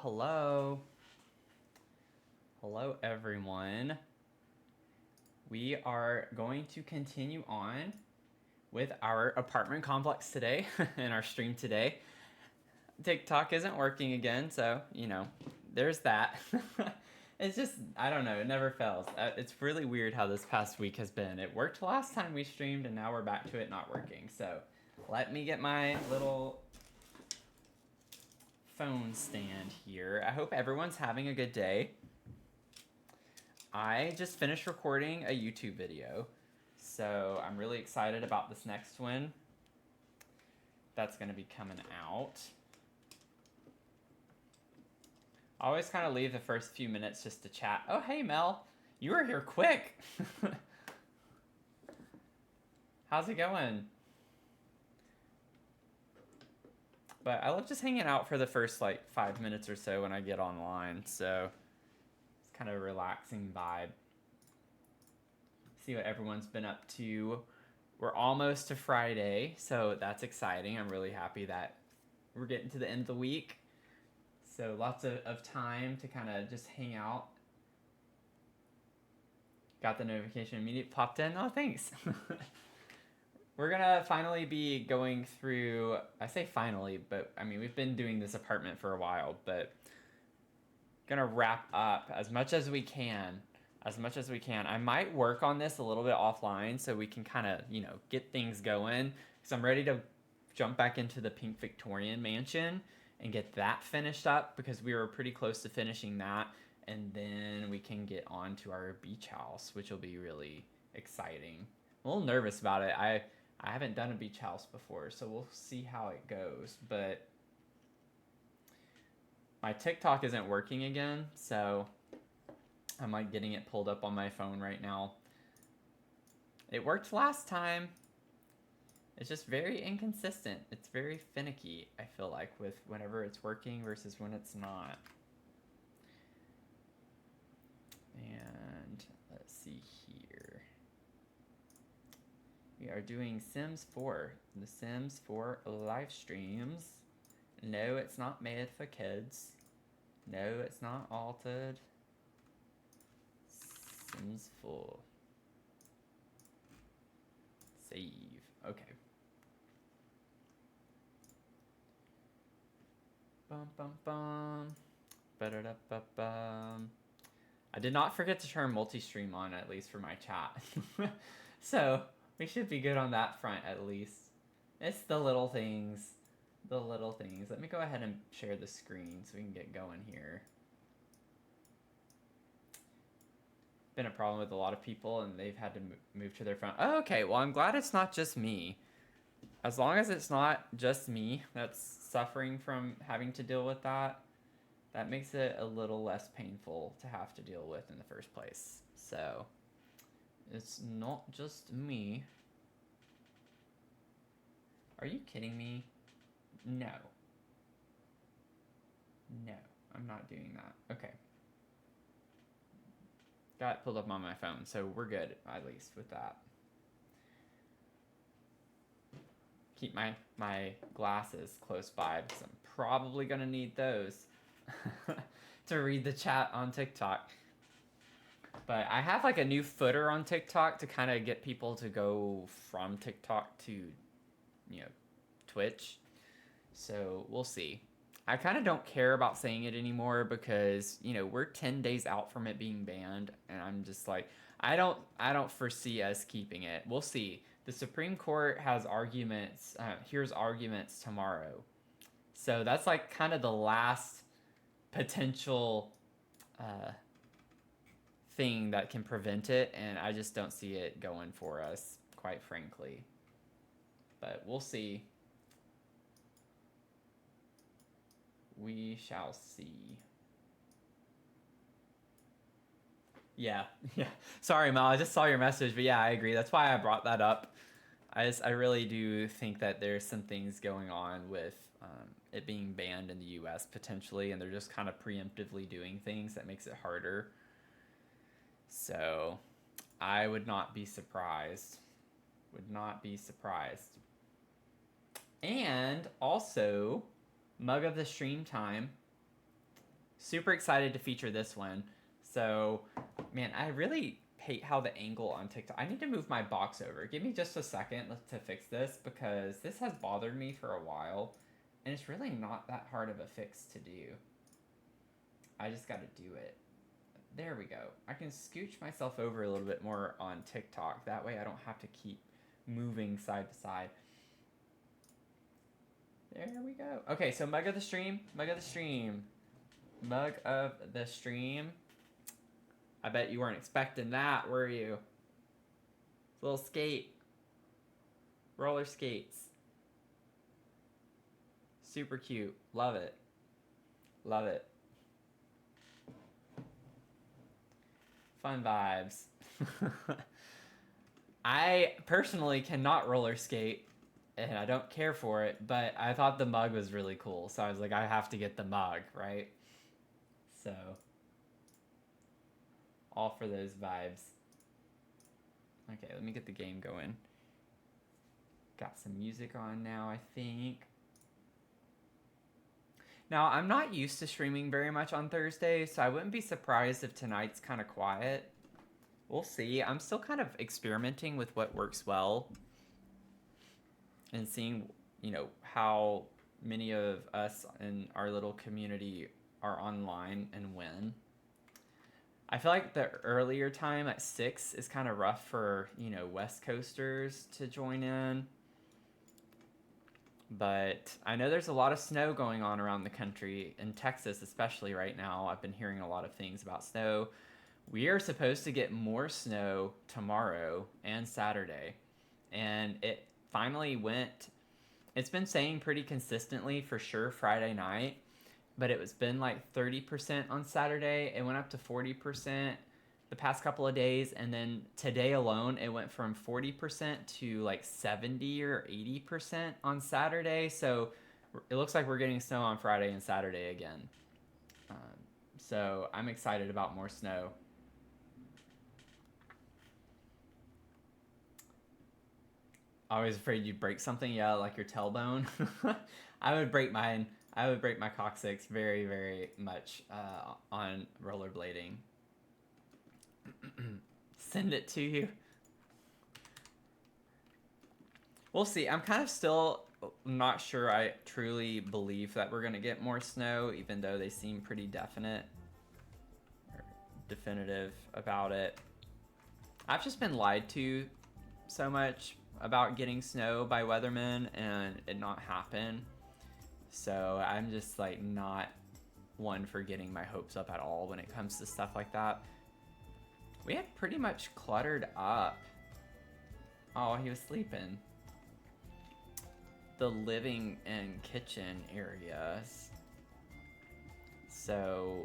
hello. Hello, everyone. We are going to continue on with our apartment complex today in our stream today. TikTok isn't working again, so, there's that. It's just, I don't know, it never fails. It's really weird how this past week has been. It worked last time we streamed, and now we're back to it not working. So, let me get my little phone stand here. I hope everyone's having a good day. I just finished recording a YouTube video, so I'm really excited about this next one that's going to be coming out. I always kind of leave the first few minutes just to chat. Oh, hey, Mel. You were here quick. How's it going? But I love just hanging out for the first, 5 minutes or so when I get online, so it's kind of a relaxing vibe. See what everyone's been up to. We're almost to Friday, so that's exciting. I'm really happy that we're getting to the end of the week. So lots of time to kind of just hang out. Got the notification immediately popped in. Oh, thanks. We're going to finally be going through, I say finally, but I mean, we've been doing this apartment for a while, but going to wrap up as much as we can. I might work on this a little bit offline so we can kind of, get things going. Because I'm ready to jump back into the Pink Victorian mansion and get that finished up because we were pretty close to finishing that. And then we can get on to our beach house, which will be really exciting. I'm a little nervous about it. I haven't done a beach house before, so we'll see how it goes. But my TikTok isn't working again, so I'm getting it pulled up on my phone right now. It worked last time. It's just very inconsistent. It's very finicky, I feel like, with whenever it's working versus when it's not. And let's see here. We are doing Sims 4. The Sims 4 live streams. No, it's not made for kids. No, it's not altered. Sims 4. Save. Okay. Bum bum bum. Ba-da-da-ba-bum. I did not forget to turn multi-stream on, at least for my chat. So, we should be good on that front, at least. It's the little things. The little things. Let me go ahead and share the screen so we can get going here. Been a problem with a lot of people, and they've had to move to their phone. Oh, okay, well, I'm glad it's not just me. As long as it's not just me that's suffering from having to deal with that, that makes it a little less painful to have to deal with in the first place. So, it's not just me. Are you kidding me? No. No, I'm not doing that. Okay. Got it pulled up on my phone, so we're good, at least, with that. Keep my glasses close by, because I'm probably going to need those to read the chat on TikTok. But I have a new footer on TikTok to kind of get people to go from TikTok to, Twitch. So we'll see. I kind of don't care about saying it anymore because, we're 10 days out from it being banned. And I'm just I don't foresee us keeping it. We'll see. The Supreme Court has arguments, hears arguments tomorrow. So that's kind of the last potential thing that can prevent it. And I just don't see it going for us, quite frankly. But we'll see. We shall see. Yeah. Sorry, Mel. I just saw your message, but yeah, I agree. That's why I brought that up. I really do think that there's some things going on with it being banned in the U.S. potentially, and they're just kind of preemptively doing things that makes it harder. So, I would not be surprised. And also, mug of the stream time. super excited to feature this one. So, man, I really hate how the angle on TikTok. I need to move my box over. Give me just a second to fix this because this has bothered me for a while, and it's really not that hard of a fix to do. I just got to do it. There we go. I can scooch myself over a little bit more on TikTok. That way I don't have to keep moving side to side. There we go. Okay, so mug of the stream. Mug of the stream. Mug of the stream. I bet you weren't expecting that, were you? Little skate. Roller skates. Super cute. Love it. Love it. Fun vibes. I personally cannot roller skate, and I don't care for it, but I thought the mug was really cool, so I was like, I have to get the mug, right? So, all for those vibes. Okay, let me get the game going. Got some music on now, I think. Now, I'm not used to streaming very much on Thursday, so I wouldn't be surprised if tonight's kind of quiet. We'll see. I'm still kind of experimenting with what works well and seeing, you know, how many of us in our little community are online and when. I feel like the earlier time at 6 is kind of rough for, you know, West Coasters to join in. But I know there's a lot of snow going on around the country, in Texas especially right now. I've been hearing a lot of things about snow. We are supposed to get more snow tomorrow and Saturday. And it finally went, it's been saying pretty consistently for sure Friday night, but it was been like 30% on Saturday. It went up to 40% the past couple of days, and then today alone it went from 40% to like 70 or 80% on Saturday. So it looks like we're getting snow on Friday and Saturday again. So I'm excited about more snow. Always afraid you'd break something, yeah, like your tailbone. I would break mine. I would break my coccyx very, very much on rollerblading. Send it to you. We'll see. I'm kind of still not sure I truly believe that we're going to get more snow, even though they seem pretty definite or definitive about it. I've just been lied to so much about getting snow by weathermen and it not happen. So I'm just like not one for getting my hopes up at all when it comes to stuff like that. We had pretty much cluttered up. Oh, he was sleeping. The living and kitchen areas. So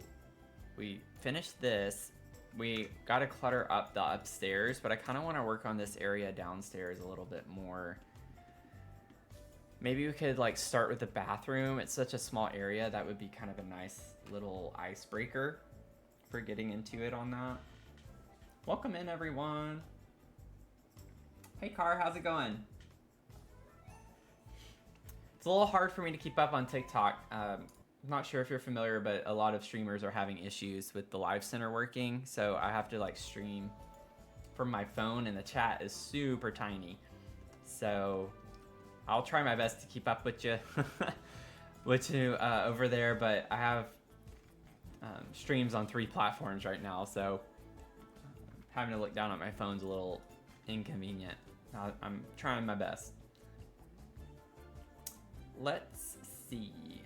we finished this. We got to clutter up the upstairs, but I kind of want to work on this area downstairs a little bit more. Maybe we could like start with the bathroom. It's such a small area. That would be kind of a nice little icebreaker for getting into it on that. Welcome in, everyone. Hey, Car, how's it going? It's a little hard for me to keep up on TikTok. I'm not sure if you're familiar, but a lot of streamers are having issues with the live center working, so I have to like stream from my phone, and the chat is super tiny. So I'll try my best to keep up with you, over there, but I have streams on 3 platforms right now, so having to look down at my phone's a little inconvenient. I'm trying my best. Let's see.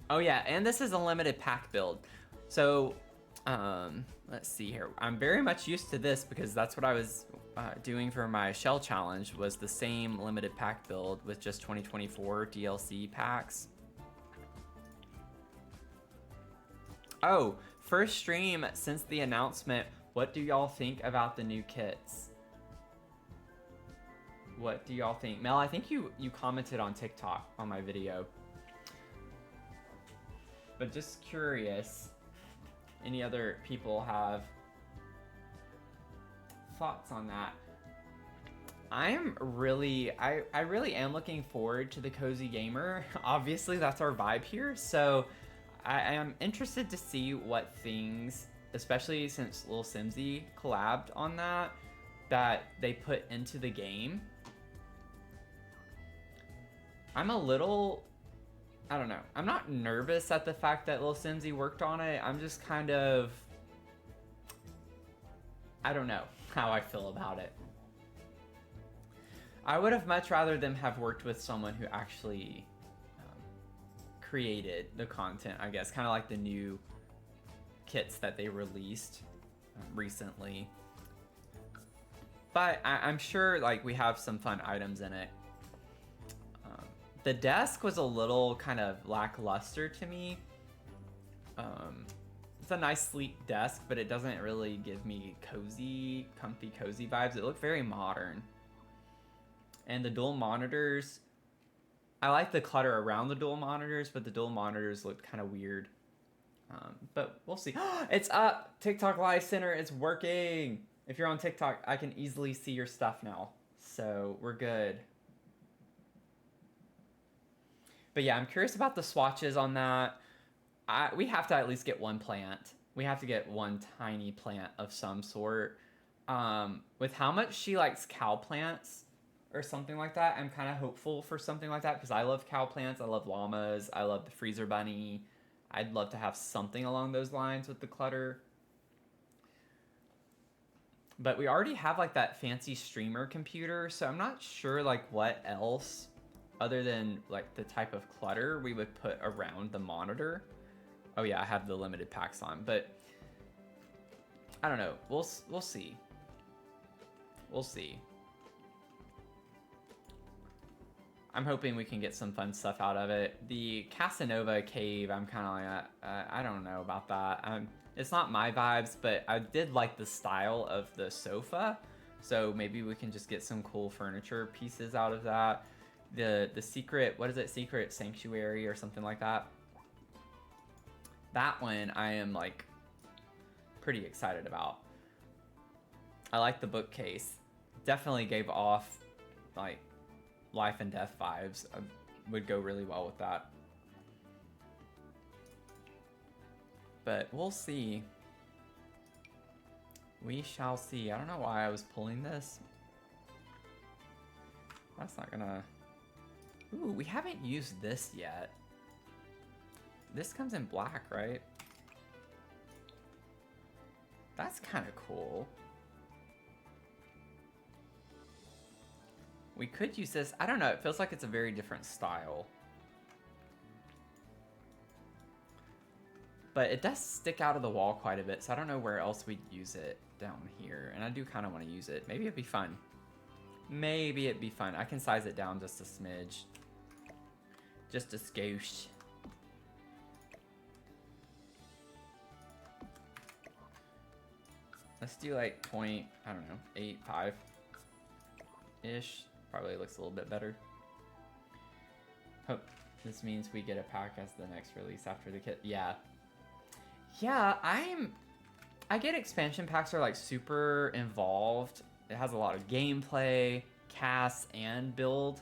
Oh yeah, and this is a limited pack build. So, let's see here. I'm very much used to this because that's what I was doing for my shell challenge, was the same limited pack build with just 2024 DLC packs. Oh, first stream since the announcement. What do y'all think about the new kits? What do y'all think? Mel, I think you commented on TikTok on my video. But just curious, any other people have thoughts on that? I really am looking forward to the Cozy Gamer. Obviously, that's our vibe here. So I am interested to see what things, especially since Lil Simsy collabed on that they put into the game. I'm a little, I don't know. I'm not nervous at the fact that Lil Simsy worked on it. I'm just kind of, I don't know how I feel about it. I would have much rather them have worked with someone who actually created the content, I guess. Kind of like the new kits that they released recently. But I'm sure like we have some fun items in it. The desk was a little kind of lackluster to me. It's a nice sleek desk, but it doesn't really give me cozy, comfy, cozy vibes. It looked very modern. And the dual monitors, I like the clutter around the dual monitors, but the dual monitors looked kind of weird. But we'll see. It's up! TikTok Live Center is working! If you're on TikTok, I can easily see your stuff now. So we're good. But yeah, I'm curious about the swatches on that. We have to at least get one plant. We have to get one tiny plant of some sort. With how much she likes cow plants or something like that, I'm kind of hopeful for something like that because I love cow plants. I love llamas. I love the freezer bunny. I'd love to have something along those lines with the clutter. But we already have like that fancy streamer computer, so I'm not sure like what else other than like the type of clutter we would put around the monitor. Oh yeah, I have the limited packs on, but I don't know. We'll see. We'll see. I'm hoping we can get some fun stuff out of it. The Casanova cave, I'm kind of like, I don't know about that. It's not my vibes, but I did like the style of the sofa, so maybe we can just get some cool furniture pieces out of that. The secret, what is it? Secret Sanctuary or something like that. That one I am like pretty excited about. I like the bookcase. Definitely gave off like life and death vibes. I would go really well with that. But we'll see. We shall see. I don't know why I was pulling this. That's not gonna... Ooh, we haven't used this yet. This comes in black, right? That's kind of cool. We could use this. I don't know. It feels like it's a very different style. But it does stick out of the wall quite a bit, so I don't know where else we'd use it down here. And I do kind of want to use it. Maybe it'd be fun. Maybe it'd be fun. I can size it down just a smidge. Just a skosh. Let's do like point, I don't know, 8.5-ish. Probably looks a little bit better. Hope this means we get a pack as the next release after the kit. Yeah. Yeah, I get expansion packs are like super involved. It has a lot of gameplay, casts, and build.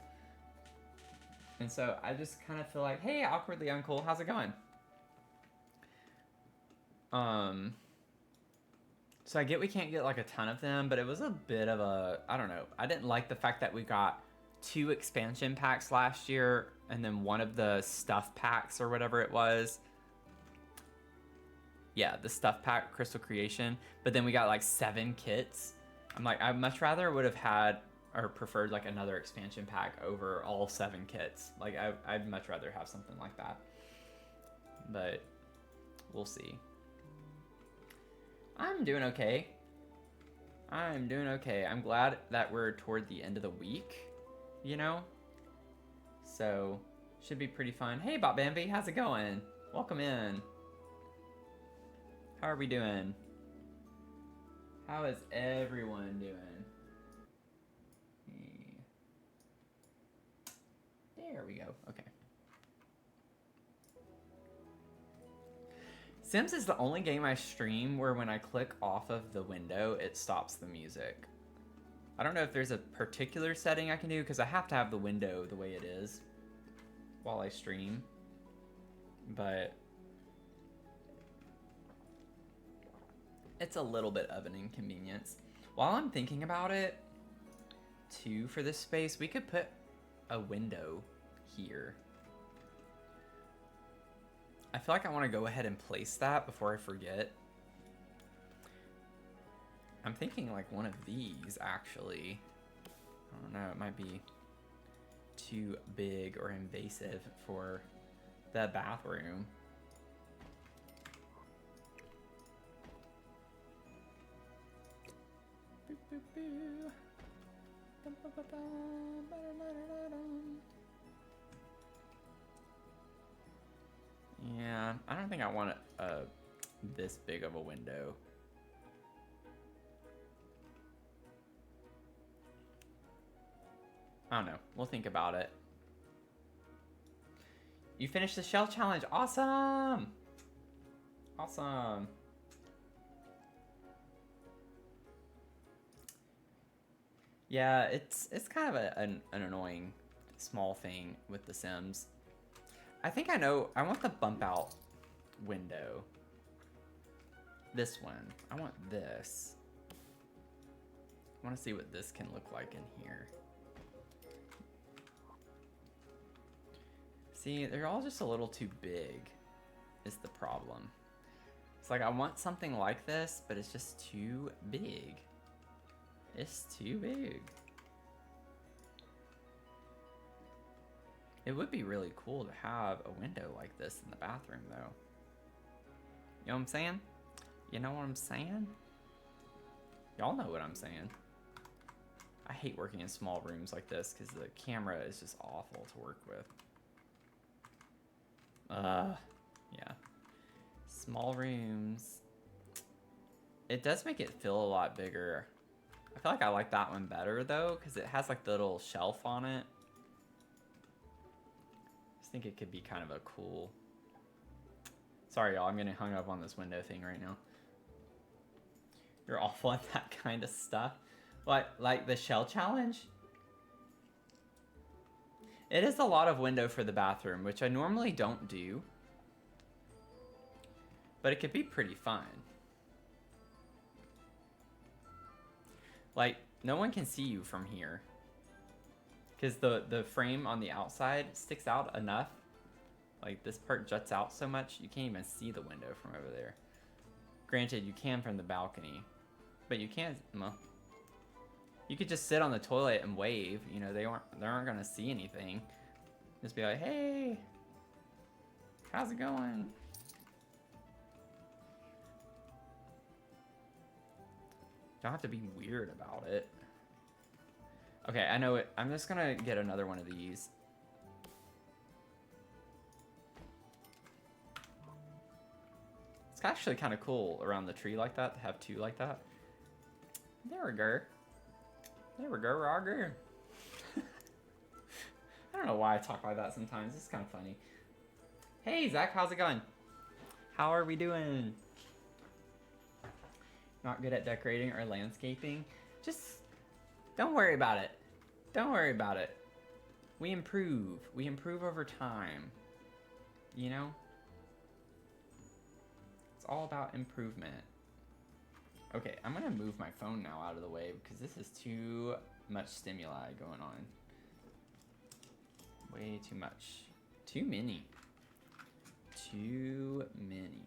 And so I just kind of feel like, hey, awkwardly uncool, how's it going? So I get we can't get like a ton of them, but it was a bit of a, I don't know. I didn't like the fact that we got 2 expansion packs last year and then one of the stuff packs or whatever it was. Yeah, the stuff pack, Crystal Creation. But then we got like 7 kits. I'm like, I much rather would have had or preferred like another expansion pack over all 7 kits. Like I'd much rather have something like that. But we'll see. I'm doing okay. I'm doing okay. I'm glad that we're toward the end of the week, you know? So, should be pretty fun. Hey, Bob Bambi, how's it going? Welcome in. How are we doing? How is everyone doing? There we go. Okay. Sims is the only game I stream where when I click off of the window, it stops the music. I don't know if there's a particular setting I can do because I have to have the window the way it is while I stream. But it's a little bit of an inconvenience. While I'm thinking about it, too, for this space, we could put a window here. I feel like I want to go ahead and place that before I forget. I'm thinking like one of these, actually. I don't know, it might be too big or invasive for the bathroom. Yeah, I don't think I want this big of a window. I don't know. We'll think about it. You finished the shell challenge. Awesome! Awesome. Yeah, it's kind of an annoying small thing with The Sims. I think I know. I want the bump out window. This one. I want this. I want to see what this can look like in here. See, they're all just a little too big, is the problem. It's like I want something like this, but it's just too big. It's too big. It would be really cool to have a window like this in the bathroom, though. You know what I'm saying? You know what I'm saying? Y'all know what I'm saying. I hate working in small rooms like this because the camera is just awful to work with. Yeah. Small rooms. It does make it feel a lot bigger. I feel like I like that one better, though, because it has, like, the little shelf on it. I just think it could be kind of a cool... Sorry, y'all. I'm getting hung up on this window thing right now. You're awful at that kind of stuff. What, like the shell challenge? It is a lot of window for the bathroom, which I normally don't do. But it could be pretty fun. Like, no one can see you from here. Because the frame on the outside sticks out enough. Like, this part juts out so much, you can't even see the window from over there. Granted, you can from the balcony. But you can't, well... You could just sit on the toilet and wave. You know, they aren't gonna see anything. Just be like, hey, how's it going? Don't have to be weird about it. Okay, I know it. I'm just gonna get another one of these. It's actually kind of cool around the tree like that to have two like that. There we go. There we go, Roger. I don't know why I talk like that sometimes. It's kind of funny. Hey, Zach, how's it going? How are we doing? Not good at decorating or landscaping? Just don't worry about it. Don't worry about it. We improve. We improve over time. You know? It's all about improvement. Okay, I'm gonna move my phone now out of the way because this is too much stimuli going on. Way too much. Too many. Too many.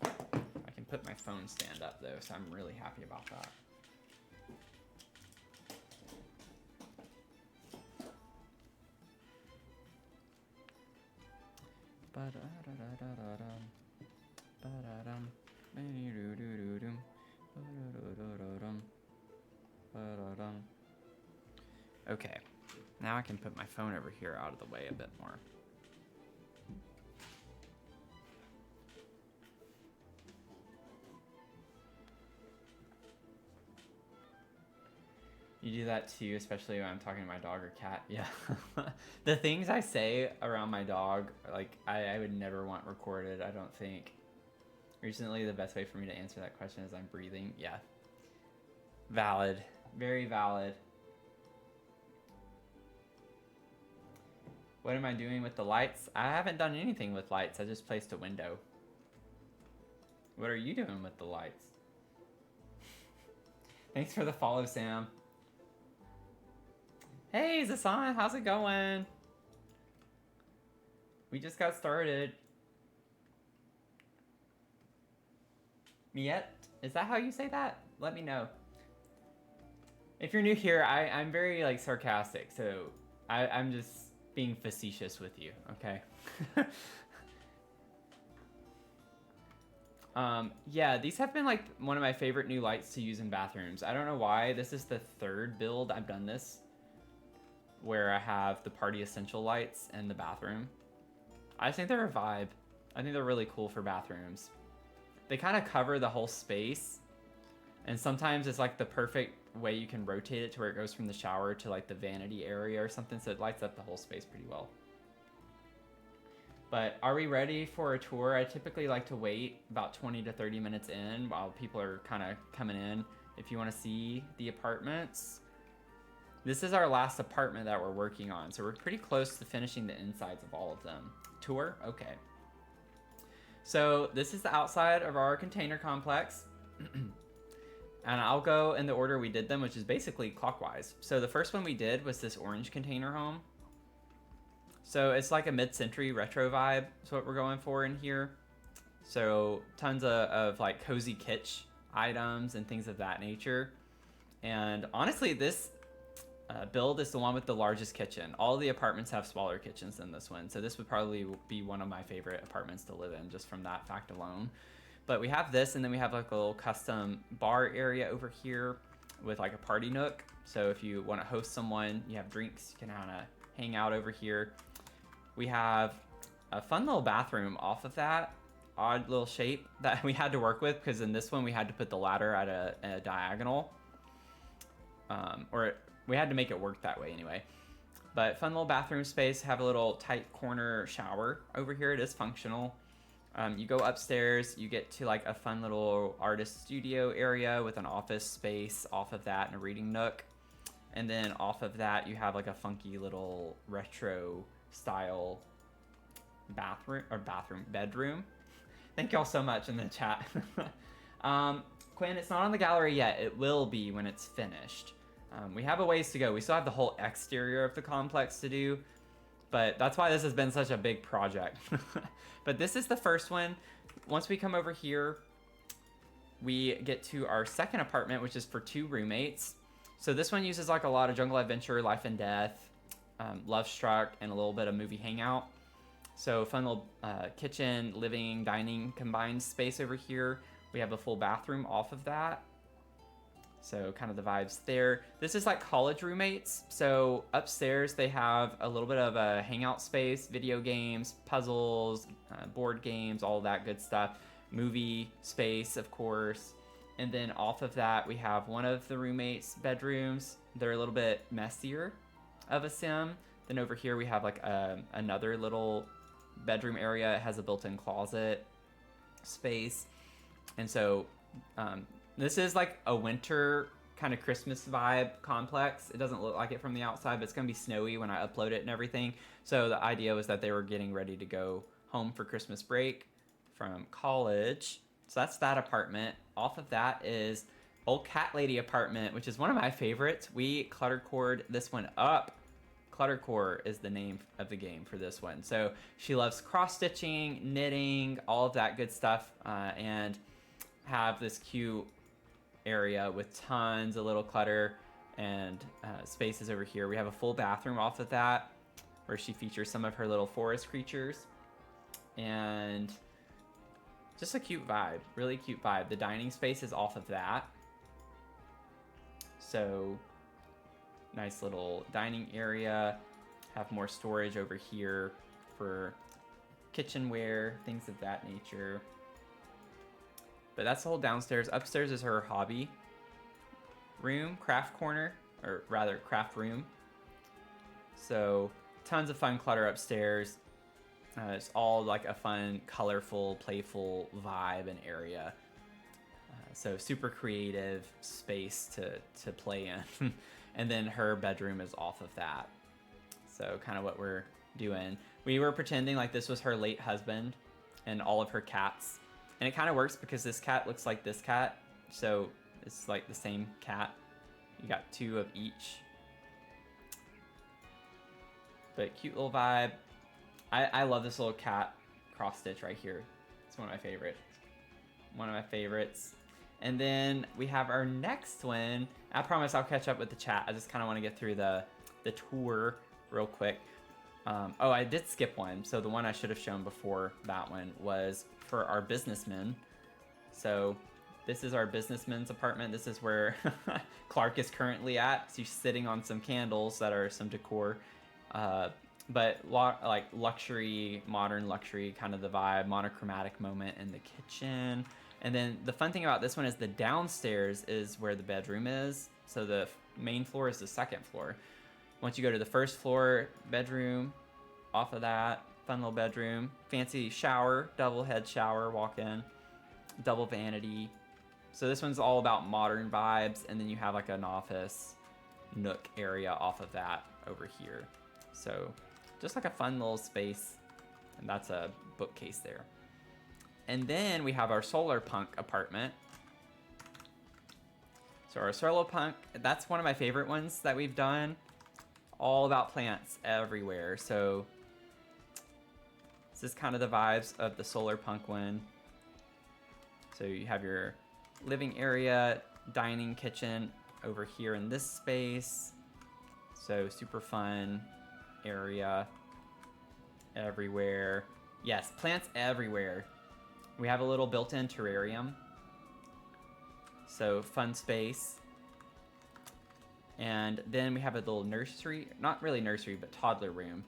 I can put my phone stand up though, so I'm really happy about that. Okay, now I can put my phone over here out of the way a bit more. You do that too, especially when I'm talking to my dog or cat. Yeah. The things I say around my dog, like, I would never want recorded, I don't think. Recently, the best way for me to answer that question is I'm breathing. Yeah. Valid. Very valid. What am I doing with the lights? I haven't done anything with lights. I just placed a window. What are you doing with the lights? Thanks for the follow, Sam. Hey, Zasan, how's it going? We just got started. Miet? Is that how you say that? Let me know. If you're new here, I'm very like sarcastic, so I'm just being facetious with you, okay? Yeah, these have been like one of my favorite new lights to use in bathrooms. I don't know why. This is the third build I've done this, where I have the party essential lights in the bathroom. I think they're a vibe. I think they're really cool for bathrooms. They kind of cover the whole space, and sometimes it's like the perfect way you can rotate it to where it goes from the shower to like the vanity area or something, so it lights up the whole space pretty well. But are we ready for a tour? I typically like to wait about 20 to 30 minutes in while people are kind of coming in if you want to see the apartments. This is our last apartment that we're working on, so we're pretty close to finishing the insides of all of them. Tour? Okay. So this is the outside of our container complex. And I'll go in the order we did them, which is basically clockwise. So the first one we did was this orange container home. So it's like a mid-century retro vibe. That's what we're going for in here. So tons of like cozy kitsch items and things of that nature. And honestly, this build is the one with the largest kitchen. All the apartments have smaller kitchens than this one. So this would probably be one of my favorite apartments to live in just from that fact alone. But we have this, and then we have like a little custom bar area over here with like a party nook. So if you want to host someone, you have drinks, you can kind of hang out over here. We have a fun little bathroom off of that odd little shape that we had to work with, because in this one we had to put the ladder at a diagonal. Or we had to make it work that way anyway. But fun little bathroom space, have a little tight corner shower over here. It is functional. You go upstairs, you get to like a fun little artist studio area with an office space off of that and a reading nook. And then off of that, you have like a funky little retro style bedroom. Thank y'all so much in the chat. Quinn, it's not on the gallery yet. It will be when it's finished. We have a ways to go. We still have the whole exterior of the complex to do, but that's why this has been such a big project. But this is the first one. Once we come over here, we get to our second apartment, which is for 2 roommates. So this one uses like a lot of jungle adventure, life and death, Love Struck, and a little bit of movie hangout. So fun little kitchen, living, dining combined space over here. We have a full bathroom off of that. So kind of the vibes there. This is like college roommates. So upstairs they have a little bit of a hangout space, video games, puzzles, board games, all that good stuff. Movie space, of course. And then off of that, we have one of the roommates' bedrooms. They're a little bit messier of a sim. Then over here we have like another little bedroom area. It has a built-in closet space. And so this is like a winter kind of Christmas vibe complex. It doesn't look like it from the outside, but it's going to be snowy when I upload it and everything. So the idea was that they were getting ready to go home for Christmas break from college. So that's that apartment. Off of that is Old Cat Lady apartment, which is one of my favorites. We cluttercored this one up. Cluttercore is the name of the game for this one. So she loves cross-stitching, knitting, all of that good stuff, and have this cute area with tons of little clutter and spaces over here. We have a full bathroom off of that where she features some of her little forest creatures, and just a cute vibe, really cute vibe. The dining space is off of that. So nice little dining area. Have more storage over here for kitchenware, things of that nature. But that's the whole downstairs. Upstairs is her hobby room, craft corner, or rather craft room. So tons of fun clutter upstairs. It's all like a fun, colorful, playful vibe and area. So super creative space to play in. And then her bedroom is off of that. So kind of what we're doing. We were pretending like this was her late husband and all of her cats. And it kind of works because this cat looks like this cat. So It's like the same cat. You got 2 of each. But cute little vibe. I love this little cat cross stitch right here. It's one of my favorites. One of my favorites. And then we have our next one. I promise I'll catch up with the chat. I just kind of want to get through the tour real quick. Oh, I did skip one. So the one I should have shown before that one was for our businessmen. So this is our businessman's apartment. This is where Clark is currently at. So he's sitting on some candles that are some decor. But like luxury, modern luxury, kind of the vibe, monochromatic moment in the kitchen. And then the fun thing about this one is the downstairs is where the bedroom is. So the main floor is the second floor. Once you go to the first floor, bedroom, off of that, fun little bedroom, fancy shower, double head shower, walk in, double vanity. So this one's all about modern vibes. And then you have like an office nook area off of that over here. So just like a fun little space. And that's a bookcase there. And then we have our solar punk apartment. So our solar punk, that's one of my favorite ones that we've done. All about plants everywhere. So this is kind of the vibes of the solar punk one. So you have your living area, dining, kitchen over here in this space. So super fun area everywhere. Yes, plants everywhere. We have a little built-in terrarium. So fun space. And then we have a little nursery, not really nursery, but toddler room.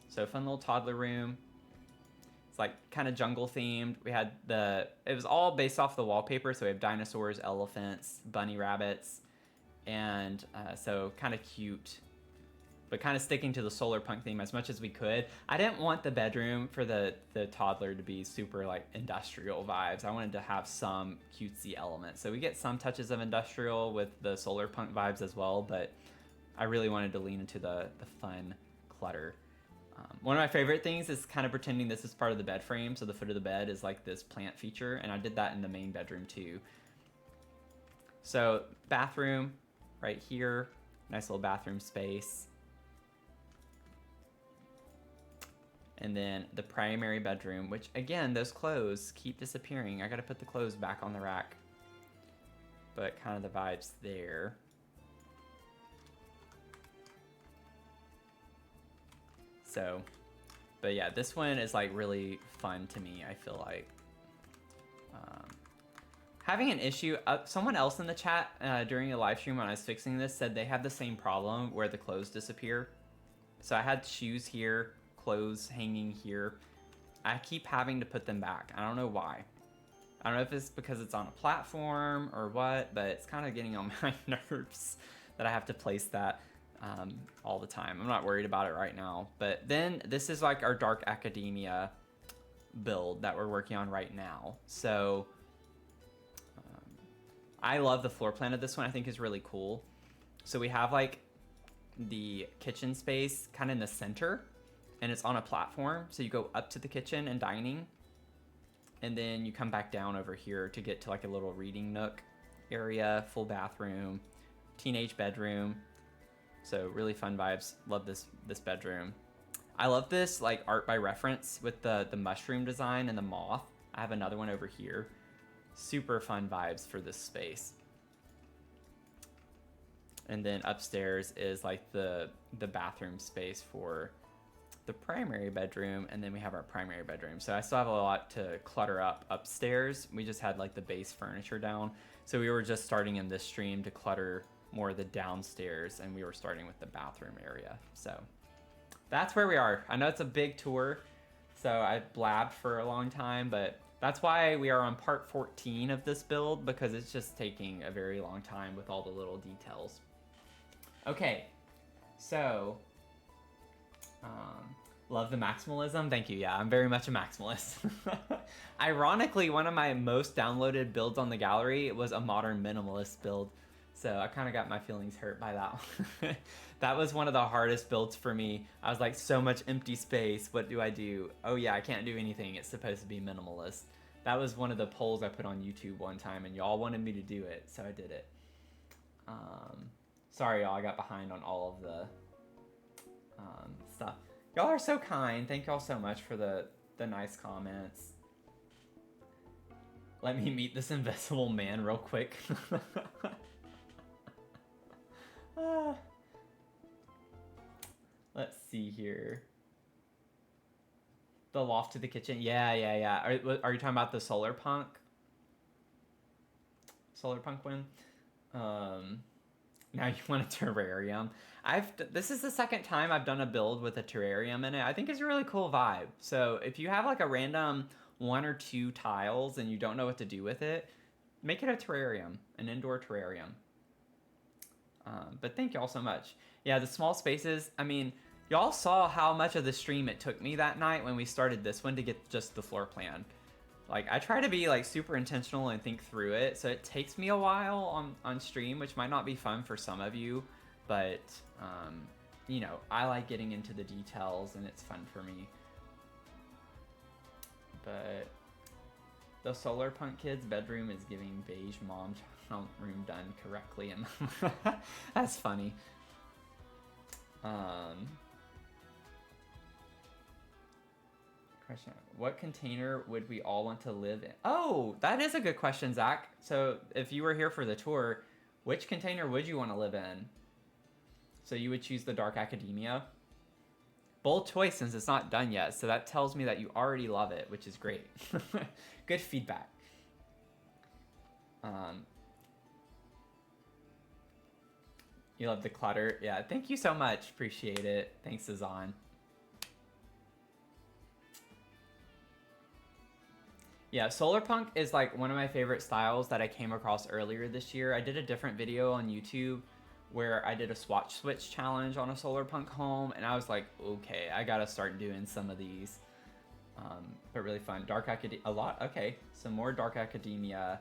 So fun little toddler room. It's like kind of jungle themed. We had it was all based off the wallpaper. So we have dinosaurs, elephants, bunny rabbits. And so kind of cute, but kind of sticking to the solar punk theme as much as we could. I didn't want the bedroom for the toddler to be super like industrial vibes. I wanted to have some cutesy elements. So we get some touches of industrial with the solar punk vibes as well, but I really wanted to lean into the fun clutter. One of my favorite things is kind of pretending this is part of the bed frame. So the foot of the bed is like this plant feature, and I did that in the main bedroom too. So bathroom right here, nice little bathroom space. And then the primary bedroom, which again, those clothes keep disappearing. I gotta put the clothes back on the rack. But kind of the vibes there. So, but yeah, this one is like really fun to me, I feel like. Having an issue, someone else in the chat during a live stream when I was fixing this said they have the same problem where the clothes disappear. So I had shoes here, clothes hanging here. I keep having to put them back. I don't know why. I don't know if it's because it's on a platform or what, but it's kind of getting on my nerves that I have to place that all the time. I'm not worried about it right now. But then this is like our dark academia build that we're working on right now. So I love the floor plan of this one. I think is really cool. So we have like the kitchen space kind of in the center, and it's on a platform. So you go up to the kitchen and dining, and then you come back down over here to get to like a little reading nook area, full bathroom, teenage bedroom. So really fun vibes. Love this bedroom. I love this like art by reference with the mushroom design and the moth. I have another one over here. Super fun vibes for this space. And then upstairs is like the bathroom space for the primary bedroom, and then we have our primary bedroom. So I still have a lot to clutter up upstairs. We just had like the base furniture down. So we were just starting in this stream to clutter more of the downstairs, and we were starting with the bathroom area. So that's where we are. I know it's a big tour, so I blabbed for a long time, but that's why we are on part 14 of this build, because it's just taking a very long time with all the little details. Okay, so love the maximalism. Thank you. Yeah, I'm very much a maximalist. Ironically, one of my most downloaded builds on the gallery was a modern minimalist build. So I kind of got my feelings hurt by that one. That was one of the hardest builds for me. I was like, so much empty space. What do I do? Oh yeah, I can't do anything. It's supposed to be minimalist. That was one of the polls I put on YouTube one time, and y'all wanted me to do it, so I did it. Sorry, y'all, I got behind on all of the stuff. Y'all are so kind. Thank y'all so much for the nice comments. Let me meet this invisible man real quick. Let's see here. The loft to the kitchen. Yeah. Are you talking about the solar punk? Solar punk win? Now you want a terrarium. This is the second time I've done a build with a terrarium in it. I think it's a really cool vibe. So if you have like a random 1 or 2 tiles and you don't know what to do with it, make it a terrarium, an indoor terrarium. But thank y'all so much. Yeah, the small spaces, I mean, y'all saw how much of the stream it took me that night when we started this one to get just the floor plan. Like, I try to be like super intentional and think through it, so it takes me a while on stream, which might not be fun for some of you, but you know, I like getting into the details and it's fun for me. But the solar punk kid's bedroom is giving beige mom room done correctly, and that's funny. Question: what container would we all want to live in? Oh, that is a good question, Zach. So if you were here for the tour, which container would you want to live in? So you would choose the Dark Academia. Bold choice since it's not done yet, so that tells me that you already love it, which is great. Good feedback. You love the clutter. Yeah, thank you so much. Appreciate it. Thanks, Azan. Yeah, solar punk is like one of my favorite styles that I came across earlier this year. I did a different video on YouTube where I did a switch challenge on a solar punk home, and I was like, okay, I gotta start doing some of these. But really fun. Dark Academia, a lot. Okay, some more Dark Academia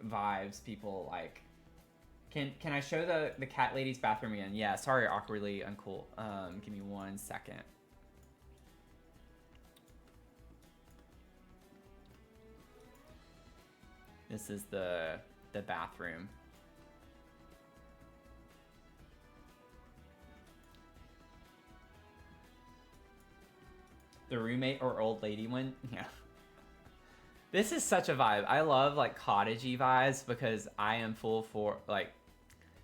vibes. People like. Can I show the cat lady's bathroom again? Yeah, sorry, awkwardly uncool. Give me 1 second. This is the bathroom. The roommate or old lady one? Yeah. This is such a vibe. I love like cottagey vibes because I am full for like,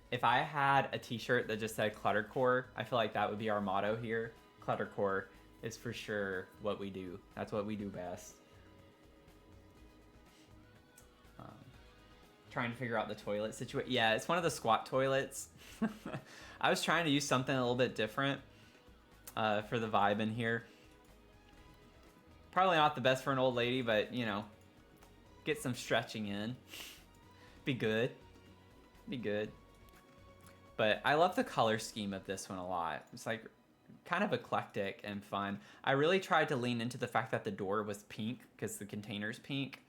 if I had a t-shirt that just said Cluttercore, I feel like that would be our motto here. Cluttercore is for sure what we do. That's what we do best. Trying to figure out the toilet situation. Yeah, it's one of the squat toilets. I was trying to use something a little bit different for the vibe in here. Probably not the best for an old lady, but you know, get some stretching in. Be good. Be good. But I love the color scheme of this one a lot. It's like kind of eclectic and fun. I really tried to lean into the fact that the door was pink because the container's pink.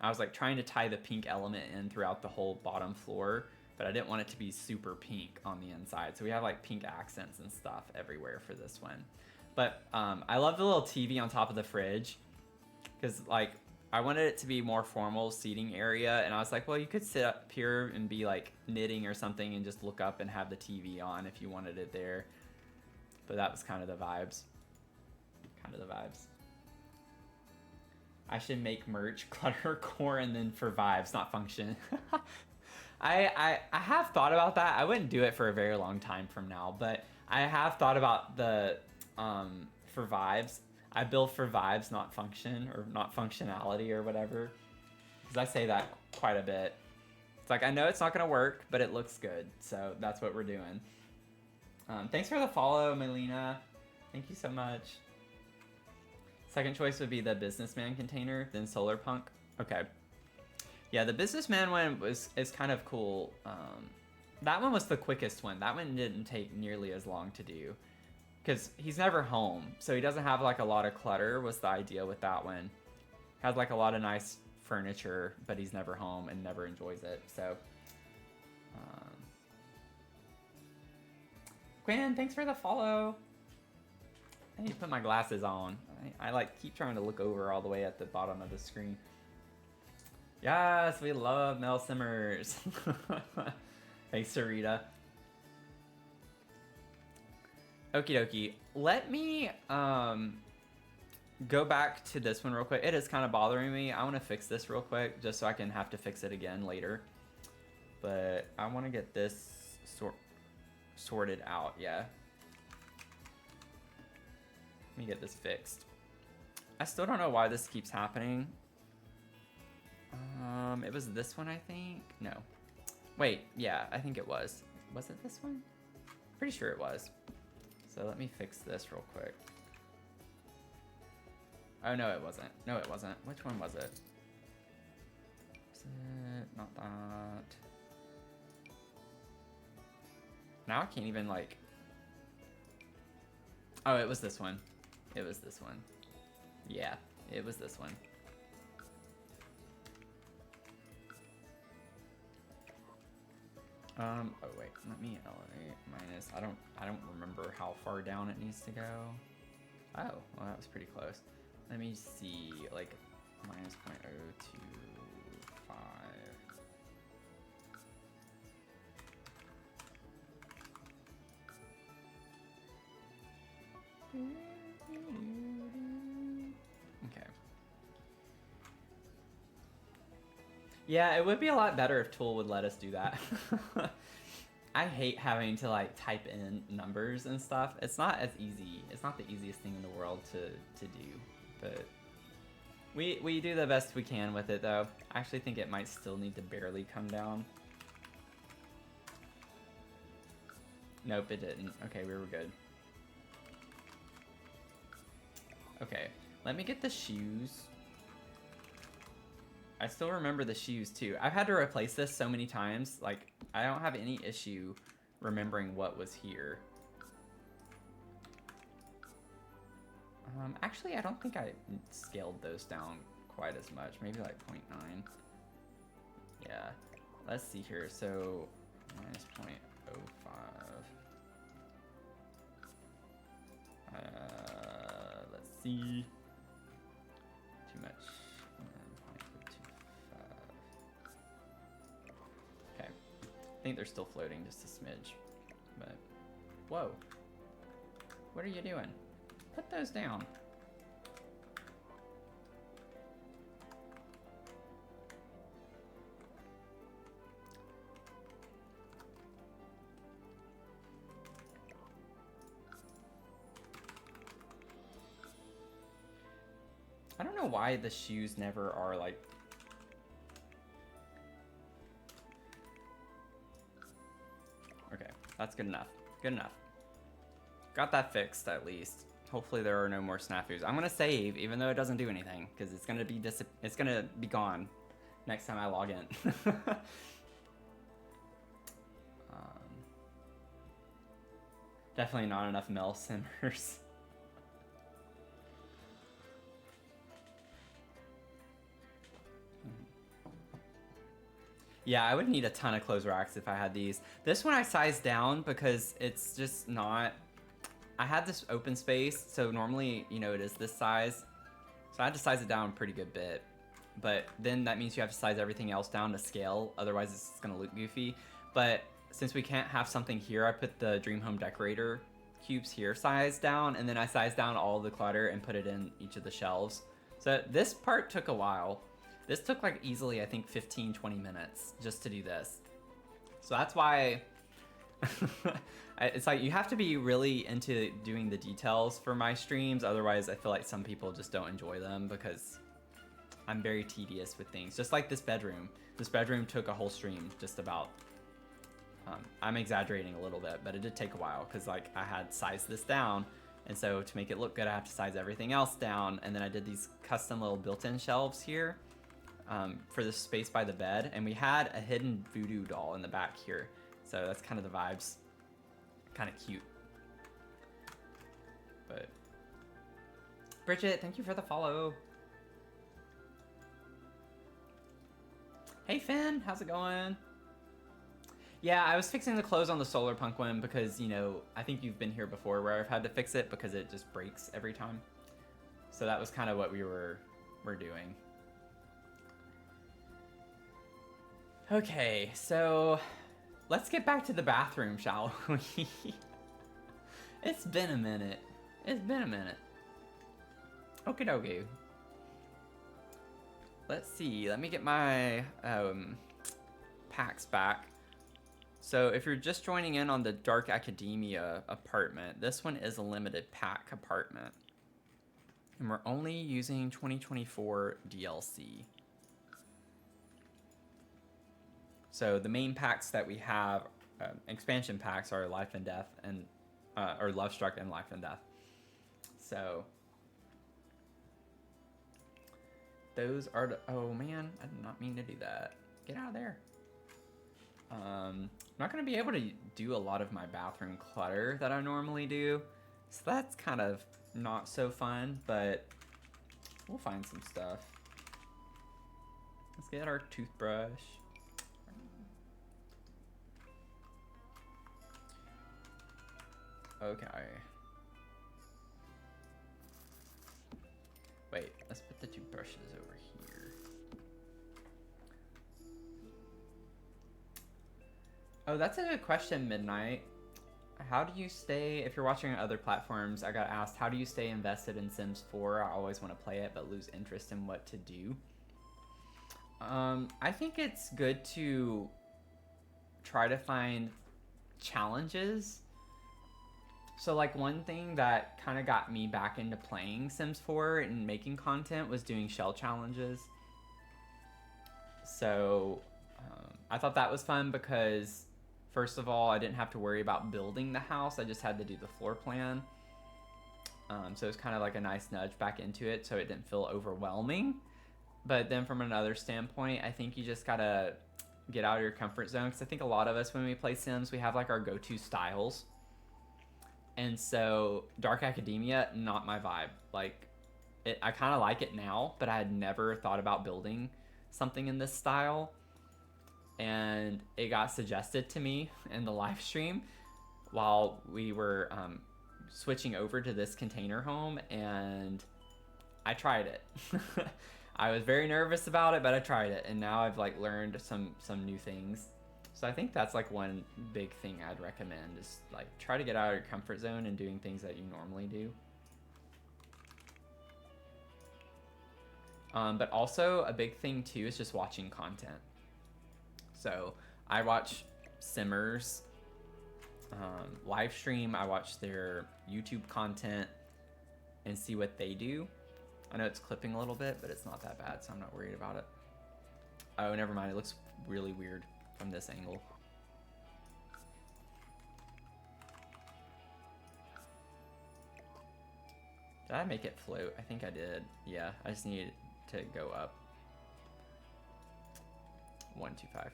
I was like trying to tie the pink element in throughout the whole bottom floor, but I didn't want it to be super pink on the inside. So we have like pink accents and stuff everywhere for this one. But I love the little TV on top of the fridge because like I wanted it to be more formal seating area, and I was like, well, you could sit up here and be like knitting or something and just look up and have the TV on if you wanted it there. But that was kind of the vibes. Kind of the vibes. I should make merch, Cluttercore, and then for vibes, not function. I have thought about that. I wouldn't do it for a very long time from now, but I have thought about the for vibes. I build for vibes, not function, or not functionality or whatever. Because I say that quite a bit. It's like, I know it's not going to work, but it looks good. So that's what we're doing. Thanks for the follow, Melina. Thank you so much. Second choice would be the businessman container, then solar punk. Okay. Yeah, the businessman one is kind of cool. That one was the quickest one. That one didn't take nearly as long to do. Because he's never home, so he doesn't have like a lot of clutter was the idea with that one. Has like a lot of nice furniture, but he's never home and never enjoys it. So, Gwen, thanks for the follow. I need to put my glasses on. I like keep trying to look over all the way at the bottom of the screen. Yes, we love Mel Simmers. Thanks, Sarita. Okie dokie. Let me go back to this one real quick. It is kind of bothering me. I want to fix this real quick just so I can have to fix it again later. But I want to get this sorted out. Yeah. Let me get this fixed. I still don't know why this keeps happening. It was this one, I think. No. Wait, yeah, I think it was. Was it this one? Pretty sure it was. So let me fix this real quick. Oh, no, it wasn't. No, it wasn't. Which one was it? Was it not that? Now I can't even, like... Oh, it was this one. It was this one. Yeah, it was this one. Oh wait, let me elevate minus. I don't remember how far down it needs to go. Oh, well that was pretty close. Let me see, like minus 0.025. Okay. Yeah, it would be a lot better if Tool would let us do that. I hate having to like type in numbers and stuff. It's not as easy. It's not the easiest thing in the world to do, but we do the best we can with it though. I actually think it might still need to barely come down. Nope, it didn't. Okay, we were good. Okay, let me get the shoes. I still remember the shoes too. I've had to replace this so many times. Like, I don't have any issue remembering what was here. Actually, I don't think I scaled those down quite as much. Maybe like 0.9. Yeah. Let's see here. So, minus 0.05. Let's see. Too much. I think they're still floating just a smidge, but whoa, what are you doing? Put those down. I don't know why the shoes never are like... Okay, that's good enough. Good enough. Got that fixed at least. Hopefully there are no more snafus. I'm gonna save, even though it doesn't do anything, because it's gonna be gone next time I log in. Definitely not enough Mel Simmers. Yeah, I would need a ton of clothes racks if I had these. This one I sized down because it's just not... I had this open space, so normally, you know, it is this size. So I had to size it down a pretty good bit. But then that means you have to size everything else down to scale, otherwise it's going to look goofy. But since we can't have something here, I put the Dream Home Decorator cubes here sized down, and then I sized down all the clutter and put it in each of the shelves. So this part took a while. This took like easily, I think, 15, 20 minutes just to do this. So that's why it's like you have to be really into doing the details for my streams. Otherwise, I feel like some people just don't enjoy them because I'm very tedious with things. Just like this bedroom. This bedroom took a whole stream just about. I'm exaggerating a little bit, but it did take a while because like I had sized this down. And so to make it look good, I have to size everything else down. And then I did these custom little built-in shelves here. For the space by the bed, and we had a hidden voodoo doll in the back here, so that's kind of the vibes. Kind of cute. But Bridget, thank you for the follow. Hey Finn, how's it going? Yeah, I was fixing the clothes on the Solar Punk one because, you know, I think you've been here before where I've had to fix it because it just breaks every time. So that was kind of what we're doing. Okay, so let's get back to the bathroom, shall we? It's been a minute. It's been a minute. Okie dokie. Let's see. Let me get my packs back. So if you're just joining in on the Dark Academia apartment, this one is a limited pack apartment. And we're only using 2024 DLC. So the main packs that we have, expansion packs, are Life and Death and or Love Struck and Life and Death. So those are the, oh man, I did not mean to do that. Get out of there. I'm not gonna be able to do a lot of my bathroom clutter that I normally do, so that's kind of not so fun, but we'll find some stuff. Let's get our toothbrush. Okay. Wait, let's put the toothbrushes over here. Oh, that's a good question, Midnight. How do you stay, if you're watching on other platforms, I got asked, how do you stay invested in Sims 4? I always want to play it, but lose interest in what to do. I think it's good to try to find challenges. So like one thing that kind of got me back into playing Sims 4 and making content was doing shell challenges. So I thought that was fun because first of all, I didn't have to worry about building the house. I just had to do the floor plan. So it was kind of like a nice nudge back into it so it didn't feel overwhelming. But then from another standpoint, I think you just gotta get out of your comfort zone. Because I think a lot of us, when we play Sims, we have like our go-to styles. And so Dark Academia, not my vibe. Like, I kind of like it now, but I had never thought about building something in this style. And it got suggested to me in the live stream while we were switching over to this container home, and I tried it. I was very nervous about it, but I tried it, and now I've like learned some new things. So I think that's like one big thing I'd recommend is like try to get out of your comfort zone and doing things that you normally do. But also a big thing too is just watching content. So I watch Simmers live stream. I watch their YouTube content and see what they do. I know it's clipping a little bit, but it's not that bad, so I'm not worried about it. Oh, never mind. It looks really weird from this angle. Did I make it float? I think I did. Yeah, I just need to go up. 125.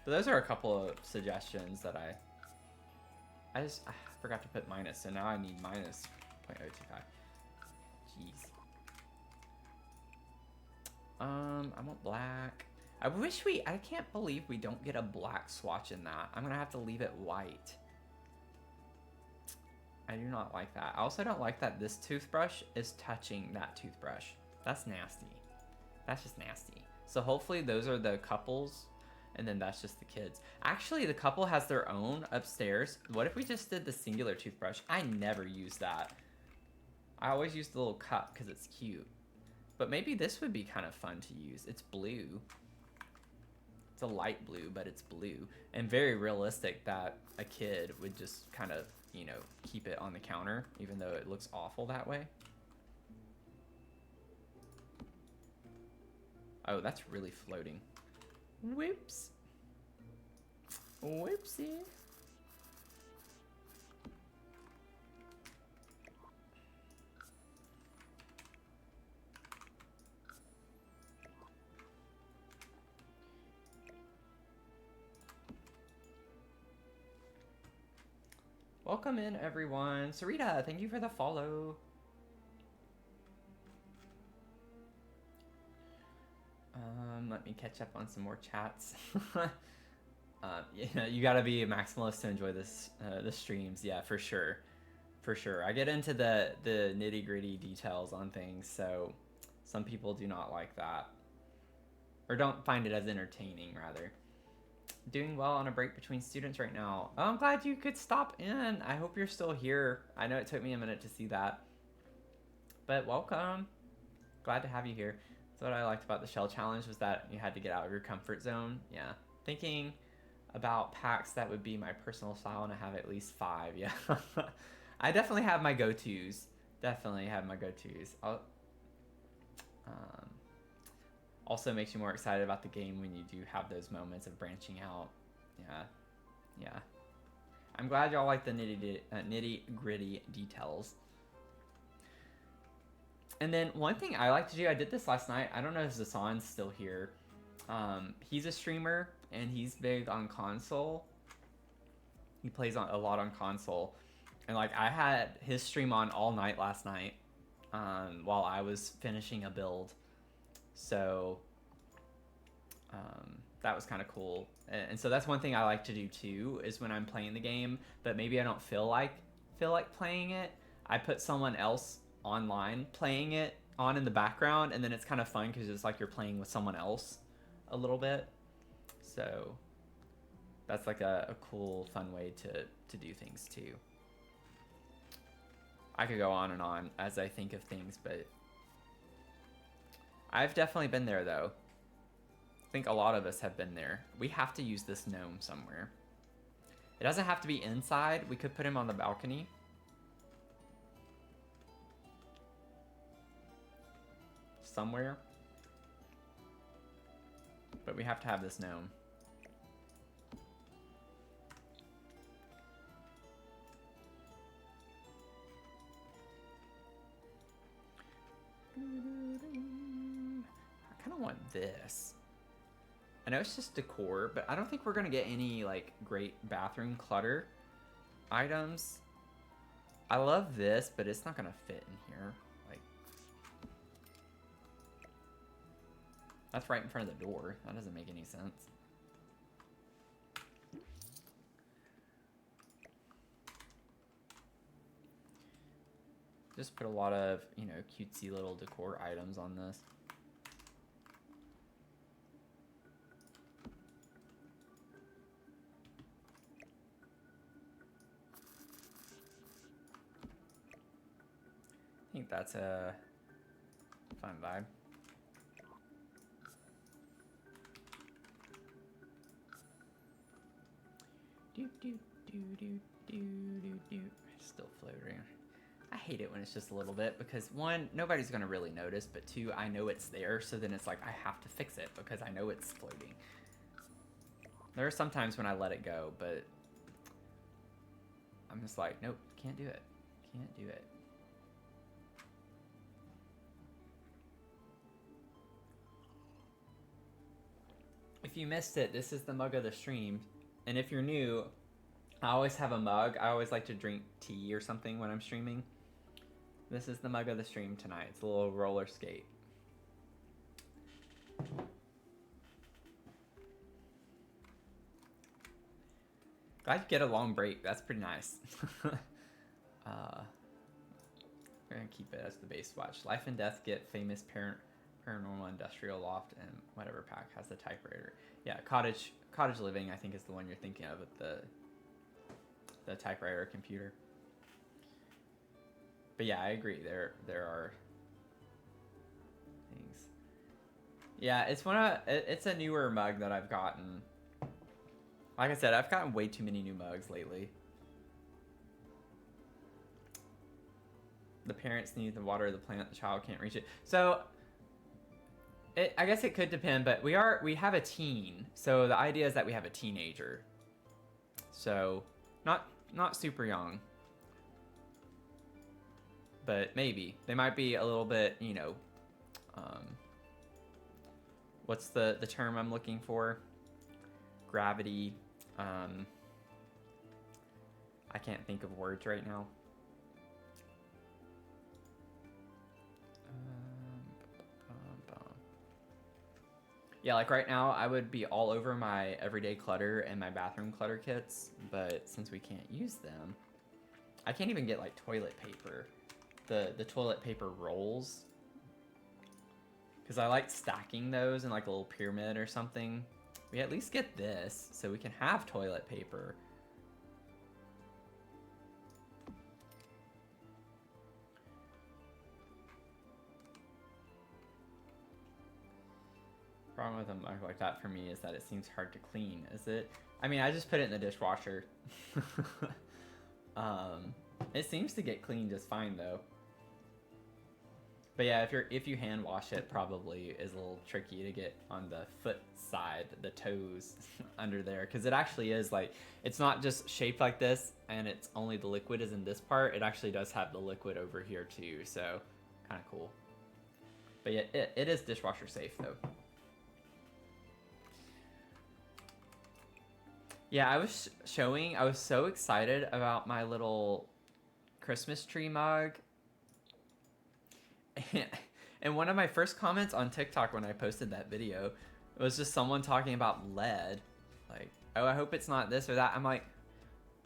But those are a couple of suggestions that I forgot to put minus, so now I need minus 0.025. Jeez. I want black. I can't believe we don't get a black swatch in that. I'm gonna have to leave it white. I do not like that. I also don't like that this toothbrush is touching that toothbrush. That's nasty. That's just nasty. So hopefully those are the couples, and then that's just the kids. Actually, the couple has their own upstairs. What if we just did the singular toothbrush? I never use that. I always use the little cup because it's cute. But maybe this would be kind of fun to use. It's blue. It's a light blue, but it's blue. And very realistic that a kid would just kind of, you know, keep it on the counter, even though it looks awful that way. Oh, that's really floating. Whoops. Whoopsie. Welcome in, everyone. Sarita, thank you for the follow. Let me catch up on some more chats. Yeah, you gotta be a maximalist to enjoy this the streams. Yeah, for sure. for sure. I get into the nitty gritty details on things, so some people do not like that, or don't find it as entertaining, rather. Doing well on a break between students right now. Oh, I'm glad you could stop in. I hope you're still here. I know it took me a minute to see that, but welcome. Glad to have you here. So what I liked about the shell challenge was that you had to get out of your comfort zone. Yeah, thinking about packs that would be my personal style, and I have at least 5. Yeah. I definitely have my go-tos. Definitely have my go-tos. Also makes you more excited about the game when you do have those moments of branching out. Yeah. I'm glad y'all like the nitty gritty details. And then one thing I like to do, I did this last night. I don't know if Zasan's still here. He's a streamer and he's big on console. He plays a lot on console. And like I had his stream on all night last night while I was finishing a build. So that was kind of cool. And so that's one thing I like to do too, is when I'm playing the game, but maybe I don't feel like playing it, I put someone else online playing it on in the background, and then it's kind of fun because it's like you're playing with someone else a little bit. So that's like a cool, fun way to do things too. I could go on and on as I think of things, but I've definitely been there though. I think a lot of us have been there. We have to use this gnome somewhere. It doesn't have to be inside. We could put him on the balcony. Somewhere. But we have to have this gnome. I kind of want this. I know it's just decor, but I don't think we're gonna get any like great bathroom clutter items. I love this, but it's not gonna fit in here. Like, that's right in front of the door. That doesn't make any sense. Just put a lot of, you know, cutesy little decor items on this. I think that's a fun vibe. Still floating. I hate it when it's just a little bit because one, nobody's gonna really notice, but two, I know it's there, so then it's like I have to fix it because I know it's floating. There are some times when I let it go, but I'm just like, nope, can't do it. Can't do it. If you missed it, this is the mug of the stream. And if you're new, I always have a mug. I always like to drink tea or something when I'm streaming. This is the mug of the stream tonight. It's a little roller skate. Glad you get a long break. That's pretty nice. We're gonna keep it as the base watch. Life and Death get famous paranormal industrial loft, and whatever pack has the typewriter. Yeah, cottage living I think is the one you're thinking of with the typewriter computer. But yeah, I agree. There are things. Yeah, it's a newer mug that I've gotten. Like I said, I've gotten way too many new mugs lately. The parents need to water the plant, the child can't reach it. So I guess it could depend, but we have a teen. So the idea is that we have a teenager. So not super young. But maybe. They might be a little bit, you know, what's the term I'm looking for? Gravity. I can't think of words right now. Yeah, like right now, I would be all over my everyday clutter and my bathroom clutter kits, but since we can't use them, I can't even get like toilet paper. The toilet paper rolls. Because I like stacking those in like a little pyramid or something. We at least get this so we can have toilet paper. Problem with a mug like that for me is that it seems hard to clean. Is it? I mean, I just put it in the dishwasher. It seems to get clean just fine though. But yeah, if you hand wash it, probably is a little tricky to get on the foot side, the toes under there, because it actually is like, it's not just shaped like this and it's only the liquid is in this part. It actually does have the liquid over here too, so kind of cool. But yeah, it is dishwasher safe though. Yeah, I was showing, I was so excited about my little Christmas tree mug. And one of my first comments on TikTok when I posted that video was just someone talking about lead. Like, oh, I hope it's not this or that. I'm like,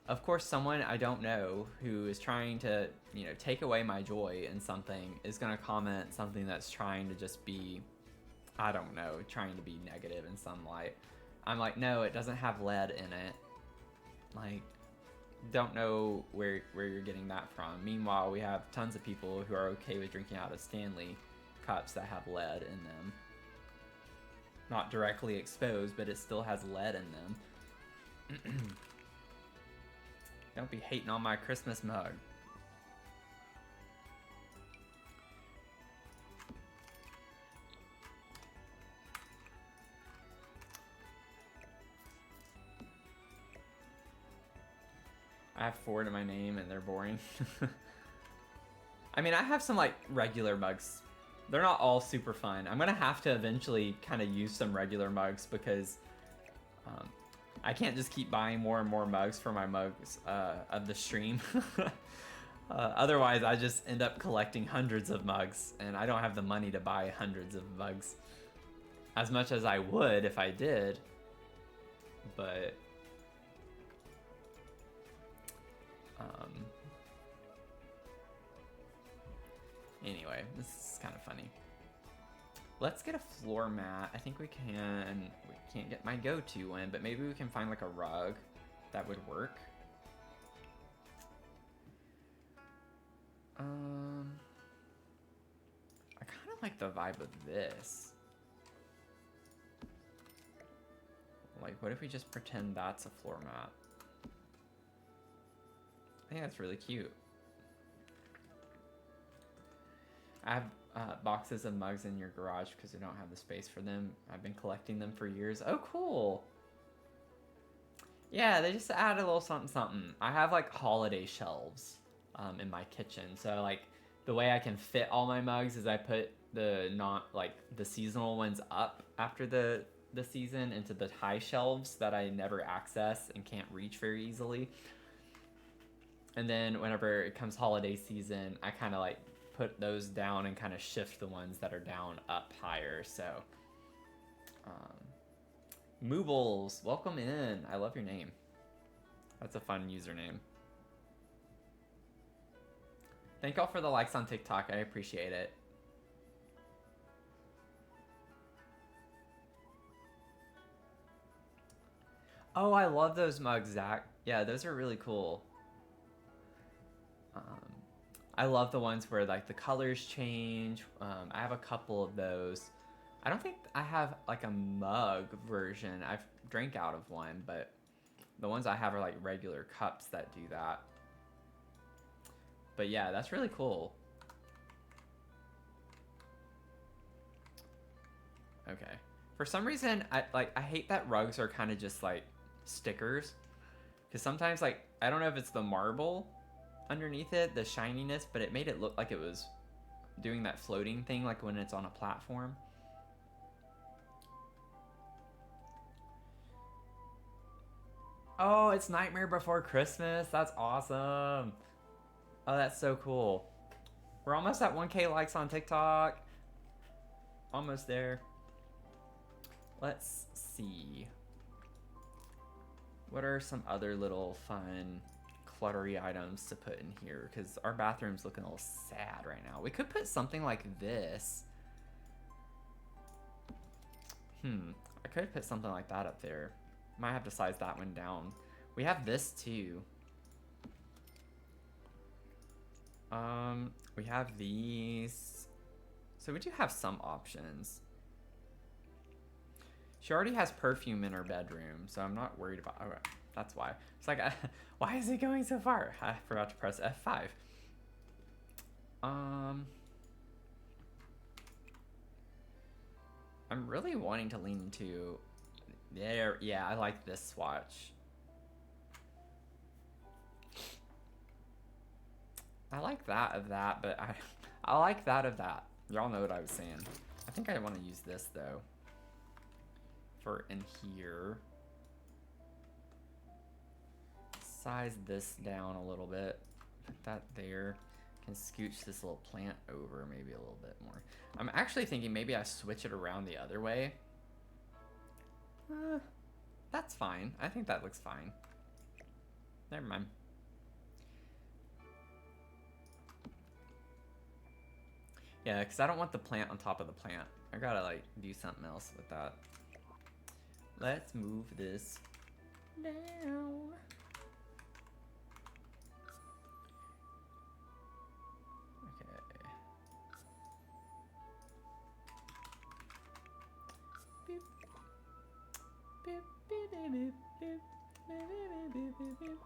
of course someone I don't know who is trying to, you know, take away my joy in something is going to comment something that's trying to just be, I don't know, trying to be negative in some light. I'm like, no, it doesn't have lead in it. Like, don't know where you're getting that from. Meanwhile, we have tons of people who are okay with drinking out of Stanley cups that have lead in them. Not directly exposed, but it still has lead in them. Don't be hating on my Christmas mug. I have 4 to my name and they're boring. I mean, I have some like regular mugs. They're not all super fun. I'm gonna have to eventually kind of use some regular mugs because I can't just keep buying more and more mugs for my mugs of the stream. Otherwise, I just end up collecting hundreds of mugs and I don't have the money to buy hundreds of mugs. As much as I would if I did, but anyway, this is kind of funny. Let's get a floor mat. I think we can. We can't get my go-to one, but maybe we can find like a rug that would work. I kind of like the vibe of this. Like, what if we just pretend that's a floor mat? I think that's really cute. I have boxes of mugs in your garage because we don't have the space for them. I've been collecting them for years. Oh, cool. Yeah, they just added a little something something. I have like holiday shelves in my kitchen. So like the way I can fit all my mugs is I put the the seasonal ones up after the season into the high shelves that I never access and can't reach very easily. And then whenever it comes holiday season, I kind of like put those down and kind of shift the ones that are down up higher. So, Moobles, welcome in. I love your name. That's a fun username. Thank y'all for the likes on TikTok. I appreciate it. Oh, I love those mugs, Zach. Yeah, those are really cool. I love the ones where like the colors change. I have a couple of those. I don't think I have like a mug version. I've drank out of one, but the ones I have are like regular cups that do that. But yeah, that's really cool. Okay. For some reason, I hate that rugs are kind of just like stickers. Because sometimes like, I don't know if it's the marble underneath it, the shininess, but it made it look like it was doing that floating thing like when it's on a platform. Oh, it's Nightmare Before Christmas. That's awesome. Oh, that's so cool. We're almost at 1K likes on TikTok. Almost there. Let's see. What are some other little fun cluttery items to put in here because our bathroom's looking a little sad right now. We could put something like this. I could put something like that up there. Might have to size that one down. We have this too. We have these. So we do have some options. She already has perfume in her bedroom, so I'm not worried about. Okay, that's why. It's like, why is it going so far? I forgot to press F5. I'm really wanting to lean into there. Yeah, I like this swatch. I like that of that, but I like that of that. Y'all know what I was saying. I think I want to use this though. For in here. Size this down a little bit. Put that there. Can scooch this little plant over maybe a little bit more. I'm actually thinking maybe I switch it around the other way. That's fine. I think that looks fine. Never mind. Yeah, because I don't want the plant on top of the plant. I gotta like do something else with that. Let's move this down. Okay. Beep. Beep, beep, beep, beep, beep, beep, beep, beep, beep.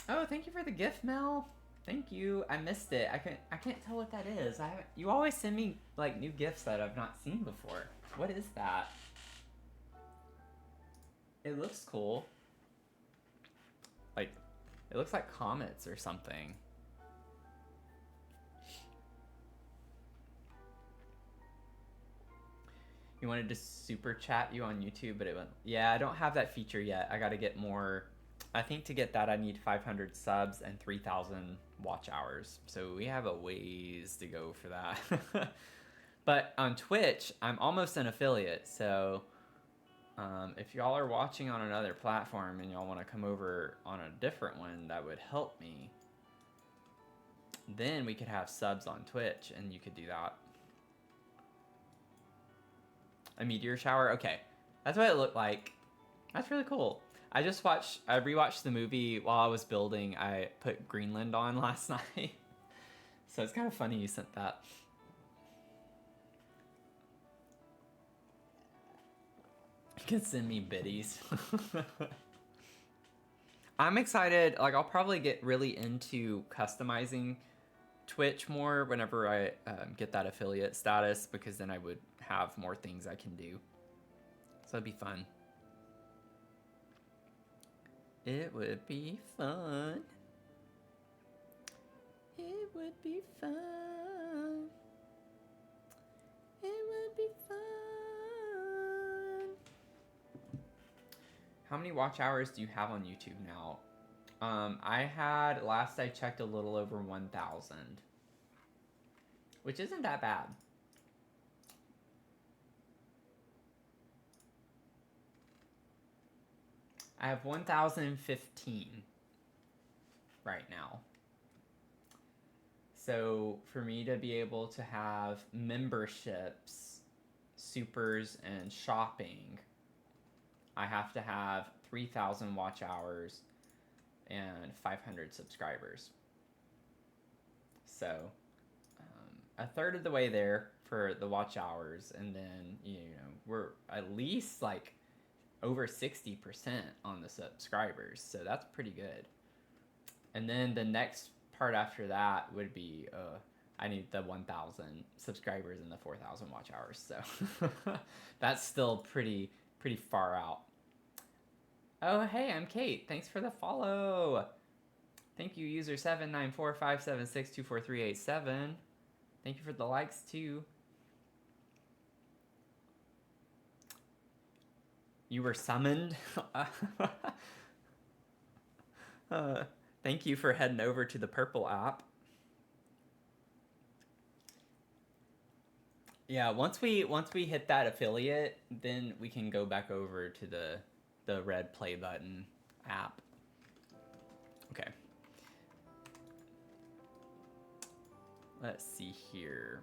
Oh, thank you for the gift, Mel. Thank you. I missed it. I can't tell what that is. You always send me like new gifts that I've not seen before. What is that? It looks cool. Like it looks like comets or something. You wanted to super chat you on YouTube, but it went. Yeah, I don't have that feature yet. I got to get more. I think to get that, I need 500 subs and 3,000 watch hours. So we have a ways to go for that. But on Twitch, I'm almost an affiliate. So if y'all are watching on another platform and y'all want to come over on a different one, that would help me. Then we could have subs on Twitch and you could do that. A meteor shower? Okay. That's what it looked like. That's really cool. I rewatched the movie while I was building. I put Greenland on last night. So it's kind of funny you sent that. You can send me biddies. I'm excited. Like, I'll probably get really into customizing Twitch more whenever I get that affiliate status, because then I would have more things I can do. So it'd be fun. It would be fun. It would be fun. It would be fun. How many watch hours do you have on YouTube now? I had, last I checked, a little over 1,000. Which isn't that bad. I have 1,015 right now. So for me to be able to have memberships, supers, and shopping, I have to have 3,000 watch hours and 500 subscribers. So a third of the way there for the watch hours, and then we're at least like over 60% on the subscribers, so that's pretty good. And then the next part after that would be I need the 1,000 subscribers and the 4,000 watch hours, so that's still pretty far out. Oh hey, I'm Kate, thanks for the follow. Thank you, user 79457624387. Thank you for the likes too. You were summoned. Thank you for heading over to the Purple app. Yeah, once we hit that affiliate, then we can go back over to the red play button app. Okay. Let's see here.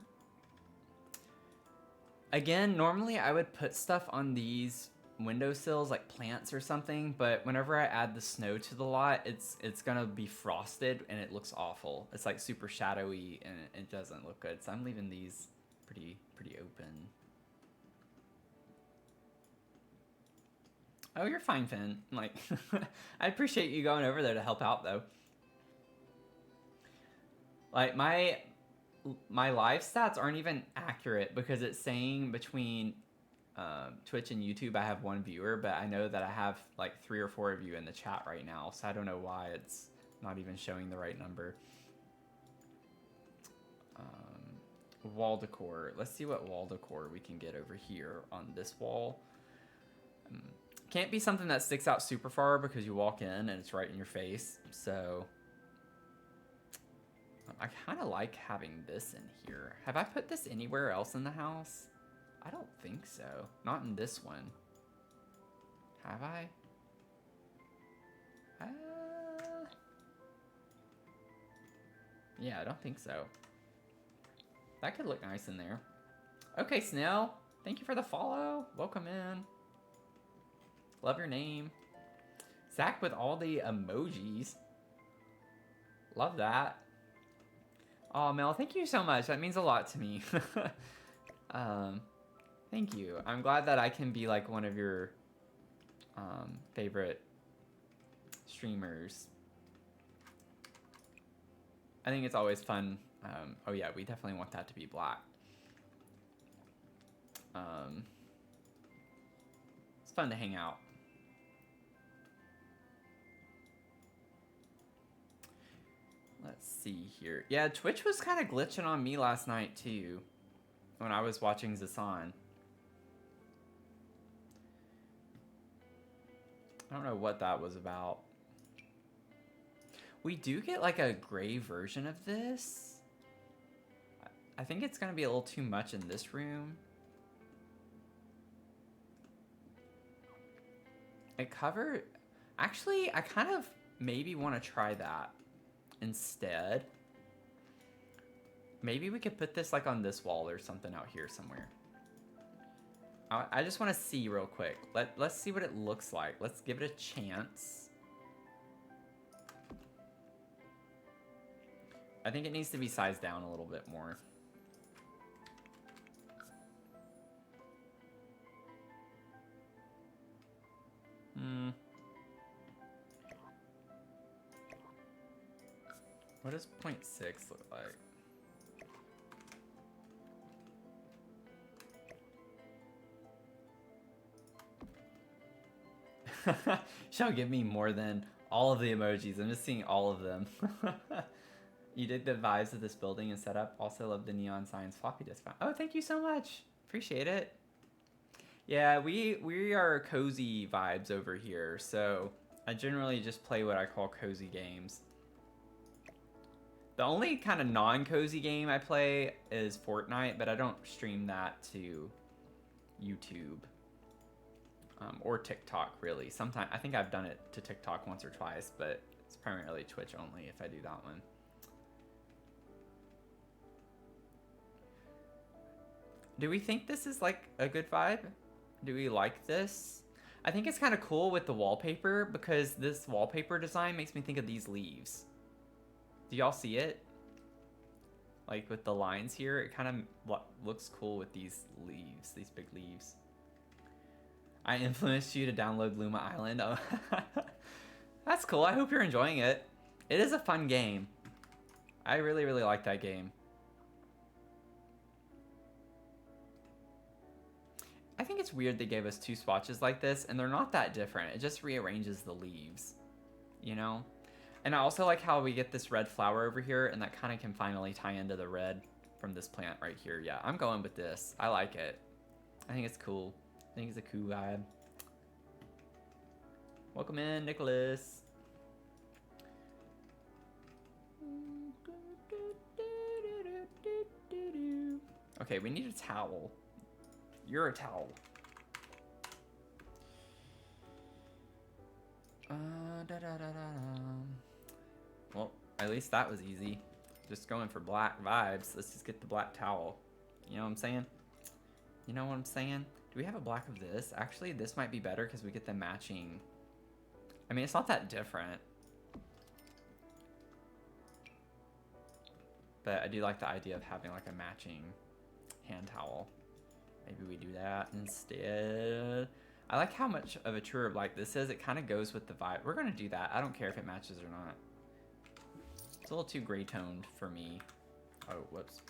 Again, normally I would put stuff on these windowsills like plants or something, but whenever I add the snow to the lot, it's gonna be frosted and it looks awful. It's like super shadowy and it doesn't look good. So I'm leaving these pretty open. Oh, you're fine, Finn. Like, I appreciate you going over there to help out though. Like my live stats aren't even accurate because it's saying between Twitch and YouTube I have 1 viewer, but I know that I have like 3 or 4 of you in the chat right now, so I don't know why it's not even showing the right number. Wall decor. Let's see what wall decor we can get over here on this wall. Can't be something that sticks out super far because you walk in and it's right in your face, so I kind of like having this in here. Have I put this anywhere else in the house? I don't think so. Not in this one. Have I? Yeah, I don't think so. That could look nice in there. Okay, Snell. Thank you for the follow. Welcome in. Love your name. Zach with all the emojis. Love that. Oh, Mel, thank you so much. That means a lot to me. Thank you. I'm glad that I can be like one of your favorite streamers. I think it's always fun. Oh yeah, we definitely want that to be black. It's fun to hang out. Let's see here. Yeah, Twitch was kind of glitching on me last night too when I was watching Zasan. I don't know what that was about. We do get like a gray version of this. I think it's gonna be a little too much in this room. It covered... Actually, I kind of maybe want to try that instead. Maybe we could put this like on this wall or something out here somewhere. I just want to see real quick. Let's see what it looks like. Let's give it a chance. I think it needs to be sized down a little bit more. What does 0.6 look like? Shall give me more than all of the emojis. I'm just seeing all of them. You dig the vibes of this building and setup. Also love the neon signs. Floppy disk. Oh, thank you so much. Appreciate it. Yeah, we are cozy vibes over here. So I generally just play what I call cozy games. The only kind of non-cozy game I play is Fortnite, but I don't stream that to YouTube. Or TikTok, really. Sometimes I think I've done it to TikTok once or twice, but it's primarily Twitch only if I do that one. Do we think this is like a good vibe? Do we like this? I think it's kind of cool with the wallpaper because this wallpaper design makes me think of these leaves. Do y'all see it? Like with the lines here, it kind of looks cool with these leaves, these big leaves. I influenced you to download Luma Island. Oh, that's cool. I hope you're enjoying it. It is a fun game. I really, really like that game. I think it's weird they gave us 2 swatches like this, and they're not that different. It just rearranges the leaves, you know? And I also like how we get this red flower over here, and that kind of can finally tie into the red from this plant right here. Yeah, I'm going with this. I like it. I think it's cool. I think it's a cool vibe. Welcome in, Nicholas. Okay, we need a towel. You're a towel. Well, at least that was easy. Just going for black vibes. Let's just get the black towel. You know what I'm saying? You know what I'm saying? Do we have a black of this? Actually, this might be better because we get the matching. I mean, it's not that different. But I do like the idea of having like a matching hand towel. Maybe we do that instead. I like how much of a true like this is. It kind of goes with the vibe. We're going to do that. I don't care if it matches or not. It's a little too gray toned for me. Oh, whoops.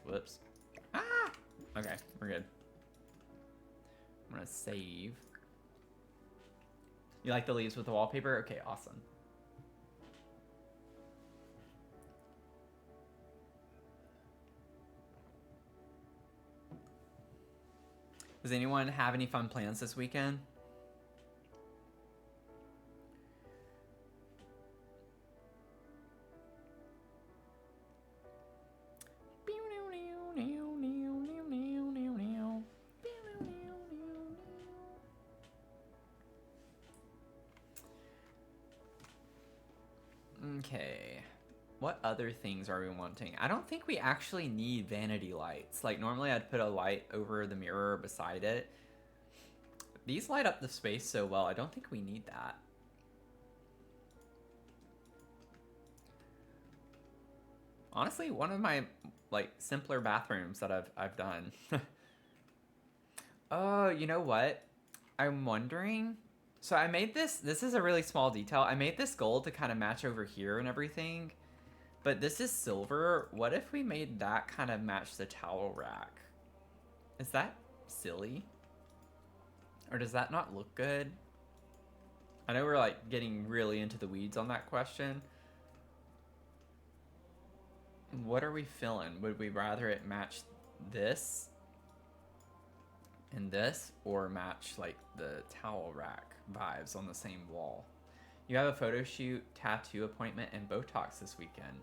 Whoops. Ah! Okay, we're good. I'm going to save. You like the leaves with the wallpaper? Okay, awesome. Does anyone have any fun plans this weekend? Okay. What other things are we wanting? I don't think we actually need vanity lights. Like normally I'd put a light over the mirror beside it. These light up the space so well. I don't think we need that. Honestly, one of my like simpler bathrooms that I've done. Oh, you know what? I'm wondering. So I made this is a really small detail. I made this gold to kind of match over here and everything. But this is silver. What if we made that kind of match the towel rack? Is that silly? Or does that not look good? I know we're like getting really into the weeds on that question. What are we feeling? Would we rather it match this and this, or match like the towel rack vibes on the same wall? You have a photo shoot, tattoo appointment, and Botox this weekend.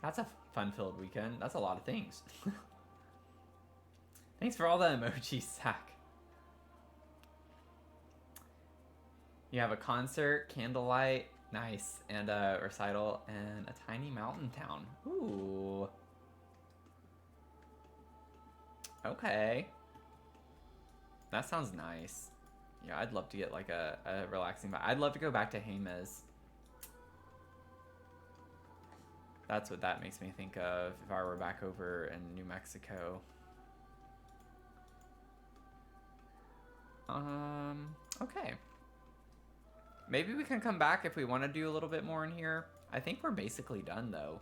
That's a fun-filled weekend. That's a lot of things. Thanks for all the emojis, Zach. You have a concert, candlelight, nice, and a recital, and a tiny mountain town. Ooh. Okay. That sounds nice. Yeah, I'd love to get like a relaxing vibe. I'd love to go back to Jemez. That's what that makes me think of if I were back over in New Mexico. Okay. Maybe we can come back if we want to do a little bit more in here. I think we're basically done though.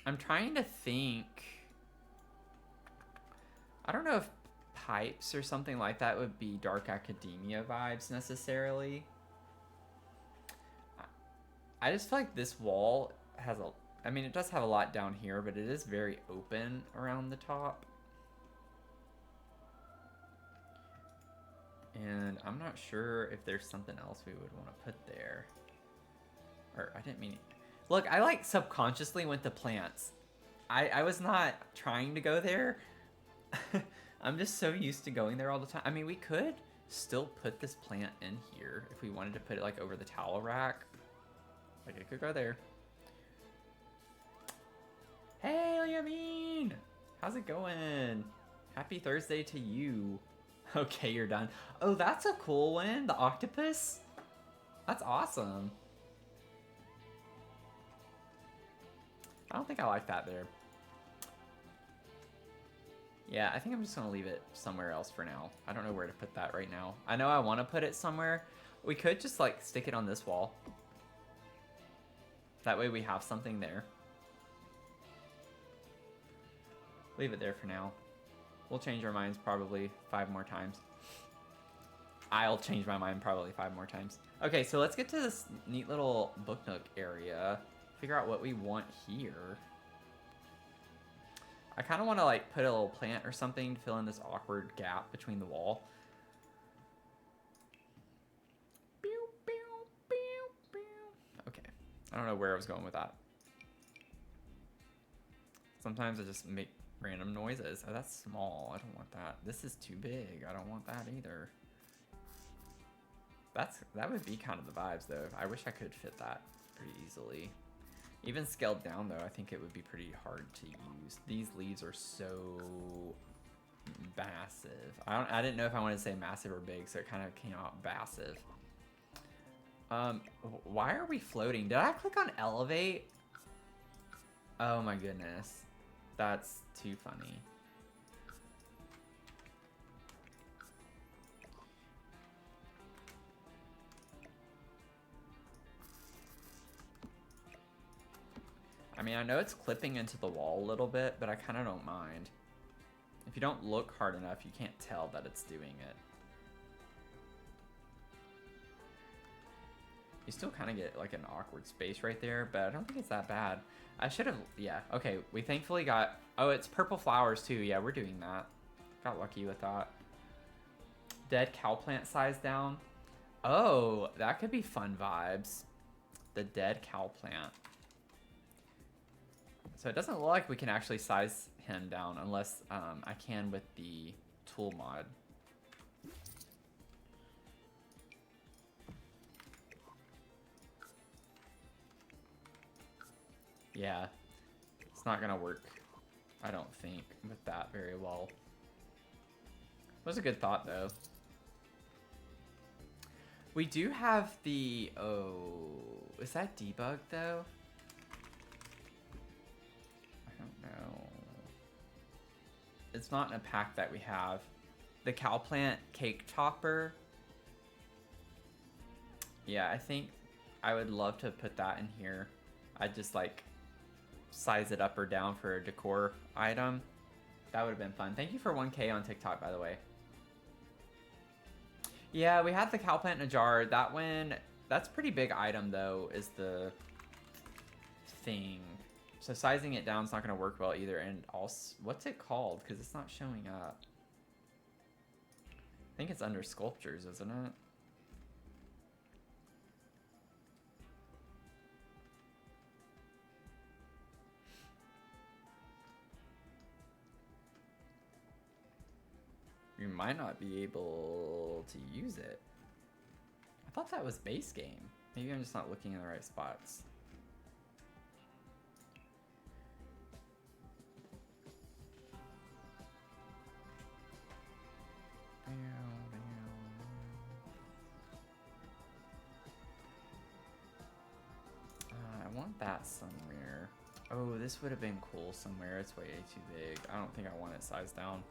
I'm trying to think. I don't know if pipes or something like that would be dark academia vibes necessarily. I just feel like this wall has a, I mean, it does have a lot down here, but it is very open around the top. And I'm not sure if there's something else we would want to put there. Or I didn't mean, look, I like subconsciously went to plants. I was not trying to go there. I'm just so used to going there all the time. I mean, we could still put this plant in here if we wanted to put it like over the towel rack. Like it could go there. Hey, Liamine! How's it going? Happy Thursday to you. Okay, you're done. Oh, that's a cool one. The octopus? That's awesome. I don't think I like that there. Yeah, I think I'm just gonna leave it somewhere else for now. I don't know where to put that right now. I know I want to put it somewhere. We could just like stick it on this wall. That way we have something there. Leave it there for now. We'll change our minds probably 5 more times. I'll change my mind probably 5 more times. Okay, so let's get to this neat little book nook area. Figure out what we want here. I kind of want to like put a little plant or something to fill in this awkward gap between the wall. Okay, I don't know where I was going with that. Sometimes I just make Random noises. Oh, that's small. I don't want that. This is too big. I don't want that either. That would be kind of the vibes though. I wish I could fit that pretty easily. Even scaled down though, I think it would be pretty hard to use. These leaves are so massive. I didn't know if I wanted to say massive or big, so it kind of came out massive. Why are we floating? Did I click on elevate? Oh my goodness. That's too funny. I mean, I know it's clipping into the wall a little bit, but I kind of don't mind. If you don't look hard enough, you can't tell that it's doing it. You still kind of get like an awkward space right there, but I don't think it's that bad. I should have, yeah, okay, we thankfully got, oh, it's purple flowers too. Yeah, we're doing that. Got lucky with that. Dead cow plant size down. Oh, that could be fun vibes. The dead cow plant. So it doesn't look like we can actually size him down unless I can with the tool mod. Yeah, it's not gonna work, I don't think, with that very well. It was a good thought though. We do have the, oh, is that debug though? I don't know. It's not in a pack that we have. The cow plant cake topper. Yeah, I think I would love to put that in here. I'd just like size it up or down for a decor item. That would have been fun. Thank you for 1K on TikTok, by the way. Yeah, we had the cow plant in a jar. That one, that's a pretty big item though, is the thing. So sizing it down is not going to work well either. And also, what's it called? Because it's not showing up. I think it's under sculptures, isn't it? You might not be able to use it. I thought that was base game. Maybe I'm just not looking in the right spots. I want that somewhere. Oh, this would have been cool somewhere. It's way too big. I don't think I want it sized down.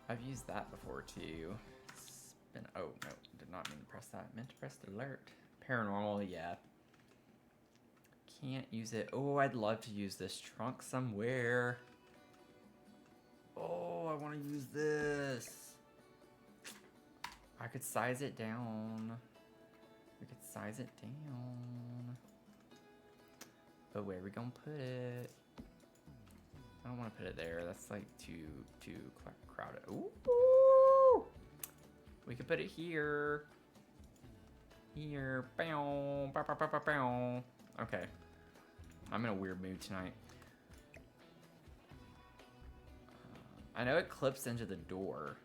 I've used that before too. It's been, oh no, did not mean to press that. Meant to press the alert. Paranormal, yeah. Can't use it. Oh, I'd love to use this trunk somewhere. Oh, I want to use this. I could size it down. We could size it down. But where are we gonna put it? I don't want to put it there. That's like too crowded. Ooh! We could put it here. Here. Bow, bow, bow, bow, bow, bow. Okay. I'm in a weird mood tonight. I know it clips into the door.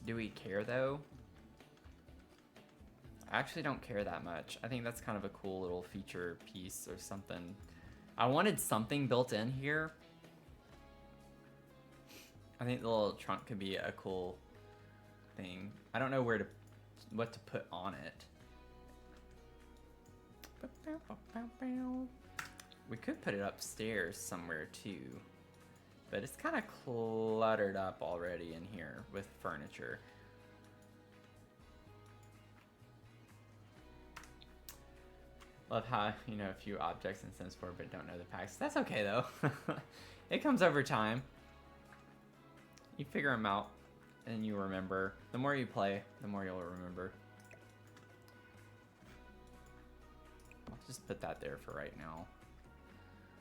Do we care though? I actually don't care that much. I think that's kind of a cool little feature piece or something. I wanted something built in here. I think the little trunk could be a cool thing. I don't know what to put on it. We could put it upstairs somewhere too. But it's kind of cluttered up already in here with furniture. Love how, you know, a few objects in Sims 4 but don't know the packs. That's okay though. It comes over time. You figure them out and you remember. The more you play, the more you'll remember. I'll just put that there for right now.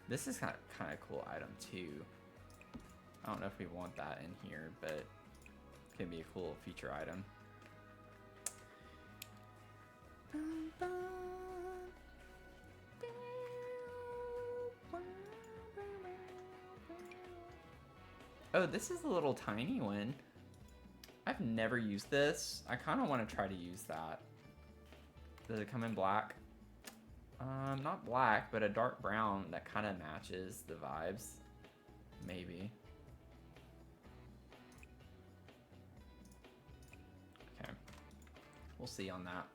This is kind of cool item too. I don't know if we want that in here, but it can be a cool feature item. Oh, this is a little tiny one. I've never used this. I kind of want to try to use that. Does it come in black? Not black, but a dark brown that kind of matches the vibes. Maybe. Okay. We'll see on that.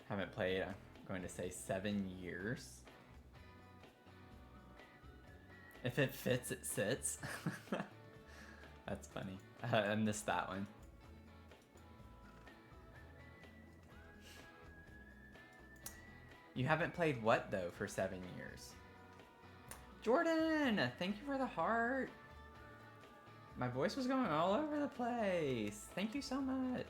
Haven't played, I'm going to say 7 years. If it fits, it sits. That's funny. I missed that one. You haven't played what, though, for 7 years? Jordan! Thank you for the heart. My voice was going all over the place. Thank you so much.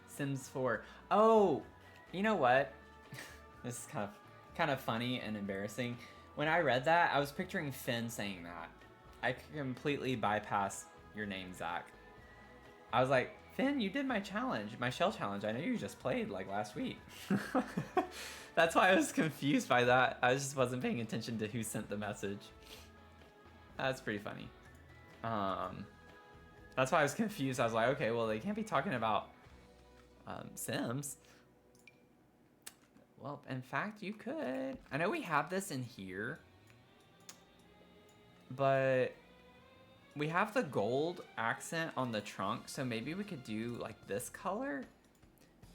Sims 4. Oh, you know what? This is kind of funny and embarrassing. When I read that, I was picturing Finn saying that. I completely bypassed your name, Zach. I was like, Finn, you did my challenge, my shell challenge. I know you just played like last week. That's why I was confused by that. I just wasn't paying attention to who sent the message. That's pretty funny. That's why I was confused. I was like, okay, well, they can't be talking about Sims. Well, in fact, you could. I know we have this in here, but we have the gold accent on the trunk, so maybe we could do like this color,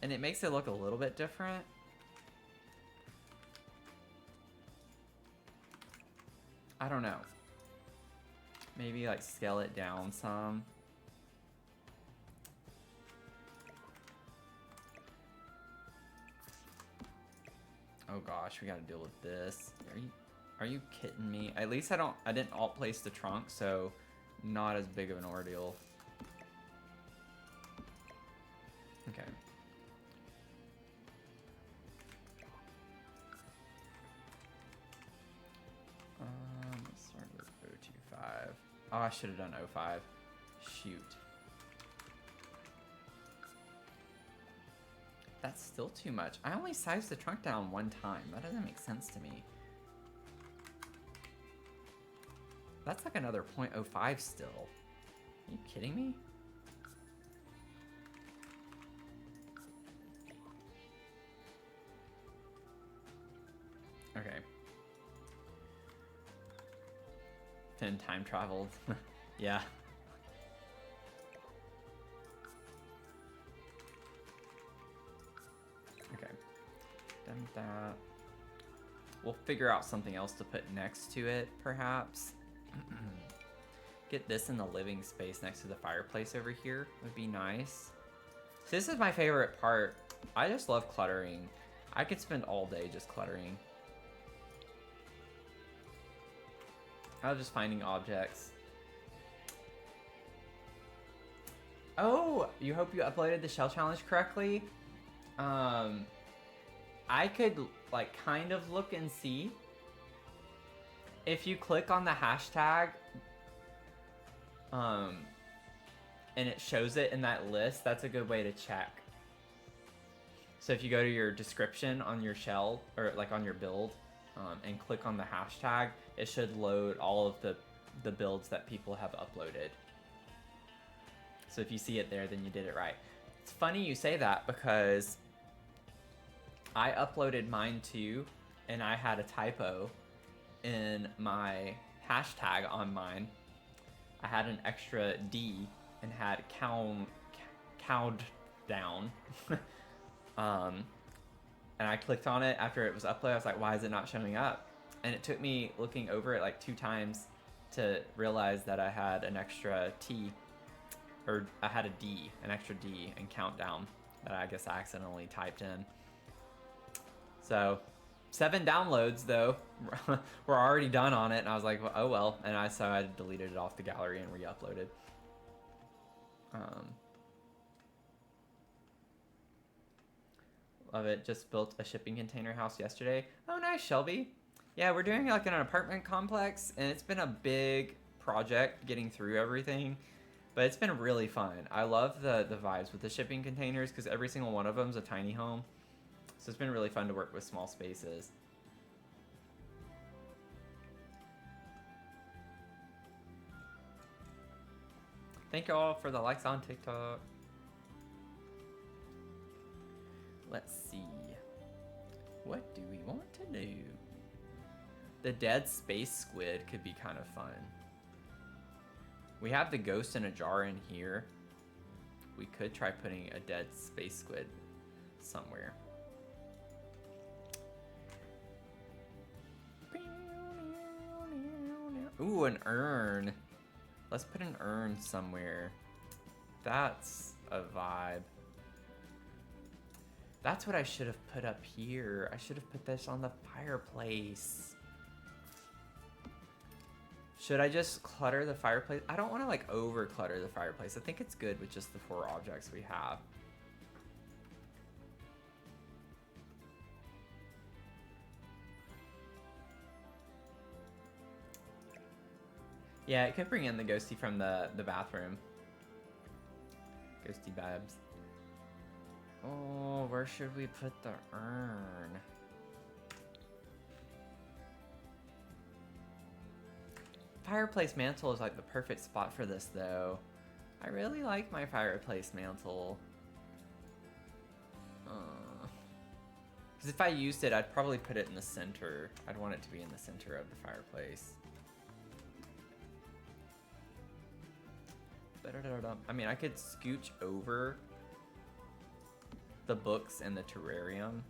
and it makes it look a little bit different. I don't know. Maybe like scale it down some. Oh gosh, we gotta deal with this. Are you kidding me? At least I didn't alt place the trunk, so not as big of an ordeal. Okay. Let's start with 025. Oh, I should have done 05. Shoot. That's still too much. I only sized the trunk down one time. That doesn't make sense to me. That's like another 0.05 still. Are you kidding me? Okay. Finn time traveled. Yeah. Okay. Done that. We'll figure out something else to put next to it, perhaps. Get this in the living space next to the fireplace over here would be nice. So this is my favorite part. I just love cluttering. I could spend all day just cluttering. I was just finding objects. Oh, you hope you uploaded the shell challenge correctly? I could like kind of look and see. If you click on the hashtag, and it shows it in that list, that's a good way to check. So if you go to your description on your shell, or like on your build, and click on the hashtag, it should load all of the builds that people have uploaded. So if you see it there, then you did it right. It's funny you say that because I uploaded mine too, and I had a typo in my hashtag on mine. I had an extra D and had cowed down. And I clicked on it after it was uploaded. I was like, why is it not showing up? And it took me looking over it like 2 times to realize that I had an extra T, or I had a D, an extra D and countdown that I guess I accidentally typed in. So 7 downloads though. We're already done on it, and I was like, well, oh well. And so I deleted it off the gallery and re-uploaded. Love it. Just built a shipping container house yesterday. Oh, nice, Shelby. Yeah, we're doing like an apartment complex, and it's been a big project getting through everything. But it's been really fun. I love the vibes with the shipping containers because every single one of them is a tiny home. So it's been really fun to work with small spaces. Thank you all for the likes on TikTok. Let's see. What do we want to do? The dead space squid could be kind of fun. We have the ghost in a jar in here. We could try putting a dead space squid somewhere. Ooh, an urn. Let's put an urn somewhere. That's a vibe. That's what I should have put up here. I should have put this on the fireplace. Should I just clutter the fireplace? I don't want to like over clutter the fireplace. I think it's good with just the 4 objects we have. Yeah, it could bring in the ghosty from the bathroom. Ghosty babs. Oh, where should we put the urn? Fireplace mantle is like the perfect spot for this though. I really like my fireplace mantle. Because if I used it, I'd probably put it in the center. I'd want it to be in the center of the fireplace. I mean, I could scooch over the books and the terrarium.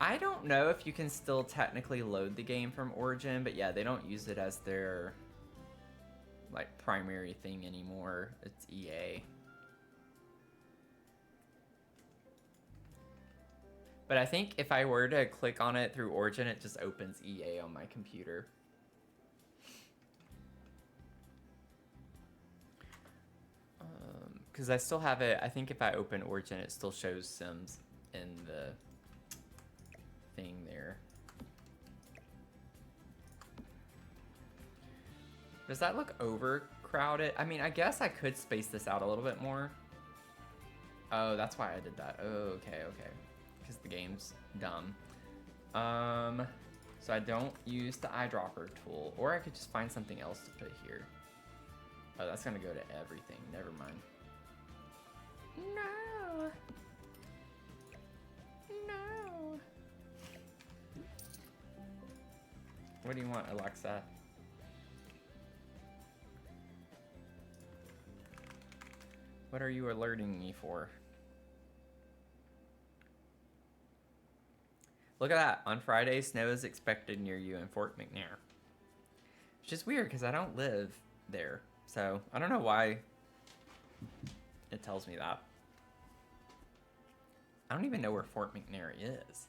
I don't know if you can still technically load the game from Origin, but yeah, they don't use it as their like primary thing anymore. It's EA. But I think if I were to click on it through Origin, it just opens EA on my computer. Because I still have it, I think if I open Origin, it still shows Sims in the thing there. Does that look overcrowded? I mean, I guess I could space this out a little bit more. Oh, that's why I did that. Oh, okay, okay. Because the game's dumb. So I don't use the eyedropper tool, or I could just find something else to put here. Oh, that's gonna go to everything. Never mind. No. No. What do you want, Alexa? What are you alerting me for? Look at that. On Friday, snow is expected near you in Fort McNair. Which is weird because I don't live there. So I don't know why it tells me that. I don't even know where Fort McNair is.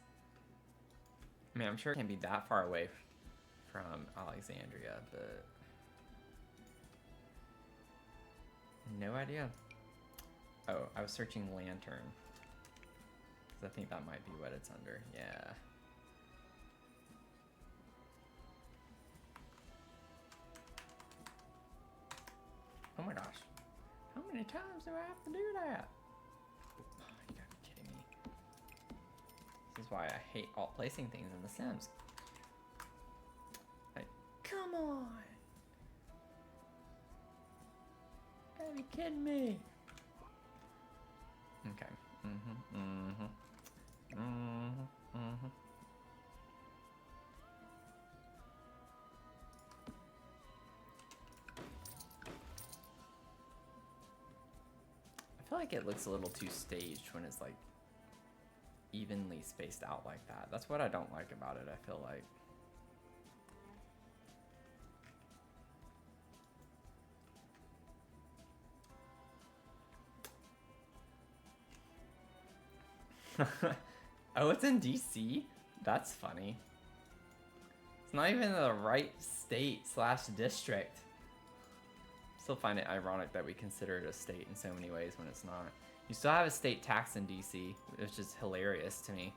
I mean, I'm sure it can't be that far away from Alexandria, but no idea. Oh, I was searching lantern. I think that might be what it's under. Yeah. Oh my gosh. How many times do I have to do that? Oh, you gotta be kidding me. This is why I hate alt placing things in The Sims. Like, come on. You gotta be kidding me. Okay. I feel like it looks a little too staged when it's like evenly spaced out like that. That's what I don't like about it, I feel like. Oh, it's in DC? That's funny. It's not even the right state / district. Still find it ironic that we consider it a state in so many ways when it's not. You still have a state tax in DC, which is hilarious to me.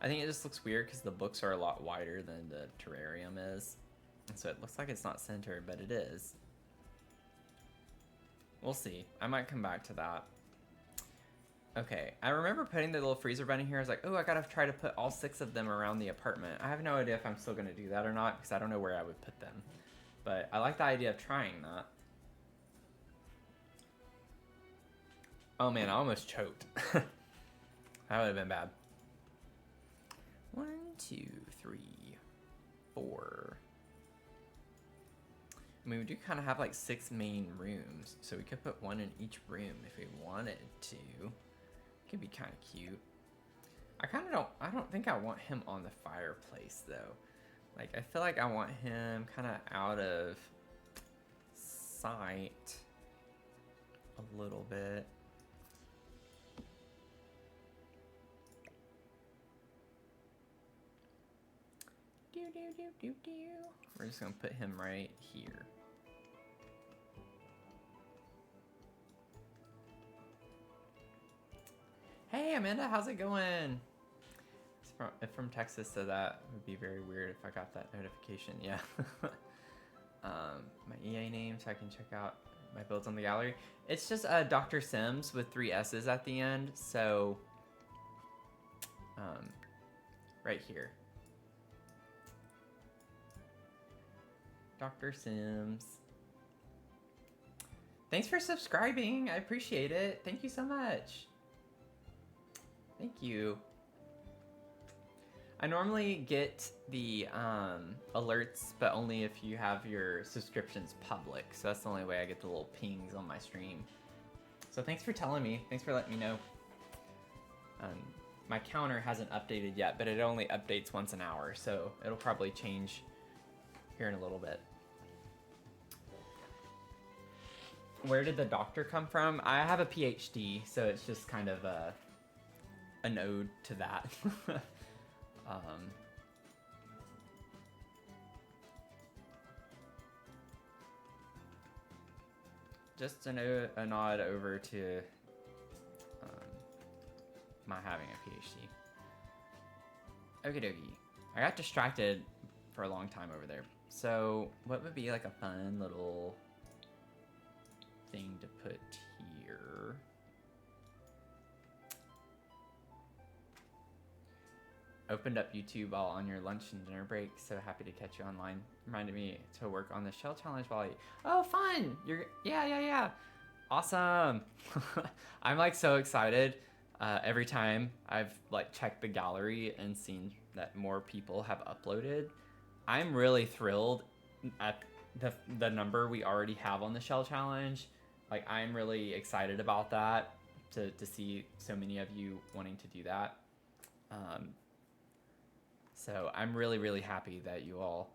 I think it just looks weird because the books are a lot wider than the terrarium is. And so it looks like it's not centered, but it is. We'll see. I might come back to that. Okay, I remember putting the little freezer bunny here. I was like, oh, I gotta try to put all 6 of them around the apartment. I have no idea if I'm still gonna do that or not because I don't know where I would put them. But I like the idea of trying that. Oh man, I almost choked. That would have been bad. 1, 2, 3, 4. I mean, we do kind of have like 6 main rooms, so we could put 1 in each room if we wanted to. Could be kind of cute. I don't think I want him on the fireplace though. Like, I feel like I want him kind of out of sight a little bit. We're just gonna put him right here. Hey Amanda, how's it going? It's from Texas, so that would be very weird if I got that notification. Yeah. My EA name, so I can check out my builds on the gallery. It's just Dr. Sims with 3 S's at the end. So, right here. Dr. Sims. Thanks for subscribing. I appreciate it. Thank you so much. Thank you. I normally get the alerts, but only if you have your subscriptions public. So that's the only way I get the little pings on my stream. So thanks for telling me. Thanks for letting me know. My counter hasn't updated yet, but it only updates once an hour. So it'll probably change here in a little bit. Where did the doctor come from? I have a PhD, so it's just kind of an ode to that. Just a nod over to my having a PhD. Okie dokie. I got distracted for a long time over there. So what would be like a fun little thing to put here? Opened up YouTube while on your lunch and dinner break. So happy to catch you online. Reminded me to work on the shell challenge while oh, fun! Yeah. Awesome. I'm like so excited every time I've like checked the gallery and seen that more people have uploaded. I'm really thrilled at the number we already have on the shell challenge. Like, I'm really excited about that, to see so many of you wanting to do that. So I'm really, really happy that you all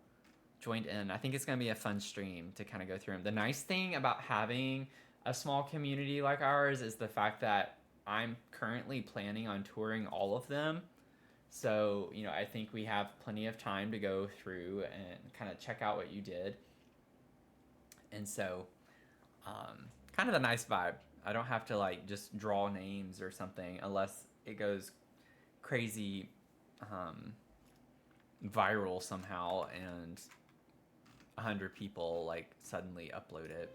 joined in. I think it's going to be a fun stream to kind of go through them. The nice thing about having a small community like ours is the fact that I'm currently planning on touring all of them. So, you know, I think we have plenty of time to go through and kind of check out what you did. And so, kind of a nice vibe. I don't have to like just draw names or something unless it goes crazy viral somehow and 100 people like suddenly upload it.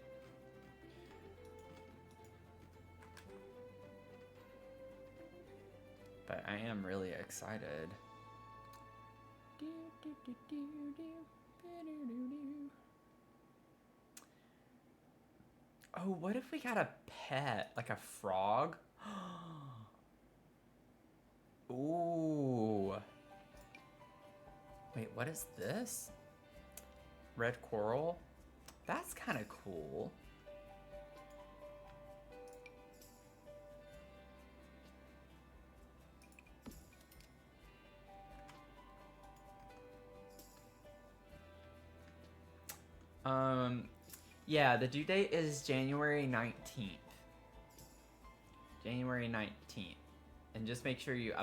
But I am really excited. Oh, what if we got a pet, like a frog? Ooh. Wait, what is this? Red coral? That's kind of cool. Yeah, the due date is January 19th. January 19th. And just make sure you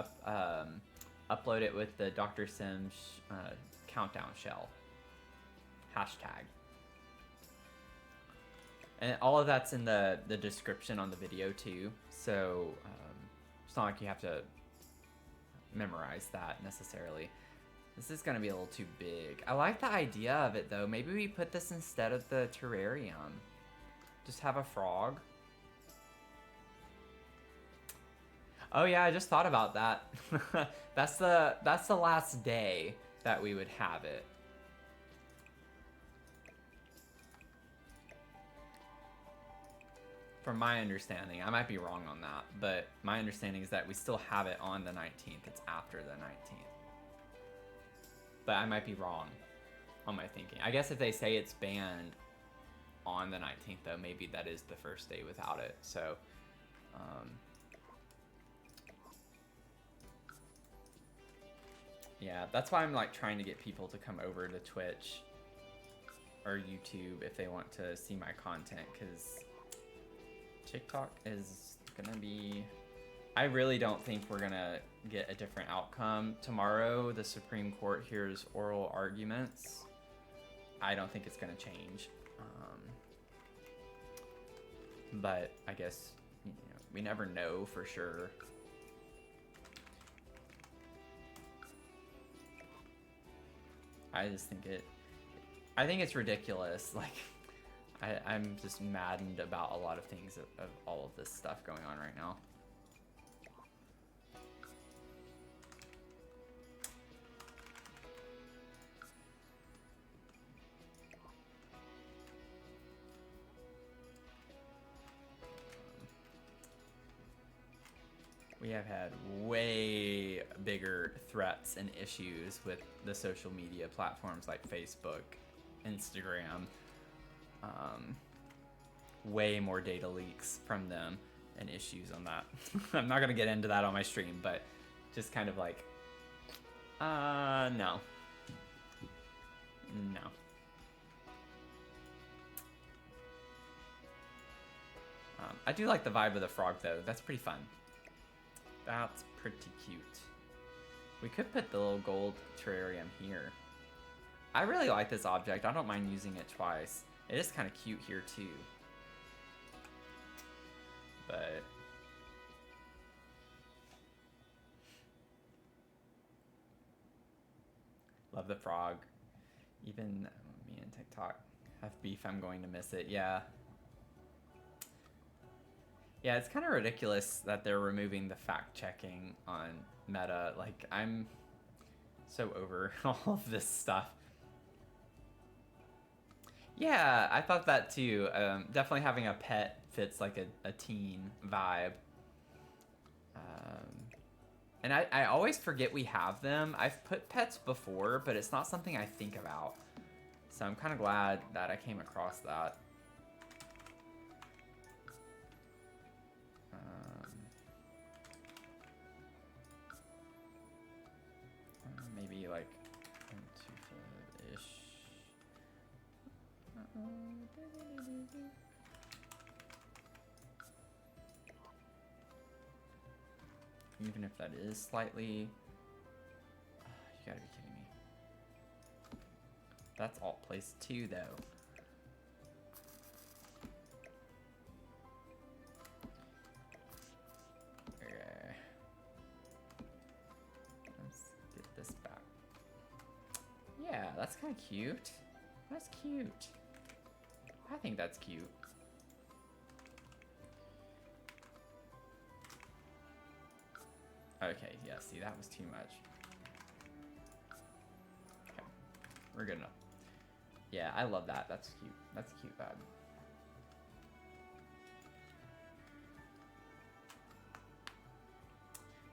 upload it with the Dr. Sims countdown shell. Hashtag. And all of that's in the description on the video too. So it's not like you have to memorize that necessarily. This is gonna be a little too big. I like the idea of it though. Maybe we put this instead of the terrarium. Just have a frog. Oh yeah, I just thought about that. That's the last day that we would have it. From my understanding, I might be wrong on that, but my understanding is that we still have it on the 19th. It's after the 19th. But I might be wrong on my thinking. I guess if they say it's banned on the 19th, though, maybe that is the first day without it. So, yeah, that's why I'm like trying to get people to come over to Twitch or YouTube if they want to see my content, because TikTok is gonna be... I really don't think we're gonna get a different outcome. Tomorrow, the Supreme Court hears oral arguments. I don't think it's gonna change. But I guess, you know, we never know for sure. I just think I think it's ridiculous. Like, I'm just maddened about a lot of things of all of this stuff going on right now. We have had way bigger threats and issues with the social media platforms like Facebook, Instagram. Way more data leaks from them and issues on that. I'm not gonna get into that on my stream, but just kind of like, no. No. I do like the vibe of the frog though. That's pretty fun. That's pretty cute. We could put the little gold terrarium here. I really like this object. I don't mind using it twice. It is kind of cute here too. But love the frog. Even me and TikTok have beef. I'm going to miss it. Yeah. Yeah, it's kind of ridiculous that they're removing the fact checking on Meta. Like, I'm so over all of this stuff. Yeah, I thought that too. Definitely having a pet fits like a teen vibe. And I always forget we have them. I've put pets before, but it's not something I think about. So I'm kind of glad that I came across that. Maybe like 2 foot-ish. Even if that is slightly... you gotta be kidding me. That's alt place 2 though. Okay. Let's get this back. Yeah, that's kind of cute. That's cute. I think that's cute. Okay, yeah, see, that was too much. Okay, we're good enough. Yeah, I love that. That's cute. That's a cute vibe.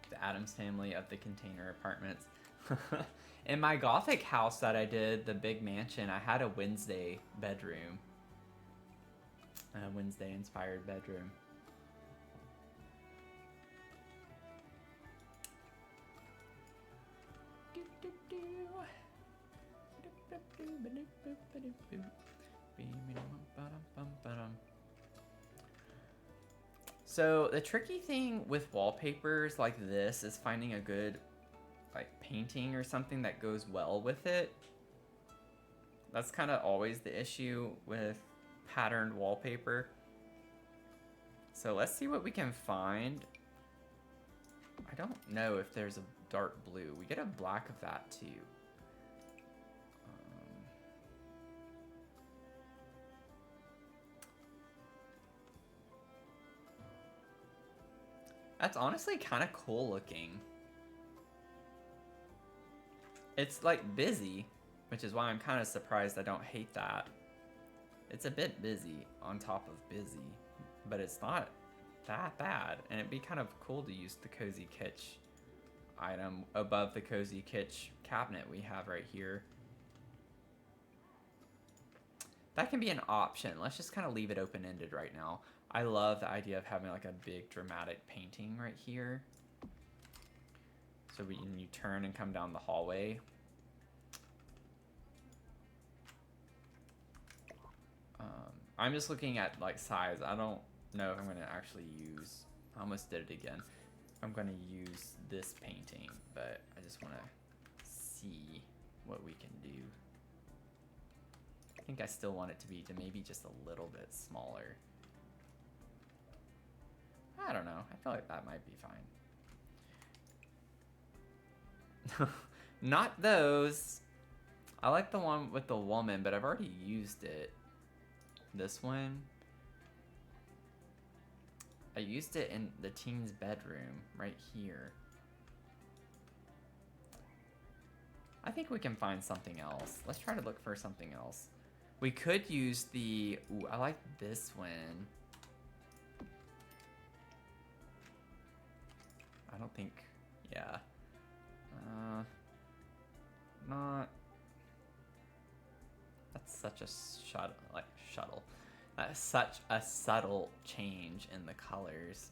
The Addams Family of the Container Apartments. In my Gothic house that I did, the big mansion, I had a Wednesday bedroom. A Wednesday-inspired bedroom. So the tricky thing with wallpapers like this is finding a good like painting or something that goes well with it. That's kind of always the issue with patterned wallpaper. So let's see what we can find. I don't know if there's a dark blue. We get a black of that too. That's honestly kind of cool looking. It's like busy, which is why I'm kind of surprised I don't hate that. It's a bit busy on top of busy, but it's not that bad. And it'd be kind of cool to use the Cozy Kitsch item above the Cozy Kitsch cabinet we have right here. That can be an option. Let's just kind of leave it open-ended right now. I love the idea of having like a big dramatic painting right here. So when you turn and come down the hallway. I'm just looking at like size. I don't know if I'm gonna actually use, I almost did it again. I'm gonna use this painting, but I just wanna see what we can do. I think I still want it to be maybe just a little bit smaller. I don't know. I feel like that might be fine. Not those. I like the one with the woman, but I've already used it. This one. I used it in the teen's bedroom right here. I think we can find something else. Let's try to look for something else. We could use the... Ooh, I like this one. I don't think... Yeah. Not... That's such a shuttle. That's such a subtle change in the colors.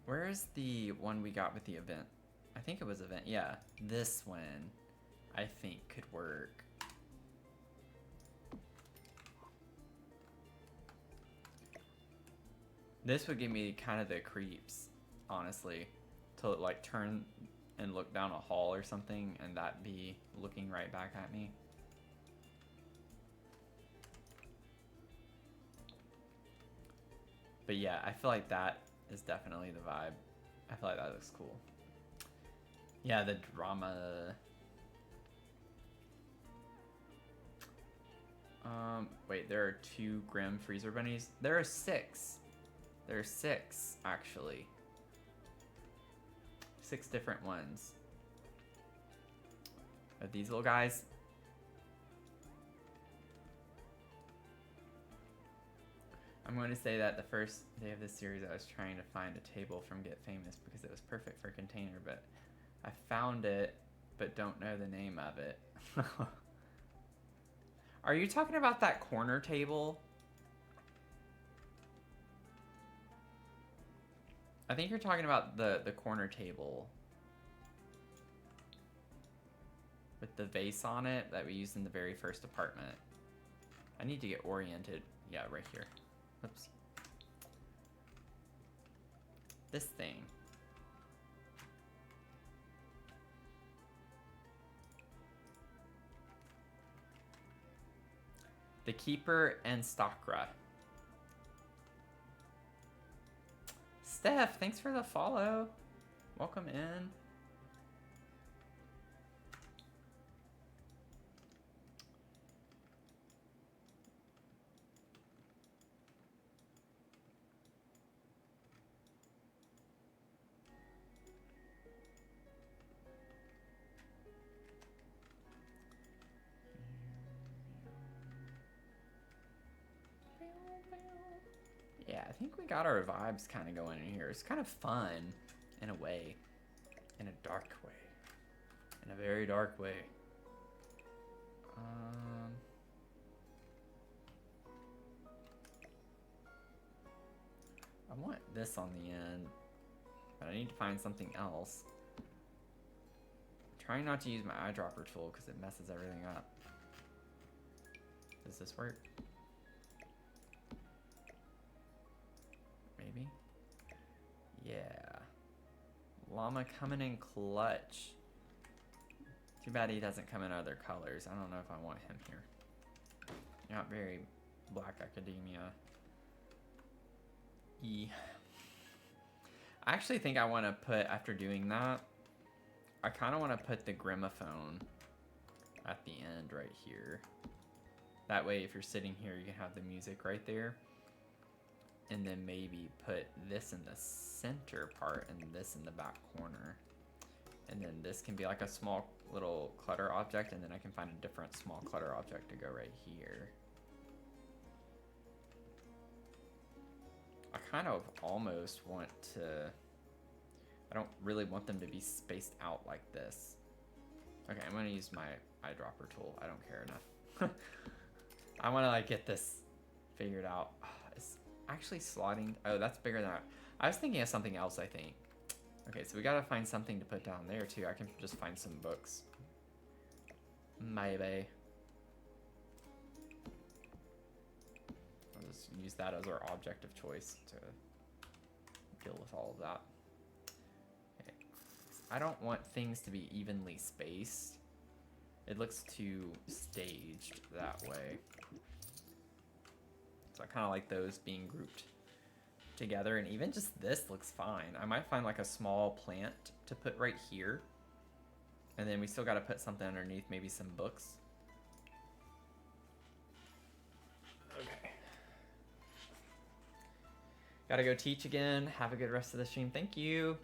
Where's the one we got with the event? I think it was event. Yeah, this one I think could work. This would give me kind of the creeps, honestly, to like turn and look down a hall or something and that be looking right back at me. But yeah, I feel like that is definitely the vibe. I feel like that looks cool. Yeah, the drama. Wait, there are 2 Grim Freezer Bunnies? There are 6. There are 6, actually. 6 different ones. Are these little guys? I'm going to say that the first day of this series I was trying to find a table from Get Famous because it was perfect for a container, but I found it, but don't know the name of it. Are you talking about that corner table? I think you're talking about the corner table with the vase on it that we used in the very first apartment. I need to get oriented. Yeah, right here. Oops. This thing. The Keeper and Stakra. Steph, thanks for the follow. Welcome in. Yeah, I think we got our vibes kind of going in here. It's kind of fun in a way, in a dark way, in a very dark way. I want this on the end, but I need to find something else. trying not to use my eyedropper tool because it messes everything up. Does this work? Maybe? Yeah. Llama coming in clutch. Too bad he doesn't come in other colors. I don't know if I want him here. Not very Black Academia. I actually think I want to put, after doing that, I kind of want to put the gramophone at the end right here. That way, if you're sitting here, you can have the music right there. And then maybe put this in the center part and this in the back corner. And then this can be like a small little clutter object, and then I can find a different small clutter object to go right here. I kind of almost want to, I don't really want them to be spaced out like this. Okay, I'm gonna use my eyedropper tool. I don't care enough. I wanna like get this figured out. It's actually slotting, oh, that's bigger than I was thinking of something else, I think. Okay, so we gotta find something to put down there too. I can just find some books. Maybe. I'll just use that as our object of choice to deal with all of that. Okay. I don't want things to be evenly spaced. It looks too staged that way. So I kind of like those being grouped together, and even just this looks fine. I might find like a small plant to put right here, and then we still got to put something underneath, maybe some books. Okay. Gotta go teach again. Have a good rest of the stream. Thank you.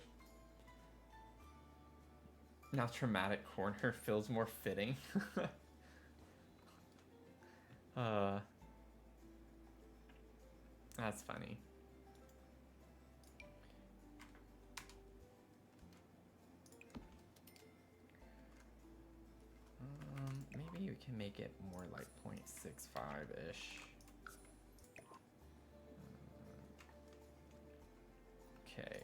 Now traumatic corner feels more fitting. That's funny. Maybe we can make it more like 0.65-ish. Okay.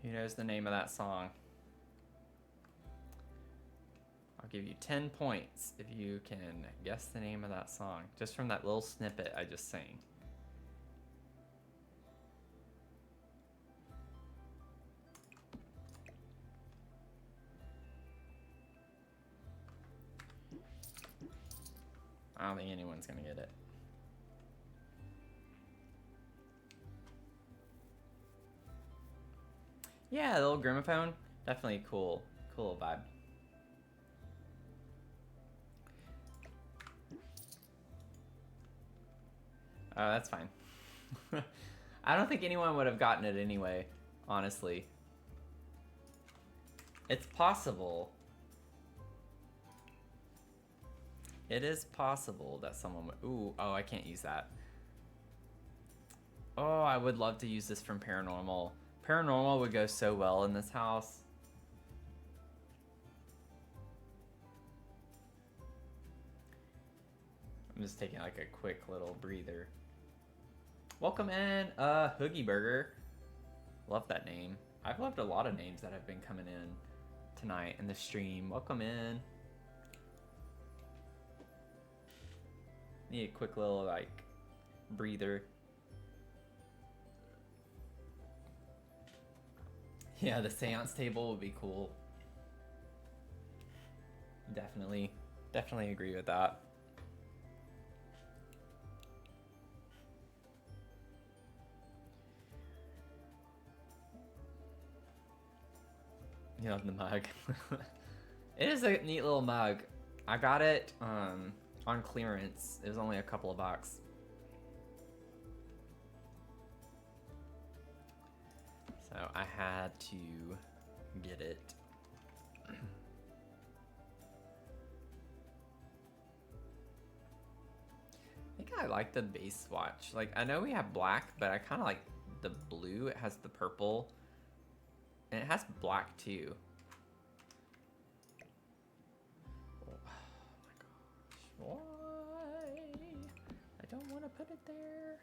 Who knows the name of that song? I'll give you 10 points if you can guess the name of that song, just from that little snippet I just sang. I don't think anyone's gonna get it. Yeah, the little gramophone, definitely cool vibe. Oh, that's fine. I don't think anyone would have gotten it anyway, honestly. It's possible. It is possible that someone would, ooh, oh, I can't use that. Oh, I would love to use this from Paranormal. Paranormal would go so well in this house. I'm just taking like a quick little breather. Welcome in, Hoogie Burger. Love that name. I've loved a lot of names that have been coming in tonight in the stream. Welcome in. Need a quick little like breather. Yeah, the seance table would be cool. Definitely agree with that. You love the mug. It is a neat little mug. I got it on clearance. It was only a couple of bucks. So I had to get it. I like the base swatch. Like, I know we have black, but I kind of like the blue. It has the purple. And it has black, too. Oh my gosh. Why? I don't want to put it there.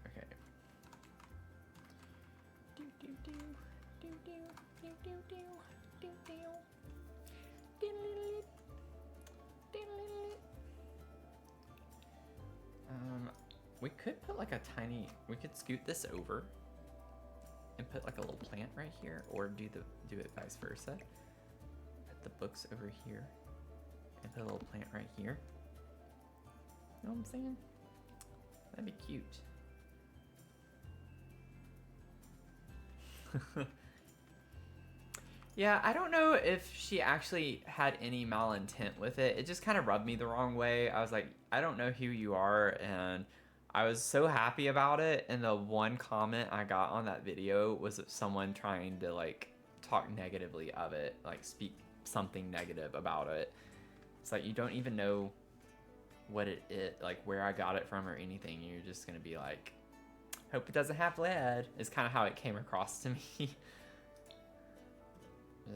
Okay. Do do do do do do do do do do. We could put like a tiny, we could scoot this over and put like a little plant right here, or do it vice versa. Put the books over here and put a little plant right here. You know what I'm saying? That'd be cute. Yeah, I don't know if she actually had any malintent with it. It just kind of rubbed me the wrong way. I was like, I don't know who you are, and I was so happy about it. And the one comment I got on that video was of someone trying to like talk negatively of it, like speak something negative about it. It's like, you don't even know what it is, like where I got it from or anything. You're just gonna be like, hope it doesn't have lead, is kind of how it came across to me.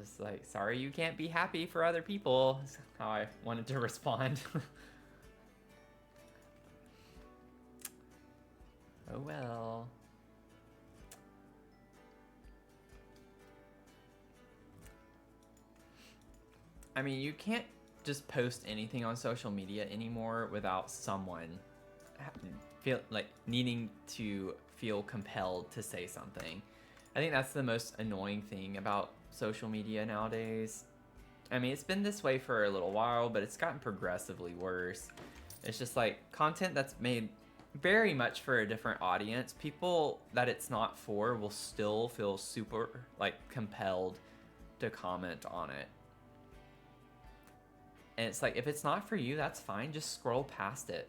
Just like, sorry you can't be happy for other people, is how I wanted to respond. Oh well. I mean, you can't just post anything on social media anymore without someone feel like needing to feel compelled to say something. I think that's the most annoying thing about social media nowadays. I mean, it's been this way for a little while, but it's gotten progressively worse. It's just like content that's made very much for a different audience. People that it's not for will still feel super like compelled to comment on it. And it's like, if it's not for you, that's fine. Just scroll past it.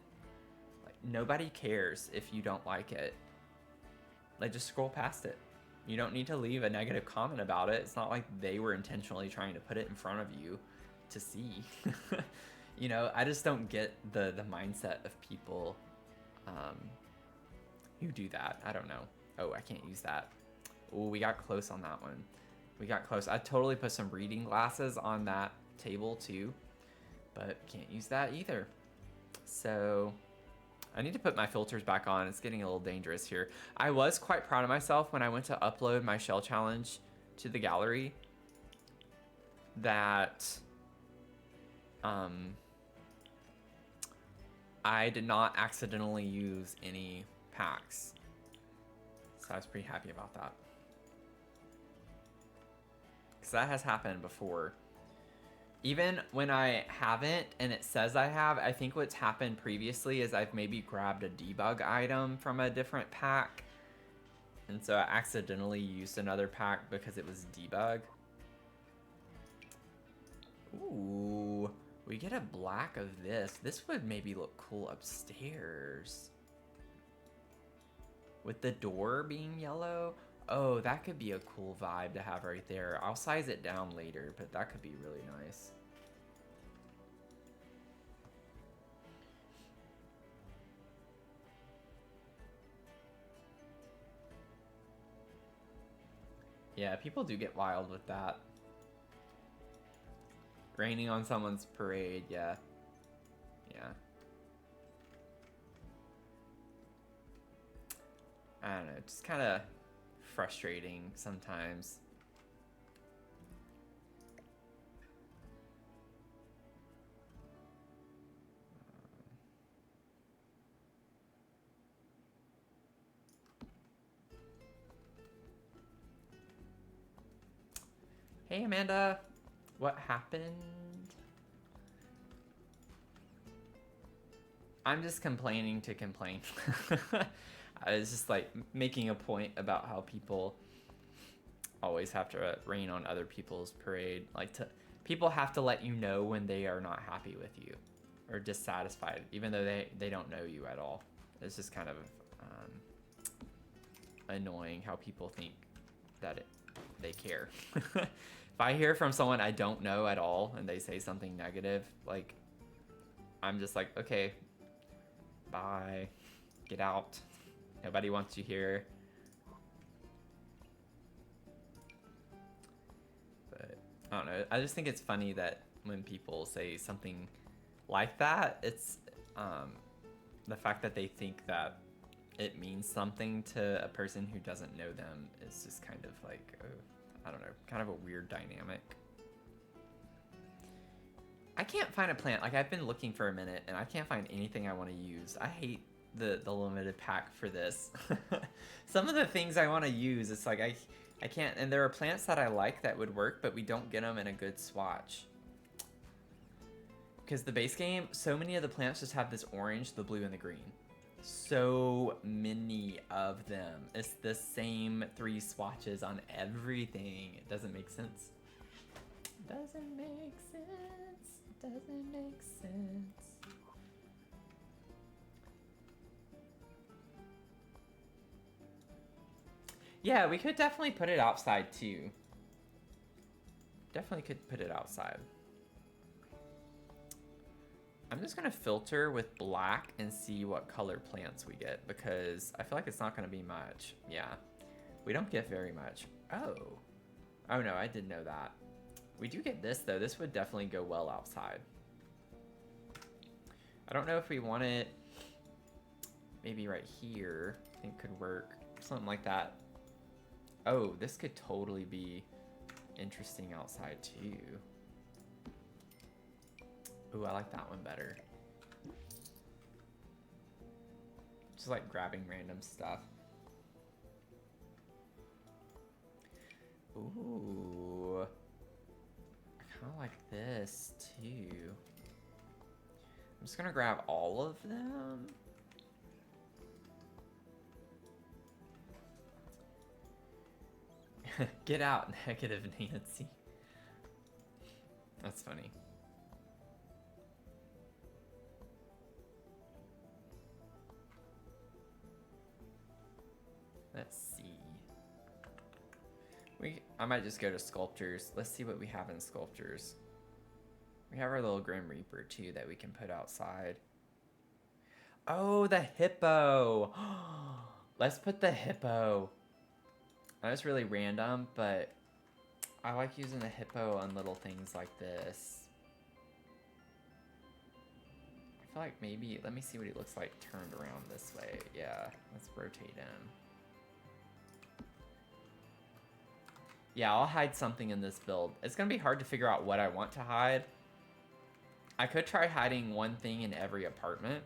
Like, nobody cares if you don't like it. Like, just scroll past it. You don't need to leave a negative comment about it. It's not like they were intentionally trying to put it in front of you to see. You know, I just don't get the mindset of people who do that. I don't know. Oh, I can't use that. Oh, we got close on that one. We got close. I totally put some reading glasses on that table too, but can't use that either. So I need to put my filters back on. It's getting a little dangerous here. I was quite proud of myself when I went to upload my shell challenge to the gallery that I did not accidentally use any packs. So I was pretty happy about that. Because that has happened before. Even when I haven't and it says I have, I think what's happened previously is I've maybe grabbed a debug item from a different pack. And so I accidentally used another pack because it was debug. Ooh, we get a black of this. This would maybe look cool upstairs. With the door being yellow. Oh, that could be a cool vibe to have right there. I'll size it down later, but that could be really nice. Yeah, people do get wild with that. Raining on someone's parade, yeah. Yeah. I don't know, just kind of frustrating sometimes. Hey Amanda, what happened? I'm just complaining to complain. I was just like making a point about how people always have to rain on other people's parade. Like, people have to let you know when they are not happy with you or dissatisfied, even though they don't know you at all. It's just kind of annoying how people think that they care. If I hear from someone I don't know at all and they say something negative, like, I'm just like, okay, bye, get out. Nobody wants you here. But I don't know. I just think it's funny that when people say something like that, it's the fact that they think that it means something to a person who doesn't know them is just kind of like, I don't know, kind of a weird dynamic. I can't find a plant. Like, I've been looking for a minute and I can't find anything I want to use. I hate the limited pack for this. Some of the things I want to use, it's like I can't, and there are plants that I like that would work, but we don't get them in a good swatch. Because the base game, so many of the plants just have this orange, the blue, and the green. So many of them. It's the same 3 swatches on everything. It doesn't make sense. Doesn't make sense. Doesn't make sense. Yeah, we could definitely put it outside too. Definitely could put it outside. I'm just gonna filter with black and see what color plants we get, because I feel like it's not gonna be much. Yeah, we don't get very much. Oh no, I did know that. We do get this though. This would definitely go well outside. I don't know if we want it maybe right here. I think could work, something like that. Oh, this could totally be interesting outside too. Ooh, I like that one better. Just like grabbing random stuff. Ooh. I kind of like this too. I'm just gonna grab all of them. Get out, negative Nancy. That's funny. Let's see. I might just go to sculptures. Let's see what we have in sculptures. We have our little Grim Reaper too that we can put outside. Oh, the hippo. Let's put the hippo. That's really random, but I like using the hippo on little things like this. I feel like maybe, let me see what he looks like turned around this way. Yeah, let's rotate him. Yeah, I'll hide something in this build. It's gonna be hard to figure out what I want to hide. I could try hiding one thing in every apartment.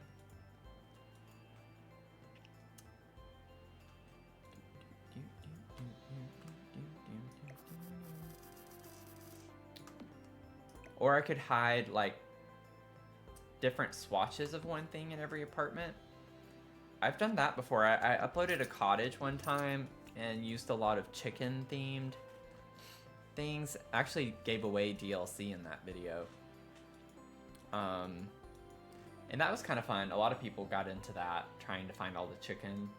Or I could hide like different swatches of one thing in every apartment. I've done that before. I uploaded a cottage one time and used a lot of chicken themed things. Actually gave away DLC in that video. And that was kind of fun. A lot of people got into that, trying to find all the chicken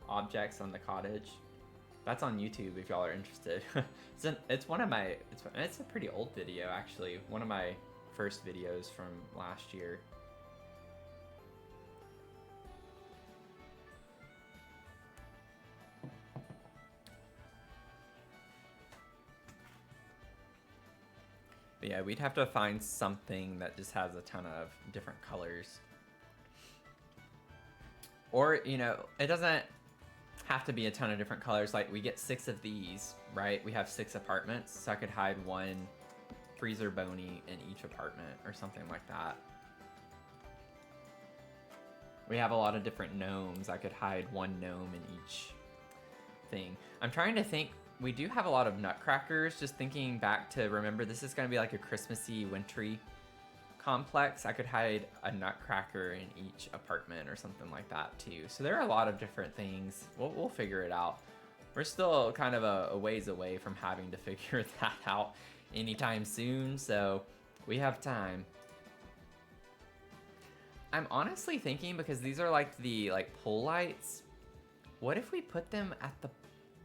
objects on the cottage. That's on YouTube if y'all are interested. It's one of my, it's a pretty old video actually. One of my first videos from last year. But yeah, we'd have to find something that just has a ton of different colors. Or, you know, it doesn't have to be a ton of different colors. Like, we get 6 of these, right? We have 6 apartments, so I could hide one freezer bony in each apartment or something like that. We have a lot of different gnomes. I could hide one gnome in each thing. I'm trying to think. We do have a lot of nutcrackers. Just thinking back to, remember, this is going to be like a Christmassy, wintry complex. I could hide a nutcracker in each apartment or something like that too. So there are a lot of different things. We'll figure it out. We're still kind of a ways away from having to figure that out anytime soon, so we have time. I'm honestly thinking, because these are like the pole lights, what if we put them at the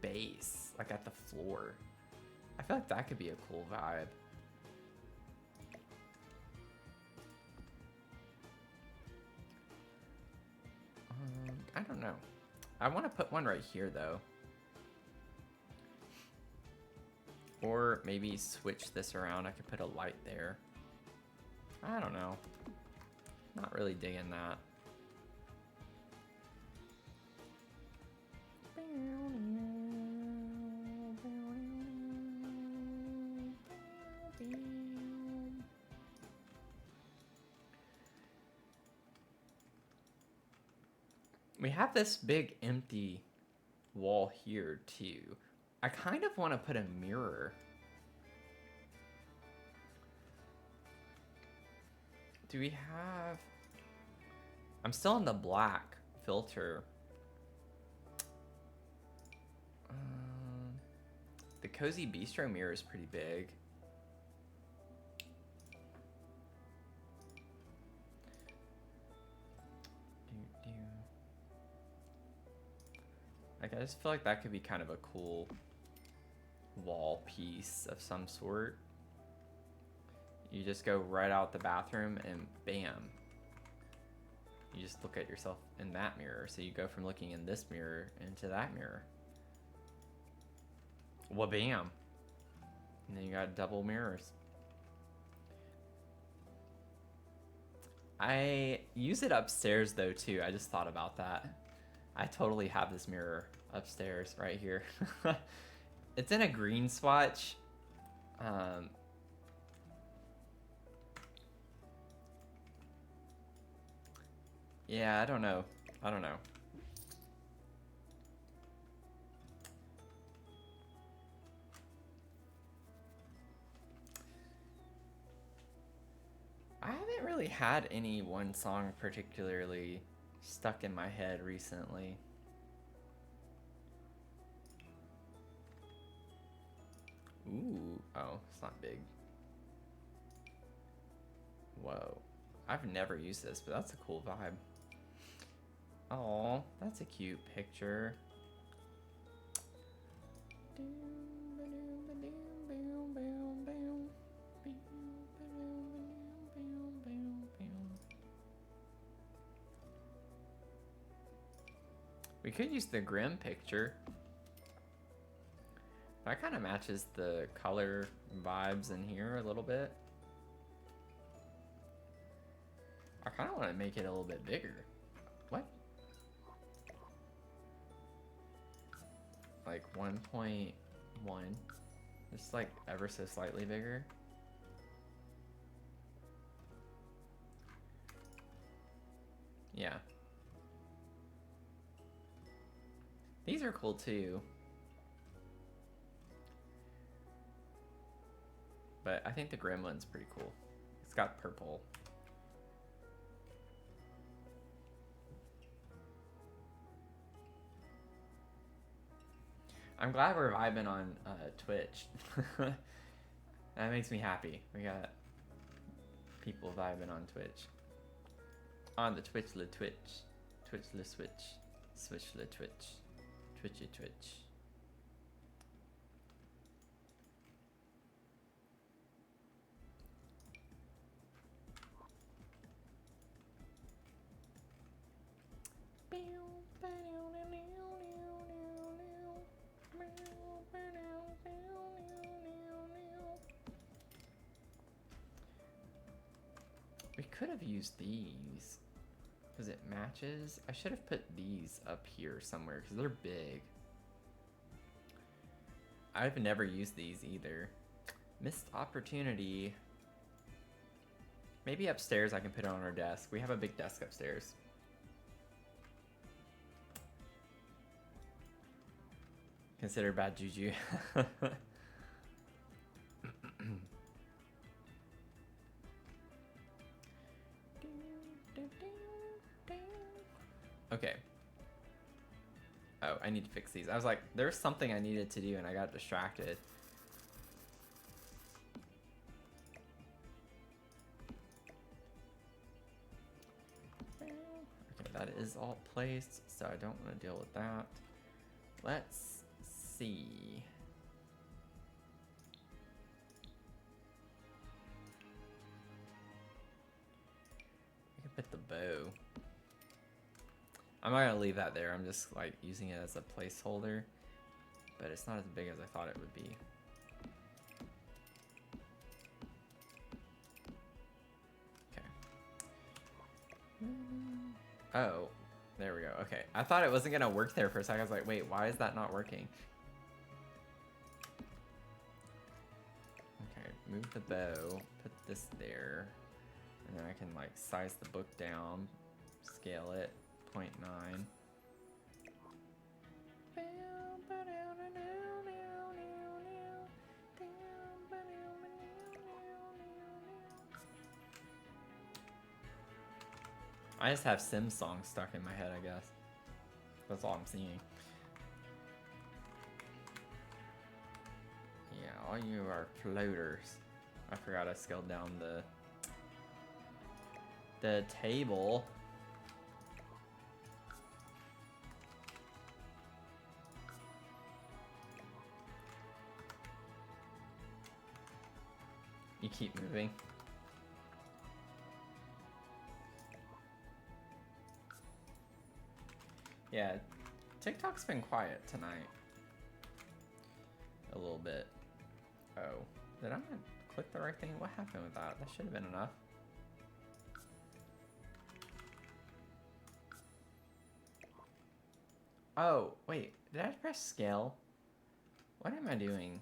base, like at the floor? I feel like that could be a cool vibe. I don't know. I want to put one right here though. Or maybe switch this around. I could put a light there. I don't know. Not really digging that. We have this big empty wall here too. I kind of want to put a mirror. Do we have... I'm still in the black filter. The Cozy Bistro mirror is pretty big. Like, I just feel like that could be kind of a cool wall piece of some sort. You just go right out the bathroom and bam. You just look at yourself in that mirror. So you go from looking in this mirror into that mirror. Wha-bam. And then you got double mirrors. I use it upstairs though too. I just thought about that. I totally have this mirror upstairs right here. It's in a green swatch. Yeah, I don't know. I don't know. I haven't really had any one song particularly stuck in my head recently. Ooh, oh, it's not big. Whoa. I've never used this, but that's a cool vibe. Oh, that's a cute picture. We could use the Grim picture. That kind of matches the color vibes in here a little bit. I kind of want to make it a little bit bigger. What? Like 1.1. Just like ever so slightly bigger. Yeah. These are cool too. But I think the Gremlin's pretty cool. It's got purple. I'm glad we're vibing on Twitch. That makes me happy. We got people vibing on Twitch. On the Twitch le Twitch. Twitch le Switch. Switch le Twitch. Twitchy Twitch. We could have used these because it matches. I should have put these up here somewhere because they're big. I've never used these either. Missed opportunity. Maybe upstairs I can put it on our desk. We have a big desk upstairs. Consider bad juju. Okay. Oh, I need to fix these. I was like, there's something I needed to do and I got distracted. Okay, that is all placed, so I don't want to deal with that. Let's see. With the bow. I'm not gonna leave that there. I'm just like using it as a placeholder. But it's not as big as I thought it would be. Okay. Oh, there we go. Okay. I thought it wasn't gonna work there for a second. I was like, wait, why is that not working? Okay, move the bow, put this there, and then I can like size the book down, scale it, 0.9. I just have Sims songs stuck in my head, I guess. That's all I'm seeing. Yeah, all you are floaters. I forgot I scaled down the table. You keep moving. Yeah, TikTok's been quiet tonight. A little bit. Oh, did I not click the right thing? What happened with that? That should have been enough. Oh, wait, did I press scale? What am I doing?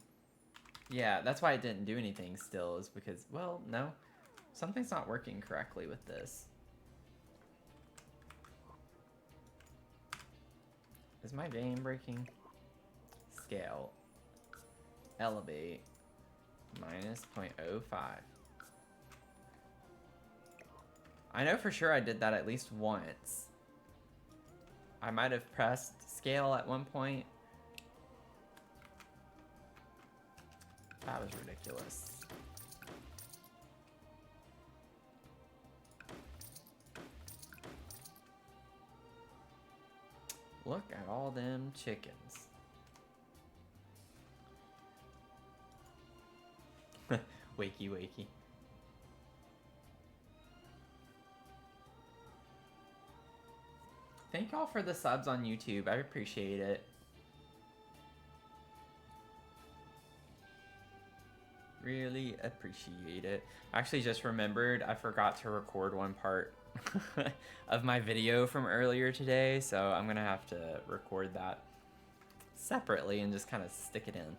Yeah, that's why it didn't do anything still, is because, well, no. Something's not working correctly with this. Is my game breaking? Scale. Elevate. Minus 0.05. I know for sure I did that at least once. I might have pressed scale at one point. That was ridiculous. Look at all them chickens. Wakey, wakey. Thank y'all for the subs on YouTube. I appreciate it. Really appreciate it. I actually just remembered I forgot to record one part of my video from earlier today, so I'm gonna have to record that separately and just kind of stick it in.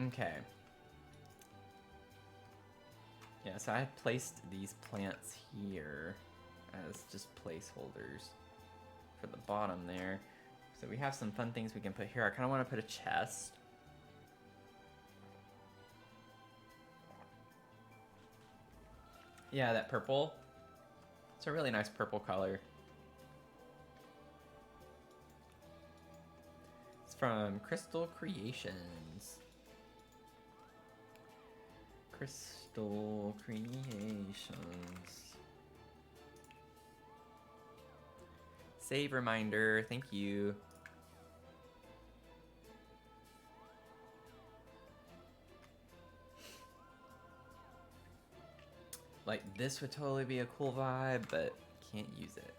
Okay. Yeah, so I had placed these plants here as just placeholders for the bottom there. So we have some fun things we can put here. I kind of want to put a chest. Yeah, that purple. It's a really nice purple color. It's from Crystal Creations. Crystal Creations. Save reminder, thank you. Like, this would totally be a cool vibe, but can't use it.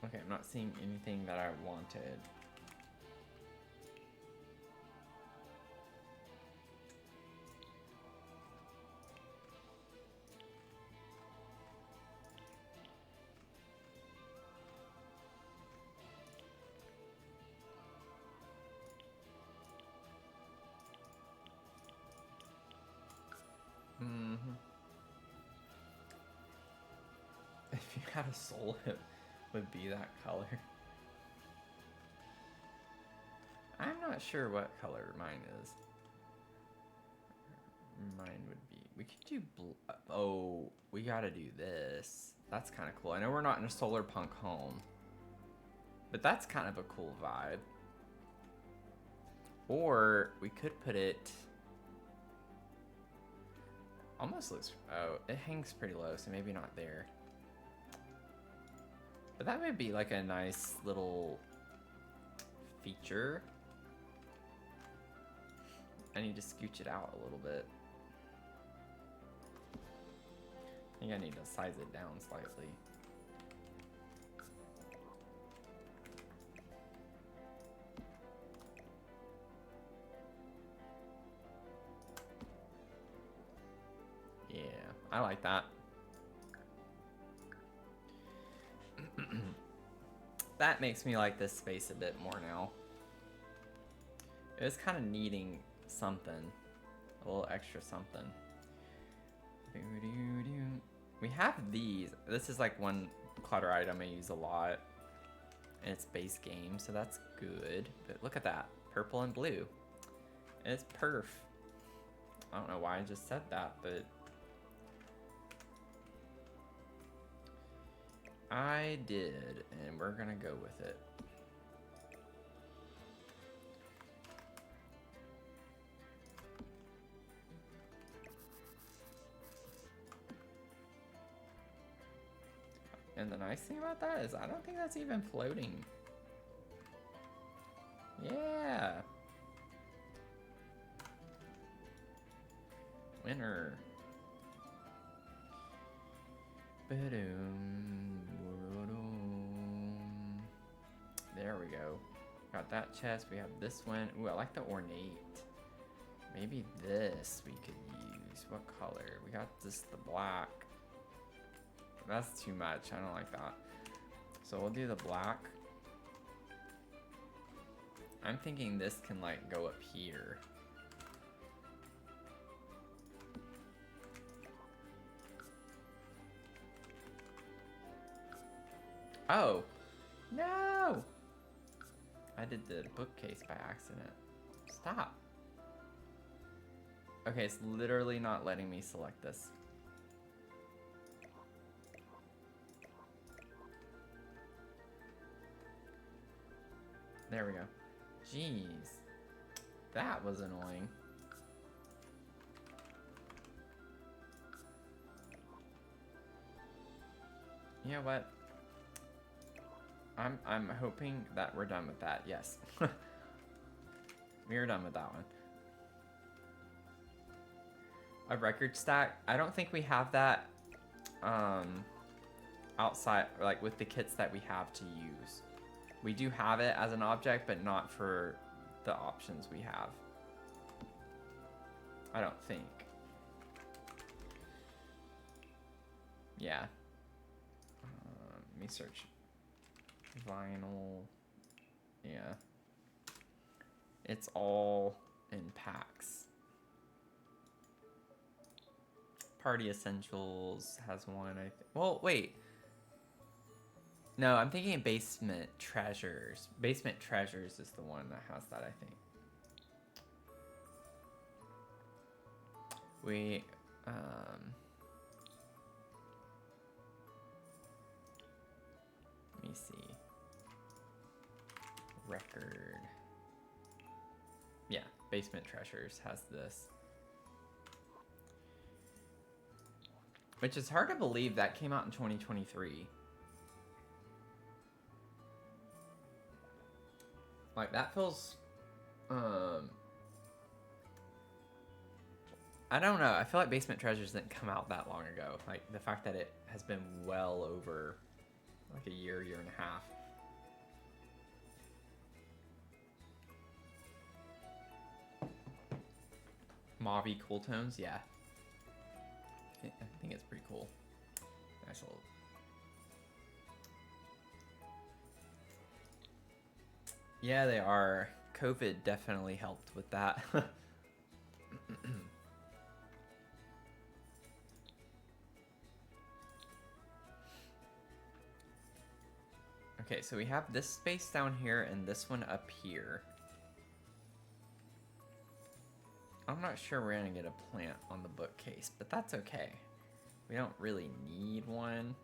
Okay, I'm not seeing anything that I wanted. If you had a soul, it would be that color. I'm not sure what color mine is. Mine would be... We could do... Oh, we gotta do this. That's kind of cool. I know we're not in a solar punk home, but that's kind of a cool vibe. Or we could put it Almost looks, oh, it hangs pretty low, so maybe not there. But that would be like a nice little feature. I need to scooch it out a little bit. I think I need to size it down slightly. Yeah, I like that. That makes me like this space a bit more now. It was kind of needing something. A little extra something. We have these. This is like one clutter item I use a lot. And it's base game, so that's good. But look at that. Purple and blue. And it's perf. I don't know why I just said that, but I did, and we're gonna go with it. And the nice thing about that is I don't think that's even floating. Yeah. Winner. There we go. Got that chest. We have this one. Ooh, I like the ornate. Maybe this we could use. What color? We got this, the black. That's too much. I don't like that. So we'll do the black. I'm thinking this can like go up here. Oh, no! I did the bookcase by accident. Stop. Okay, it's literally not letting me select this. There we go. Jeez. That was annoying. You know what? I'm hoping that we're done with that. Yes. We're done with that one. A record stack. I don't think we have that outside, like with the kits that we have to use. We do have it as an object, but not for the options we have. I don't think. Yeah. Let me search. Vinyl. Yeah. It's all in packs. Party Essentials has one, I think. Well, wait. No, I'm thinking Basement Treasures. Basement Treasures is the one that has that, I think. We, let me see. Record. Yeah, Basement Treasures has this. Which is hard to believe that came out in 2023. Like, that feels, I don't know. I feel like Basement Treasures didn't come out that long ago. Like, the fact that it has been well over, like, a year and a half. Mauvey cool tones, yeah. I think it's pretty cool. Nice little. Yeah, they are. COVID definitely helped with that. Okay, so we have this space down here and this one up here. I'm not sure we're gonna get a plant on the bookcase, but that's okay. We don't really need one.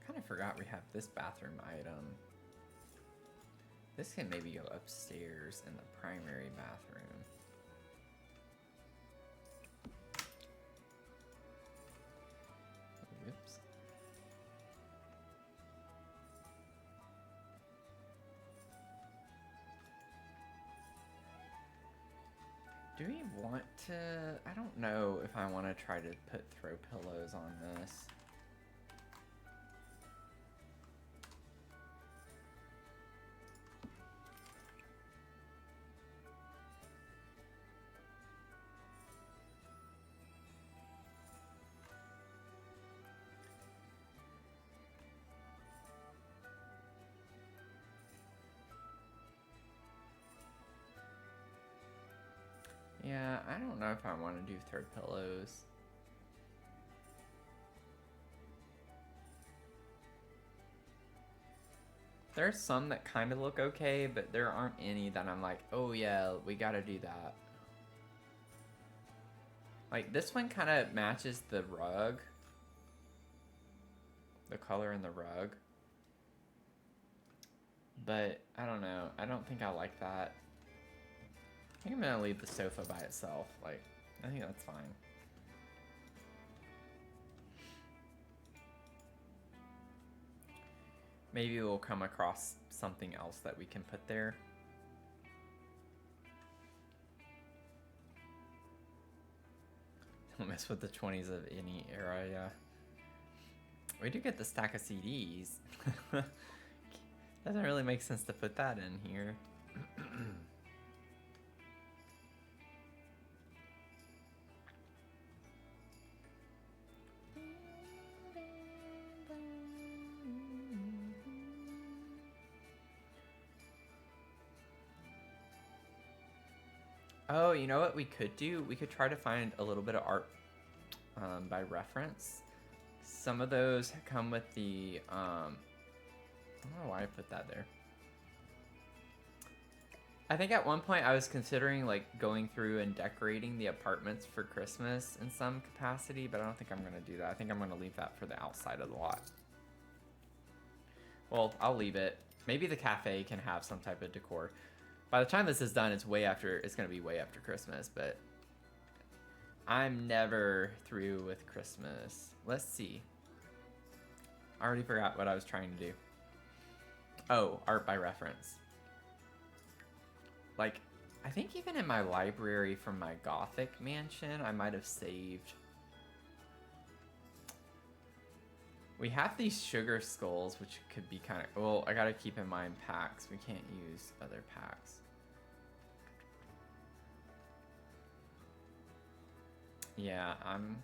Kind of forgot we have this bathroom item. This can maybe go upstairs in the primary bathroom. Whoops. Do we want to... I don't know if I want to try to put throw pillows on this. Yeah, I don't know if I want to do throw pillows. There's some that kind of look okay, but there aren't any that I'm like, oh yeah, we gotta do that. Like, this one kind of matches the rug. The color in the rug. But, I don't know. I don't think I like that. I think I'm gonna leave the sofa by itself. Like, I think that's fine. Maybe we'll come across something else that we can put there. Don't mess with the 20s of any era, yeah. We do get the stack of CDs. Doesn't really make sense to put that in here. Oh, you know what we could do? We could try to find a little bit of art by reference. Some of those come with the, I don't know why I put that there. I think at one point I was considering like going through and decorating the apartments for Christmas in some capacity, but I don't think I'm going to do that. I think I'm going to leave that for the outside of the lot. Well, I'll leave it. Maybe the cafe can have some type of decor. By the time this is done, it's going to be way after Christmas, but I'm never through with Christmas. Let's see. I already forgot what I was trying to do. Oh, art by reference. Like, I think even in my library from my Gothic mansion, I might have saved. We have these sugar skulls, which could be kind of... Well, I gotta keep in mind packs. We can't use other packs. Yeah, I'm...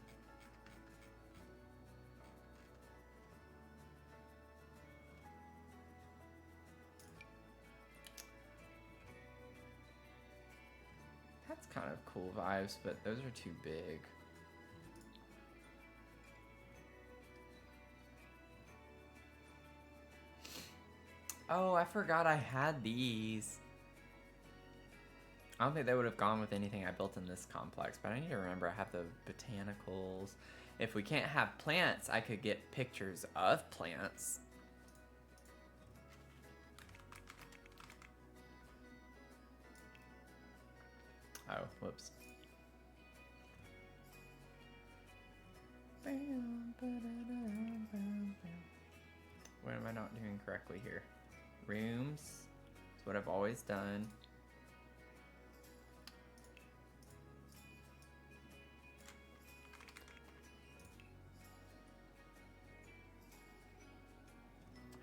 That's kind of cool vibes, but those are too big. Oh, I forgot I had these. I don't think they would have gone with anything I built in this complex, but I need to remember I have the botanicals. If we can't have plants, I could get pictures of plants. Oh, whoops. What am I not doing correctly here? Rooms. It's what I've always done.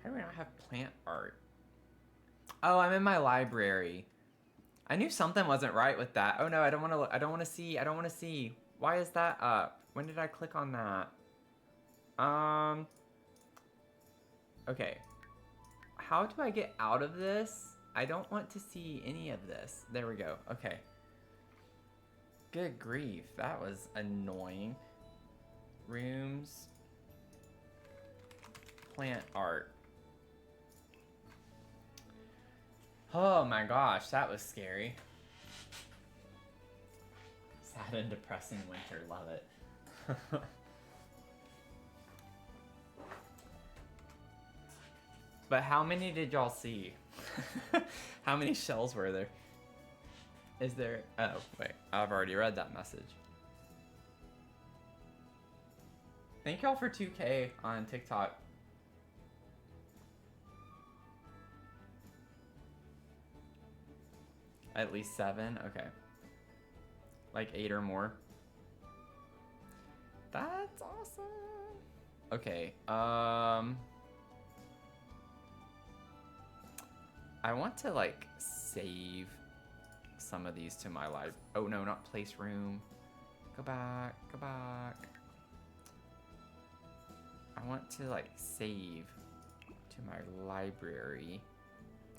How do we not have plant art? Oh, I'm in my library. I knew something wasn't right with that. Oh no, I don't want to. I don't want to see. I don't want to see. Why is that up? When did I click on that? Okay. How do I get out of this? I don't want to see any of this. There we go. Okay. Good grief, that was annoying. Rooms. Plant art. Oh my gosh, that was scary. Sad and depressing winter, love it. But how many did y'all see? How many shells were there? Is there... Oh, wait. I've already read that message. Thank y'all for 2K on TikTok. At least 7? Okay. Like 8 or more. That's awesome. Okay, I want to, like, save some of these to my life. Oh, no, not place room. Go back, go back. I want to, like, save to my library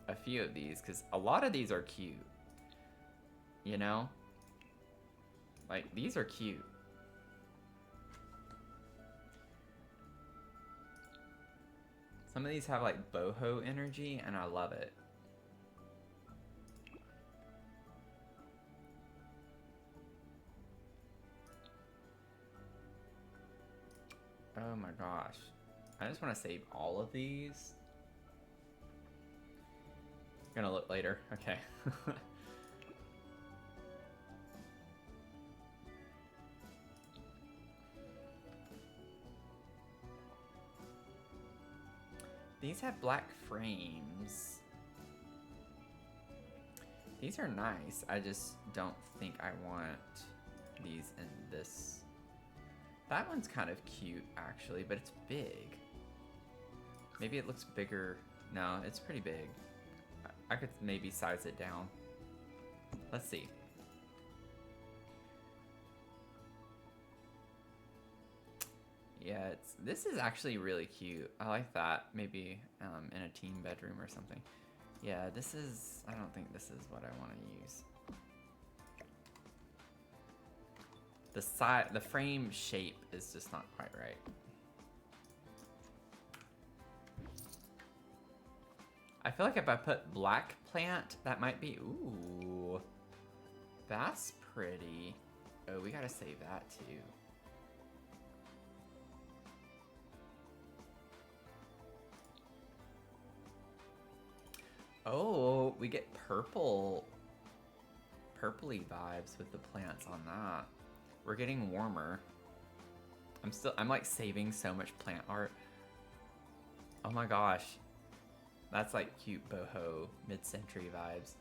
a few of these, because a lot of these are cute. You know? Like, these are cute. Some of these have, like, boho energy, and I love it. Oh my gosh. I just want to save all of these. Gonna look later. Okay. These have black frames. These are nice. I just don't think I want these in this. That one's kind of cute, actually, but it's big. Maybe it looks bigger. No, it's pretty big. I could maybe size it down. Let's see. Yeah, this is actually really cute. I like that. Maybe in a teen bedroom or something. Yeah, this is... I don't think this is what I want to use. The frame shape is just not quite right. I feel like if I put black plant, that might be... Ooh. That's pretty. Oh, we gotta save that too. Oh, we get purpley vibes with the plants on that. We're getting warmer. I'm like saving so much plant art. Oh my gosh. That's like cute boho mid-century vibes.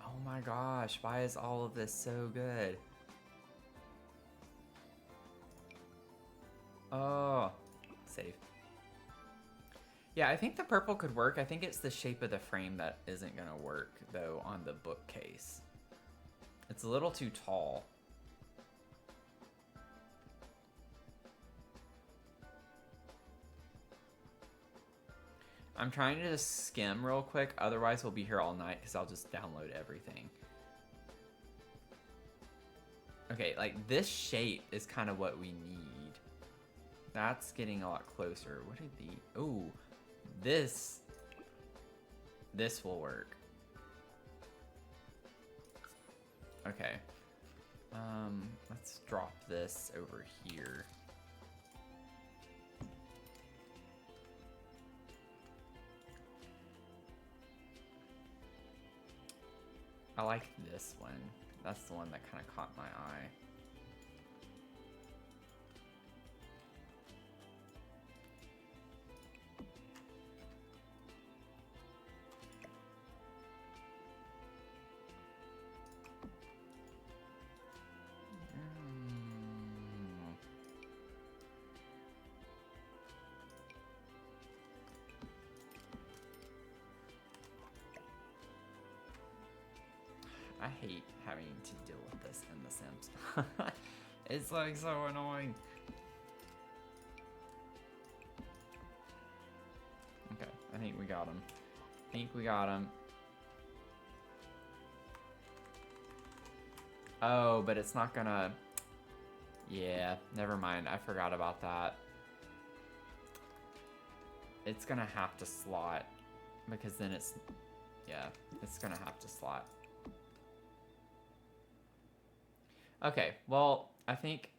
Oh my gosh, why is all of this so good? Oh, save. Yeah, I think the purple could work. I think it's the shape of the frame that isn't gonna work, though, on the bookcase. It's a little too tall. I'm trying to just skim real quick, otherwise we'll be here all night, because I'll just download everything. Okay, like, this shape is kind of what we need. That's getting a lot closer. What did the... Ooh, this will work. Okay. Let's drop this over here. I like this one. That's the one that kind of caught my eye. I hate having to deal with this in The Sims. It's like so annoying. Okay, I think we got him. I think we got him. Oh, but it's not gonna... Yeah, never mind. I forgot about that. It's gonna have to slot. Because then it's... Yeah, it's gonna have to slot. Okay, well, I think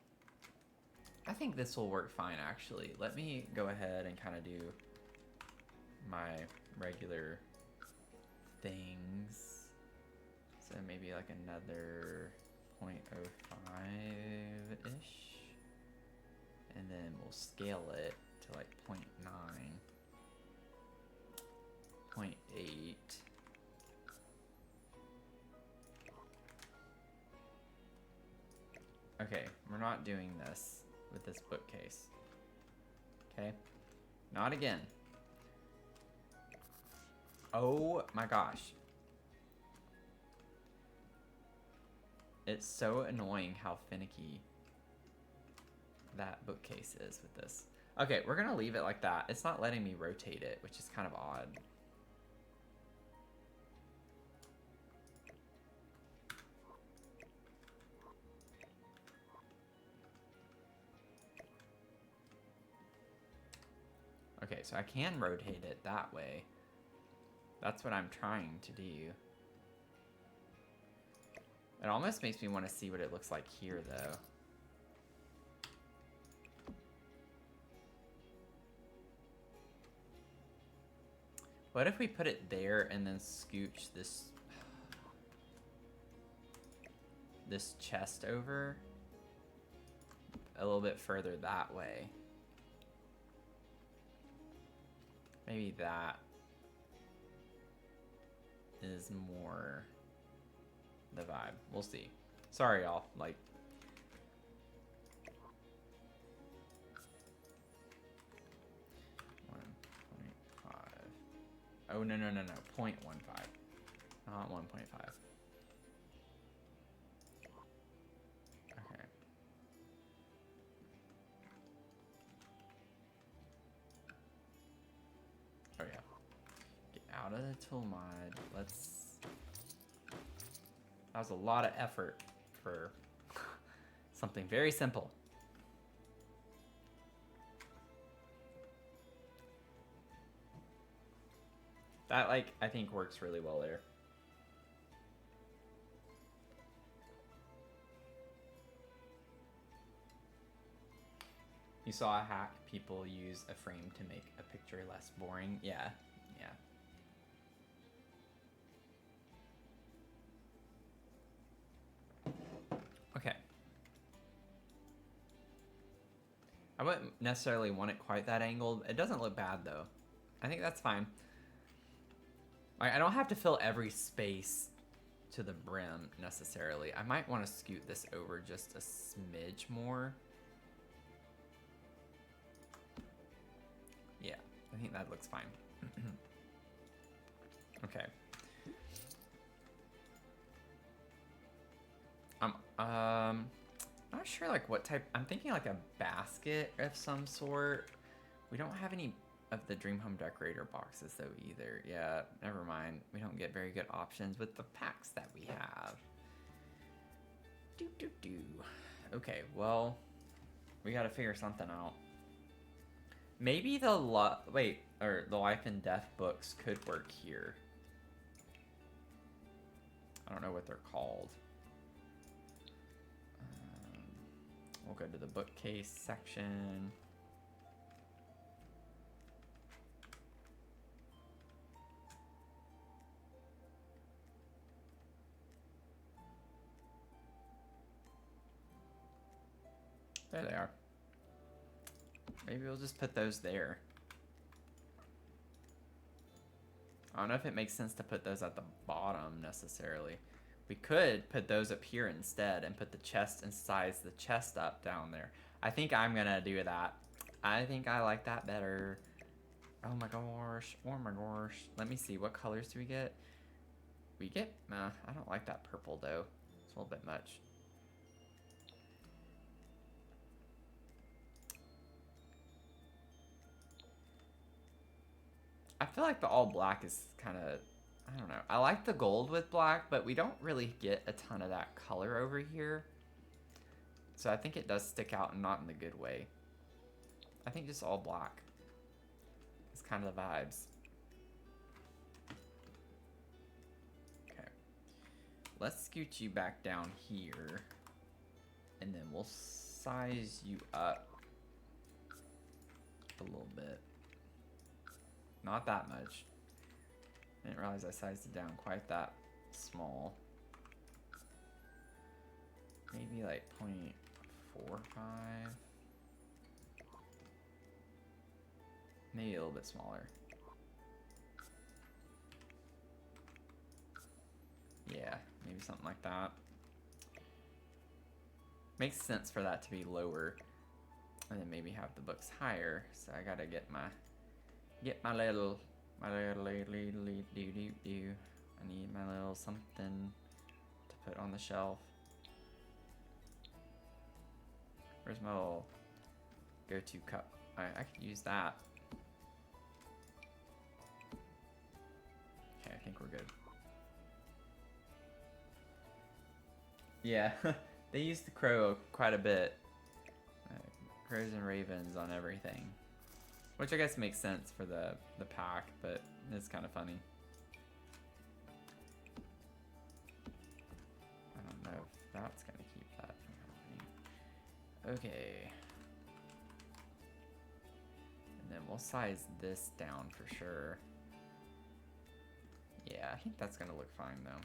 I think this will work fine, actually. Let me go ahead and kind of do my regular things. So maybe like another 0.05-ish. And then we'll scale it to like 0.9, 0.8. Okay, we're not doing this with this bookcase. Okay, not again. Oh my gosh. It's so annoying how finicky that bookcase is with this. Okay, we're gonna leave it like that. It's not letting me rotate it, which is kind of odd. Okay, so I can rotate it that way. That's what I'm trying to do. It almost makes me want to see what it looks like here, though. What if we put it there and then scooch this chest over a little bit further that way? Maybe that is more the vibe. We'll see. Sorry, y'all. Like, oh, no, 0.15. Not 1.5. Okay. Oh, yeah. Get out of the tool mod. Let's... That was a lot of effort for something very simple. That, like, I think works really well there. You saw a hack, people use a frame to make a picture less boring. Yeah, yeah. Okay. I wouldn't necessarily want it quite that angled. It doesn't look bad, though. I think that's fine. I don't have to fill every space to the brim, necessarily. I might want to scoot this over just a smidge more. Yeah, I think that looks fine. Okay. Not sure like what type. I'm thinking like a basket of some sort. We don't have any of the Dream Home Decorator boxes though either. Yeah, never mind. We don't get very good options with the packs that we have. Okay, well, we gotta figure something out. Maybe the Life and Death books could work here. I don't know what they're called. We'll go to the bookcase section. There they are. Maybe we'll just put those there. I don't know if it makes sense to put those at the bottom necessarily. We could put those up here instead and put the chest and size the chest up down there. I think I'm gonna do that. I think I like that better. Oh my gosh. Oh my gosh. Let me see. What colors do we get? We get... I don't like that purple though. It's a little bit much. I feel like the all black is kind of, I don't know. I like the gold with black, but we don't really get a ton of that color over here. So I think it does stick out and not in the good way. I think just all black is kind of the vibes. Okay. Let's scoot you back down here. And then we'll size you up a little bit. Not that much. I didn't realize I sized it down quite that small. Maybe like 0.45. Maybe a little bit smaller. Yeah, maybe something like that. Makes sense for that to be lower, and then maybe have the books higher. So I gotta get my little do. I need my little something to put on the shelf. Where's my little go-to cup? I could use that. Okay, I think we're good. Yeah, they use the crow quite a bit. Crows and ravens on everything. Which I guess makes sense for the pack, but it's kind of funny. I don't know if that's going to keep that from happening. Okay. And then we'll size this down for sure. Yeah, I think that's going to look fine though.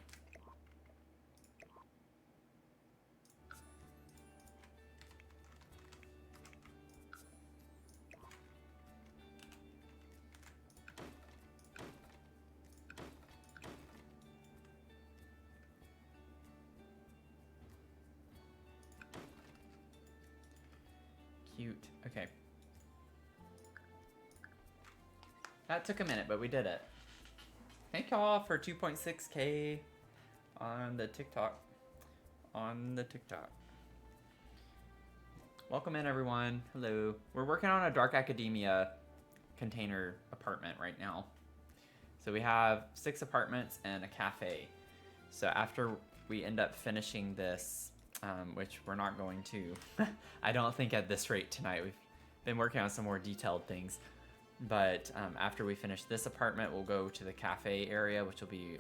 Cute. Okay. That took a minute, but we did it. Thank y'all for 2.6K on the TikTok. Welcome in, everyone. Hello. We're working on a Dark Academia container apartment right now. So we have 6 apartments and a cafe. So after we end up finishing this, which we're not going to, I don't think at this rate tonight. We've been working on some more detailed things. But after we finish this apartment, we'll go to the cafe area, which will be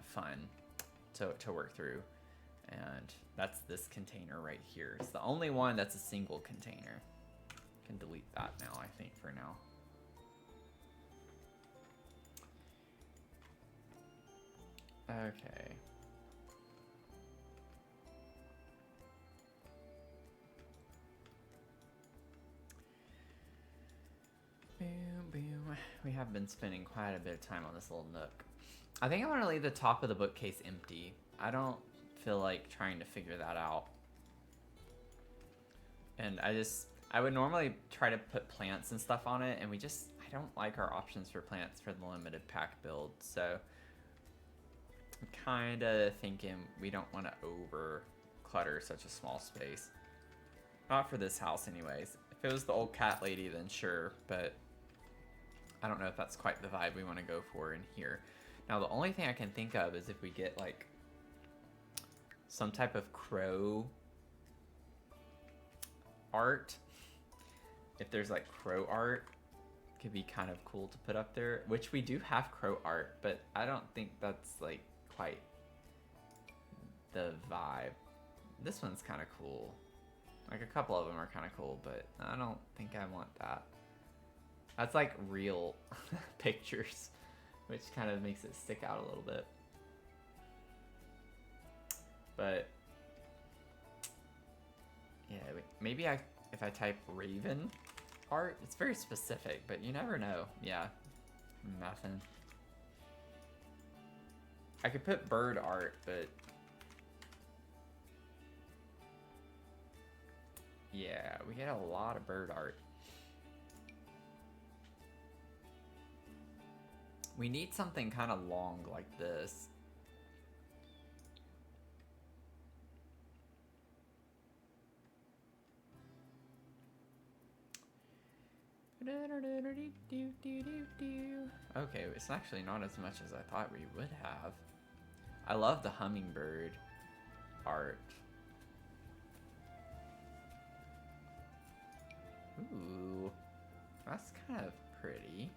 fun to work through. And that's this container right here. It's the only one that's a single container. Can delete that now, I think, for now. Okay. Boom, boom. We have been spending quite a bit of time on this little nook. I think I want to leave the top of the bookcase empty. I don't feel like trying to figure that out. And I would normally try to put plants and stuff on it, and I don't like our options for plants for the limited pack build. So I'm kind of thinking we don't want to over clutter such a small space. Not for this house anyways. If it was the old cat lady, then sure, but I don't know if that's quite the vibe we want to go for in here. Now the only thing I can think of is if we get like some type of crow art. If there's like crow art, it could be kind of cool to put up there, which we do have crow art, but I don't think that's like quite the vibe. This one's kind of cool. Like a couple of them are kind of cool, but I don't think I want that. That's like real pictures, which kind of makes it stick out a little bit. But yeah, maybe if I type Raven art, it's very specific, but you never know. Yeah, nothing. I could put bird art, but yeah, we get a lot of bird art. We need something kind of long like this. Okay, it's actually not as much as I thought we would have. I love the hummingbird art. Ooh, that's kind of pretty.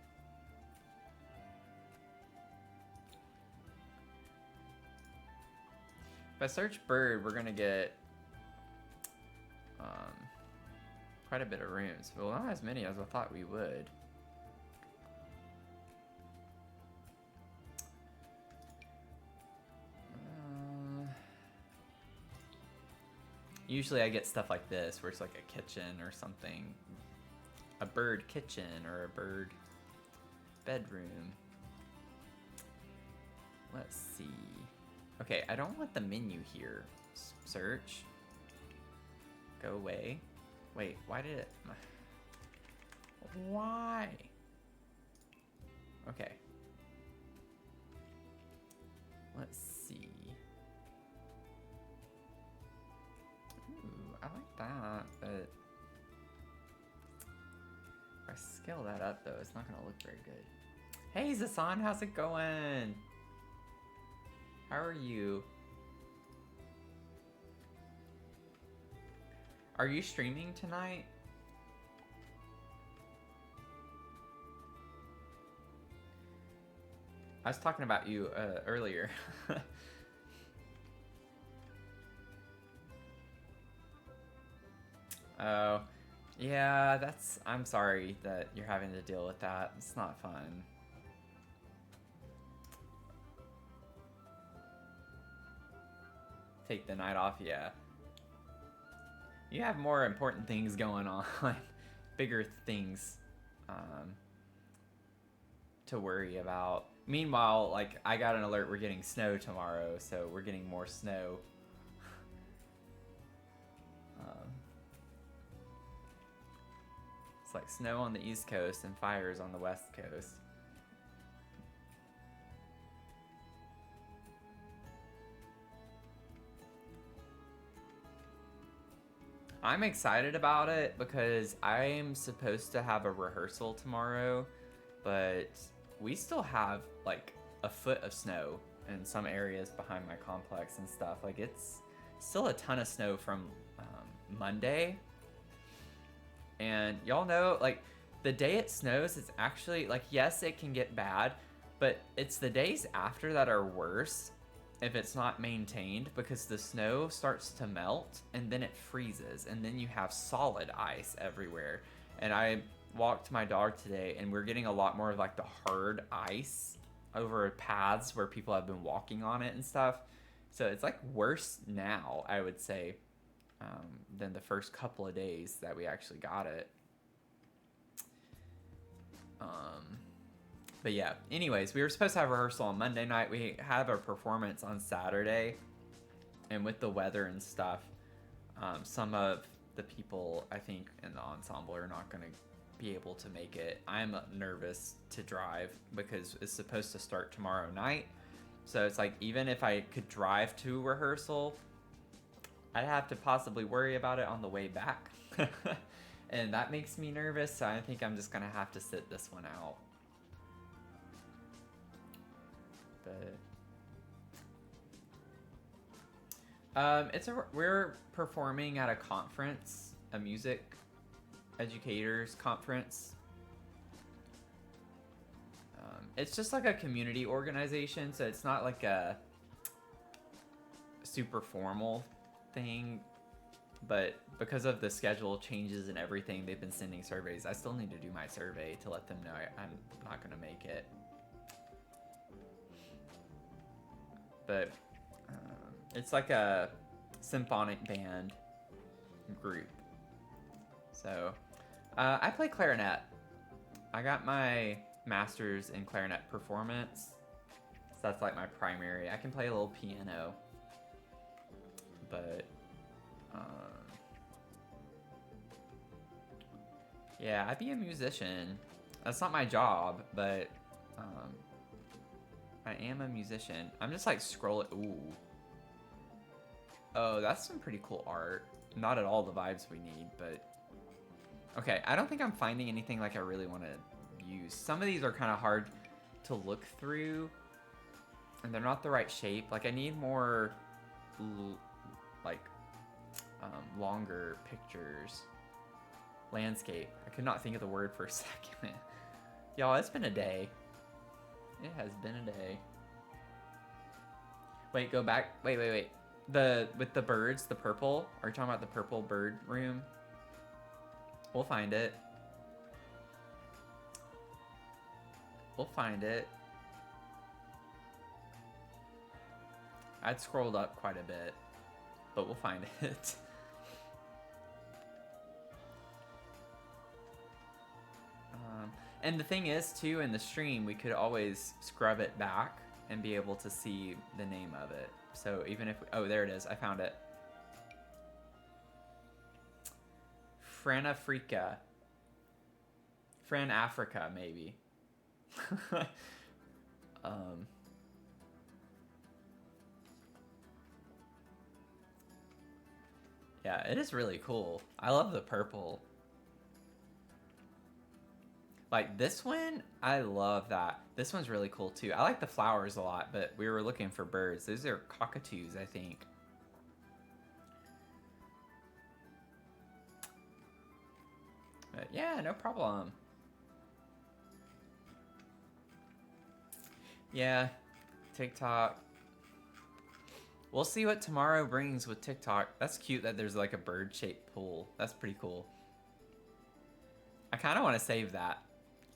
If I search bird, we're gonna get Quite a bit of rooms. Well, not as many as I thought we would. Usually I get stuff like this where it's like a kitchen or something. A bird kitchen or a bird bedroom. Let's see. Okay, I don't want the menu here. Search. Go away. Wait, why did it... Why? Okay. Let's see. Ooh, I like that, but... If I scale that up, though, it's not going to look very good. Hey, Zasan, how's it going? How are you? Are you streaming tonight? I was talking about you earlier. Oh, yeah, that's... I'm sorry that you're having to deal with that. It's not fun. Take the night off, yeah. You have more important things going on. Bigger things to worry about. Meanwhile, like, I got an alert we're getting snow tomorrow, so we're getting more snow. It's like snow on the East Coast and fires on the West Coast. I'm excited about it because I'm supposed to have a rehearsal tomorrow, but we still have like a foot of snow in some areas behind my complex and stuff. Like, it's still a ton of snow from Monday. And y'all know, like, the day it snows, it's actually, like, yes, it can get bad, but it's the days after that are worse if it's not maintained, because the snow starts to melt and then it freezes and then you have solid ice everywhere. And I walked my dog today and we're getting a lot more of like the hard ice over paths where people have been walking on it and stuff. So it's like worse now, I would say, than the first couple of days that we actually got it. But yeah, anyways, we were supposed to have rehearsal on Monday night. We have a performance on Saturday. And with the weather and stuff, some of the people, I think, in the ensemble are not going to be able to make it. I'm nervous to drive because it's supposed to start tomorrow night. So it's like, even if I could drive to rehearsal, I'd have to possibly worry about it on the way back. And that makes me nervous, so I think I'm just going to have to sit this one out. But we're performing at a conference, a music educators conference. It's just like a community organization, so it's not like a super formal thing, but because of the schedule changes and everything, they've been sending surveys. I still need to do my survey to let them know I'm not going to make it. But it's like a symphonic band group. So I play clarinet. I got my master's in clarinet performance, so that's like my primary. I can play a little piano, but yeah, I'd be a musician. That's not my job, but I am a musician. I'm just like scrolling. Ooh. Oh, that's some pretty cool art. Not at all the vibes we need, but okay. I don't think I'm finding anything like I really want to use. Some of these are kind of hard to look through, and they're not the right shape. Like, I need more longer pictures. Landscape. I could not think of the word for a second. Y'all, it's been a day. It has been a day. Wait, go back. Wait. With the birds, the purple. Are you talking about the purple bird room? We'll find it. We'll find it. I'd scrolled up quite a bit, but we'll find it. And the thing is, too, in the stream, we could always scrub it back and be able to see the name of it. So even if... oh, there it is. I found it. Franafrica. Fran Africa, maybe. Yeah, it is really cool. I love the purple. Like this one, I love that. This one's really cool too. I like the flowers a lot, but we were looking for birds. Those are cockatoos, I think. But yeah, no problem. Yeah, TikTok. We'll see what tomorrow brings with TikTok. That's cute that there's like a bird-shaped pool. That's pretty cool. I kind of want to save that.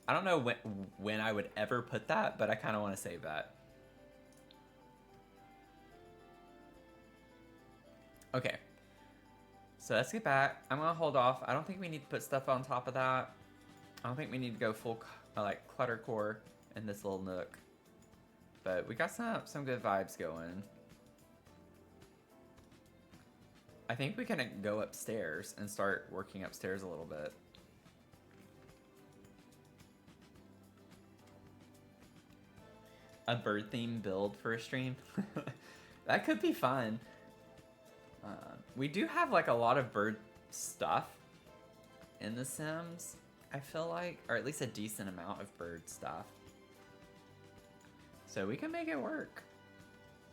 I don't know when I would ever put that, but I kind of want to save that. Okay. So let's get back. I'm going to hold off. I don't think we need to put stuff on top of that. I don't think we need to go full like cluttercore in this little nook. But we got some good vibes going. I think we can go upstairs and start working upstairs a little bit. A bird themed build for a stream. That could be fun. We do have like a lot of bird stuff in The Sims, I feel like, or at least a decent amount of bird stuff. So we can make it work.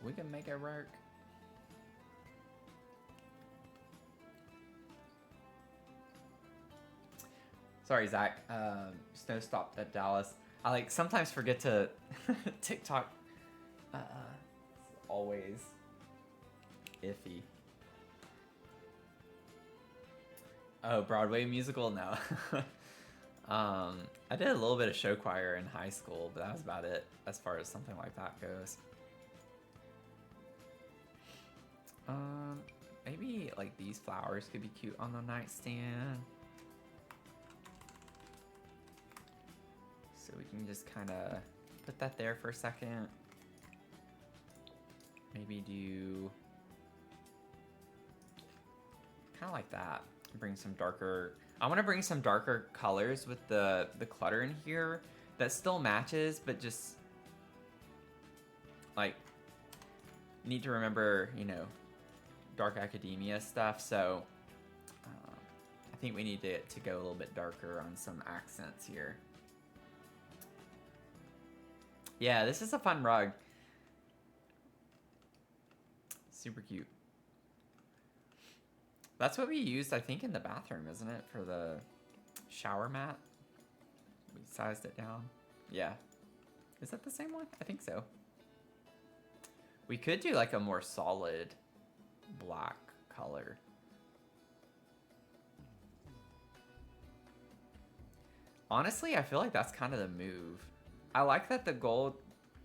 We can make it work. Sorry, Zach. Snow stopped at Dallas. I like sometimes forget to TikTok. It's always iffy. Oh, Broadway musical? No. I did a little bit of show choir in high school, but that was about it as far as something like that goes. Maybe like these flowers could be cute on the nightstand. So we can just kind of put that there for a second. Maybe do kind of like that. Bring some darker... I want to bring some darker colors with the clutter in here that still matches, but just like need to remember, you know, dark academia stuff. So I think we need to go a little bit darker on some accents here. Yeah, this is a fun rug. Super cute. That's what we used, I think, in the bathroom, isn't it? For the shower mat. We sized it down. Yeah. Is that the same one? I think so. We could do like a more solid black color. Honestly, I feel like that's kind of the move. I like that the gold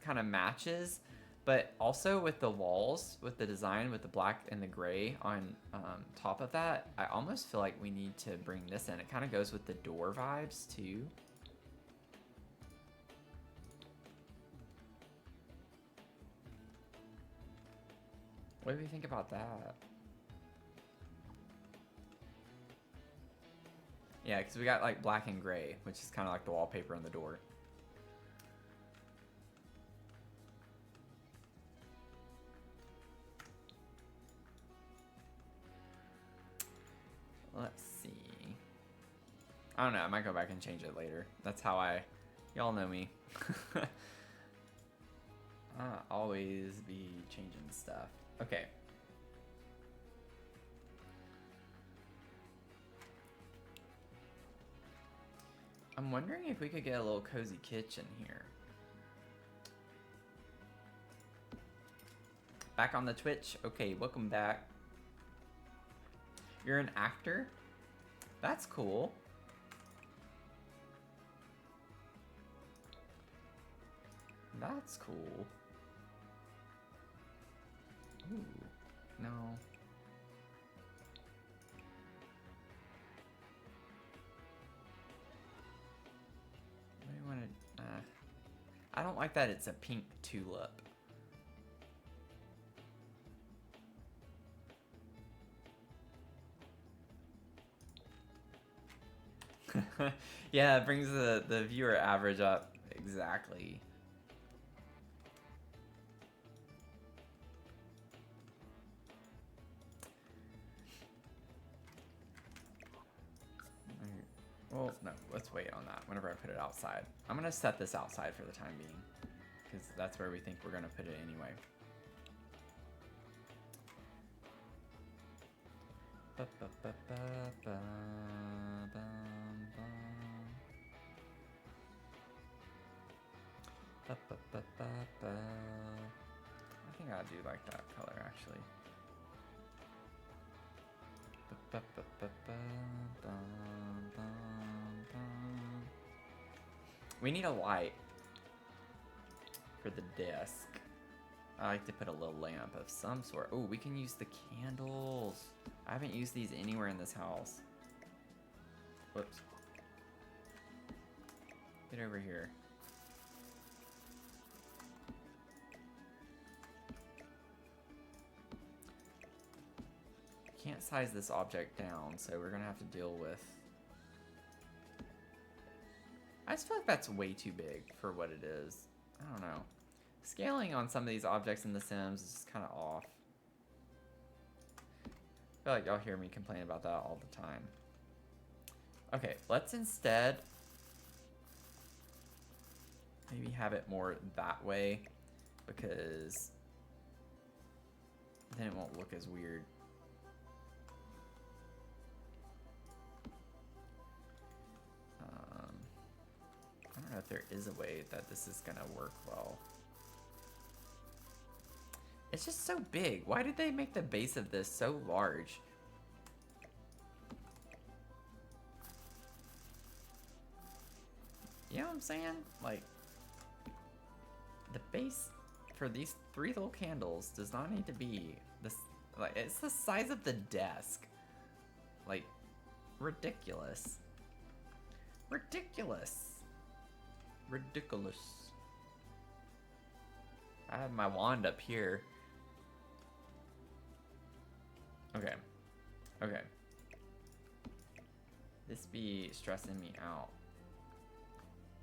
kind of matches, but also with the walls, with the design, with the black and the gray on top of that, I almost feel like we need to bring this in. It kind of goes with the door vibes too. What do we think about that? Yeah, because we got like black and gray, which is kind of like the wallpaper on the door. Let's see. I don't know. I might go back and change it later. That's how y'all know me. I always be changing stuff. Okay. I'm wondering if we could get a little cozy kitchen here. Back on the Twitch? Okay, welcome back. You're an actor? That's cool. That's cool. Ooh, no. What do you want to... I don't like that it's a pink tulip. Yeah, it brings the viewer average up. Exactly. Well, no, let's wait on that whenever I put it outside. I'm going to set this outside for the time being, because that's where we think we're going to put it anyway. I think I do like that color, actually. We need a light for the desk. I like to put a little lamp of some sort. Oh, we can use the candles. I haven't used these anywhere in this house. Whoops. Get over here. Can't size this object down, so we're gonna have to deal with... I just feel like that's way too big for what it is. I don't know. Scaling on some of these objects in The Sims is just kind of off. I feel like y'all hear me complain about that all the time. Okay, let's instead maybe have it more that way, because then it won't look as weird. I don't know if there is a way that this is gonna work well. It's just so big. Why did they make the base of this so large? You know what I'm saying? Like, the base for these 3 little candles does not need to be this. Like, it's the size of the desk. Like, ridiculous. Ridiculous. Ridiculous. I have my wand up here. Okay. Okay. This be stressing me out.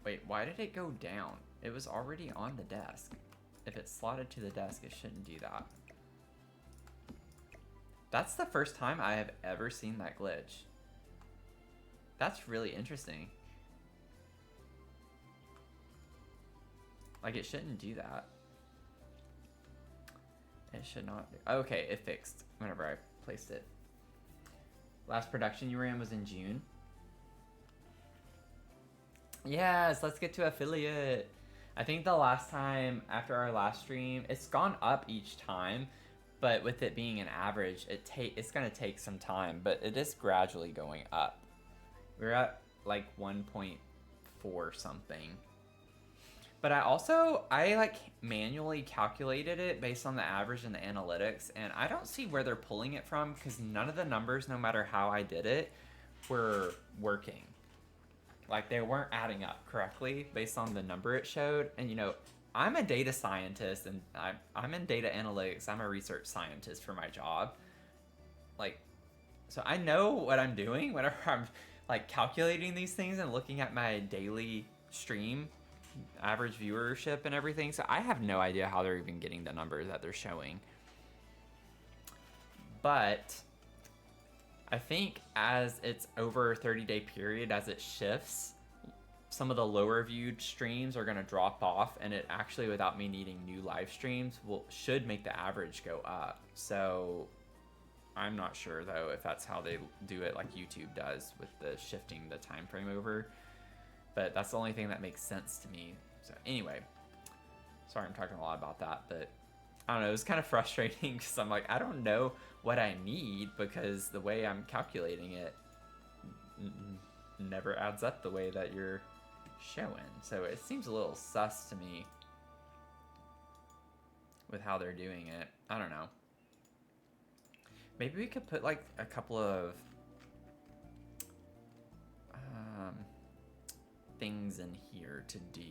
Wait, why did it go down? It was already on the desk. If it's slotted to the desk, it shouldn't do that. That's the first time I have ever seen that glitch. That's really interesting. Like, it shouldn't do that. It should not do. Okay, it fixed whenever I placed it. Last production you ran was in June. Yes, let's get to affiliate. I think the last time after our last stream, it's gone up each time, but with it being an average, it's gonna take some time, but it is gradually going up. We're at like 1.4 something. But I like manually calculated it based on the average and the analytics, and I don't see where they're pulling it from, because none of the numbers, no matter how I did it, were working. Like, they weren't adding up correctly based on the number it showed. And, you know, I'm a data scientist, and I'm in data analytics. I'm a research scientist for my job. Like, so I know what I'm doing whenever I'm, like, calculating these things and looking at my daily stream average viewership and everything. So I have no idea how they're even getting the numbers that they're showing. But I think as it's over a 30-day period, as it shifts, some of the lower viewed streams are going to drop off, and it actually, without me needing new live streams, should make the average go up. So I'm not sure though if that's how they do it like YouTube does with the shifting the time frame over, but that's the only thing that makes sense to me. So anyway, sorry I'm talking a lot about that, but I don't know, it was kind of frustrating because I'm like, I don't know what I need, because the way I'm calculating it never adds up the way that you're showing. So it seems a little sus to me. with how they're doing it. I don't know. Maybe we could put like a couple of things in here to do.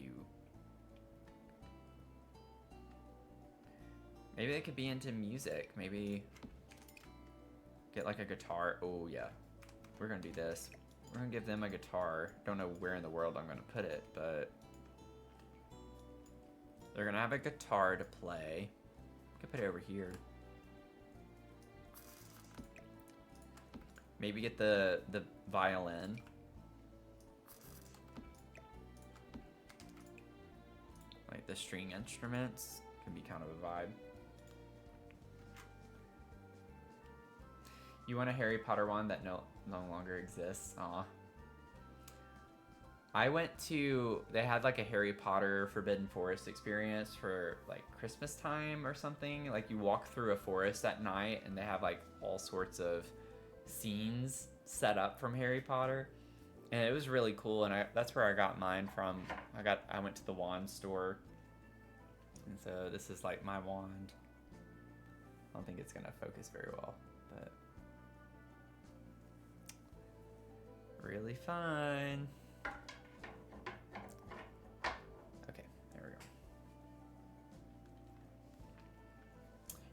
Maybe they could be into music. Maybe get like a guitar. Oh yeah, we're gonna do this. We're gonna give them a guitar. Don't know where in the world I'm gonna put it, but they're gonna have a guitar to play. I could put it over here. Maybe get the violin. Like the string instruments can be kind of a vibe. You want a Harry Potter one that no longer exists? Aw. I went to, they had like a Harry Potter Forbidden Forest experience for like Christmas time or something. Like you walk through a forest at night and they have like all sorts of scenes set up from Harry Potter. And it was really cool, and that's where I got mine from. I went to the wand store. And so this is like my wand. I don't think it's gonna focus very well, but really fun. Okay, there we go.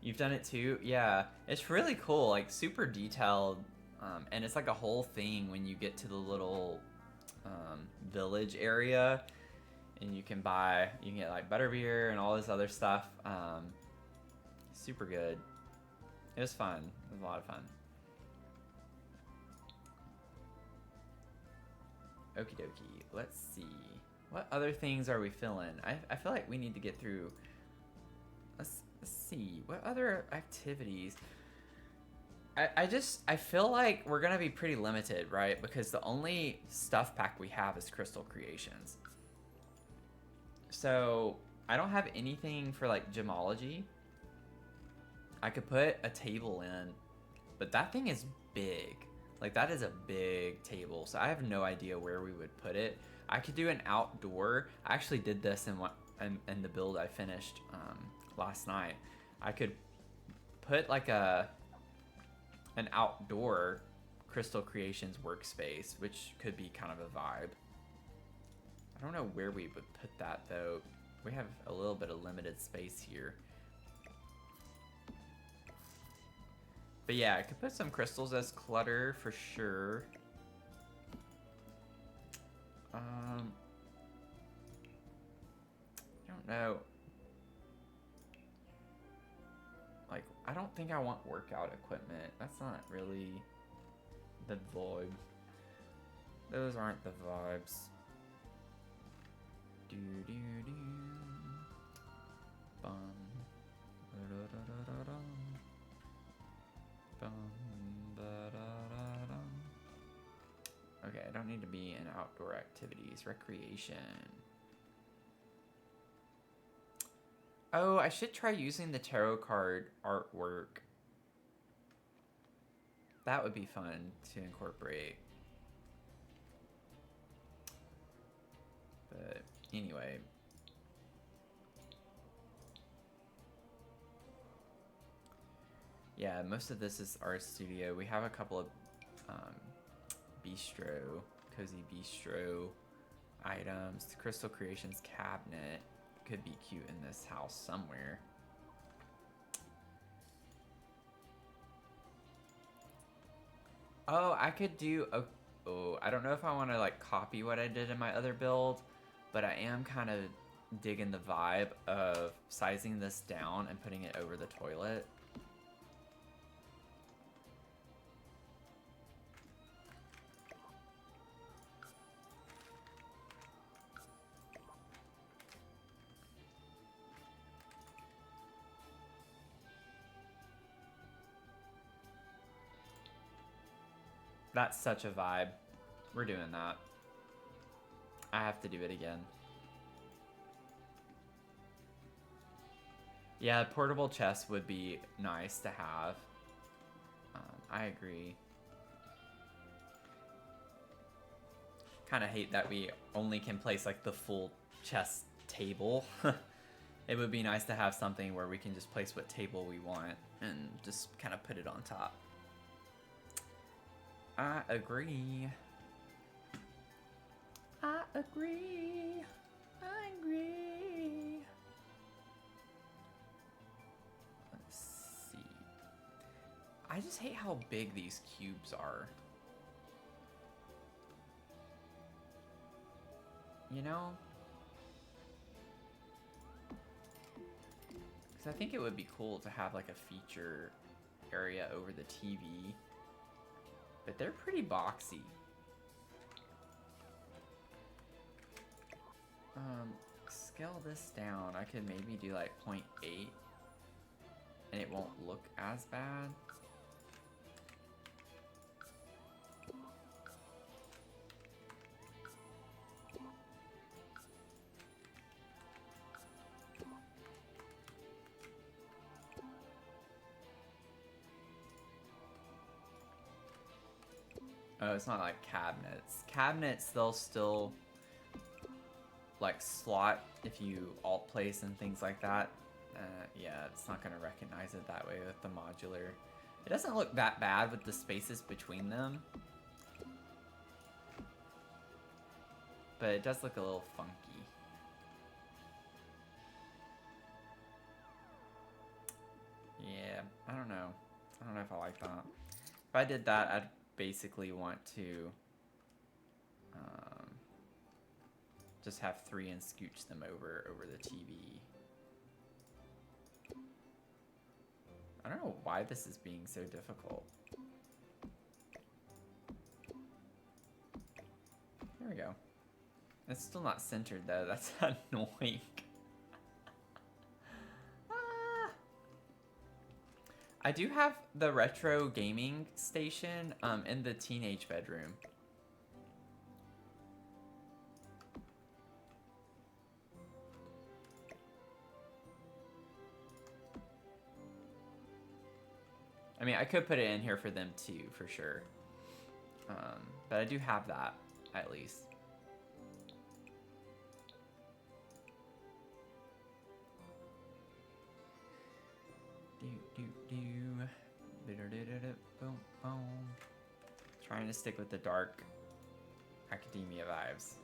You've done it too? Yeah, it's really cool, like super detailed, and it's like a whole thing when you get to the little village area, and you can get like butterbeer and all this other stuff. Super good. It was fun. It was a lot of fun. Okie dokie. Let's see. What other things are we feeling? I feel like we need to get through. Let's see. What other activities? I feel like we're gonna be pretty limited, right? Because the only stuff pack we have is Crystal Creations. So I don't have anything for like gemology. I could put a table in, but that thing is big. Like that is a big table, so I have no idea where we would put it. I could do an outdoor. I actually did this in the build I finished last night. I could put like an outdoor Crystal Creations workspace, which could be kind of a vibe. I don't know where we would put that though. We have a little bit of limited space here. But yeah, I could put some crystals as clutter for sure. I don't know. Like, I don't think I want workout equipment. That's not really the vibe. Those aren't the vibes. Do do do. Bum. Da-da-da-da-da-dum. Bum. Ba-da-da-dum. Okay, I don't need to be in outdoor activities. Recreation. Oh, I should try using the tarot card artwork. That would be fun to incorporate. But anyway. Yeah, most of this is our studio. We have a couple of cozy bistro items. The Crystal Creations cabinet could be cute in this house somewhere. Oh, I could do a, oh, I don't know if I want to like copy what I did in my other build, but I am kind of digging the vibe of sizing this down and putting it over the toilet. That's such a vibe. We're doing that. I have to do it again. Yeah, portable chest would be nice to have. I agree. Kind of hate that we only can place like the full chest table. it would be nice to have something where we can just place what table we want and just kind of put it on top. I agree. I agree. I agree. Let's see. I just hate how big these cubes are. You know? Because I think it would be cool to have like a feature area over the TV. But they're pretty boxy. Scale this down. I could maybe do like 0.8 and it won't look as bad. Oh, it's not like cabinets. Cabinets, they'll still like slot if you alt place and things like that. Yeah, it's not gonna recognize it that way with the modular. It doesn't look that bad with the spaces between them, but it does look a little funky. Yeah, I don't know. I don't know if I like that. If I did that, I'd basically want to just have 3 and scooch them over the TV. I don't know why this is being so difficult. There we go. It's still not centered though. That's annoying. I do have the retro gaming station in the teenage bedroom. I mean, I could put it in here for them too, for sure. But I do have that, at least. Boom, boom. Trying to stick with the dark academia vibes.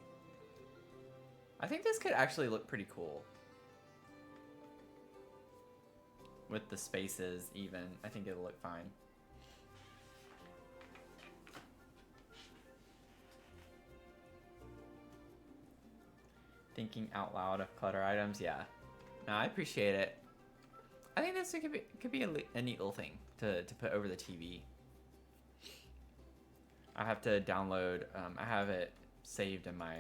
I think this could actually look pretty cool. With the spaces even, I think it'll look fine. Thinking out loud of clutter items, yeah. No, I appreciate it. I think this could be a neat little thing to put over the TV. I have to download, I have it saved in my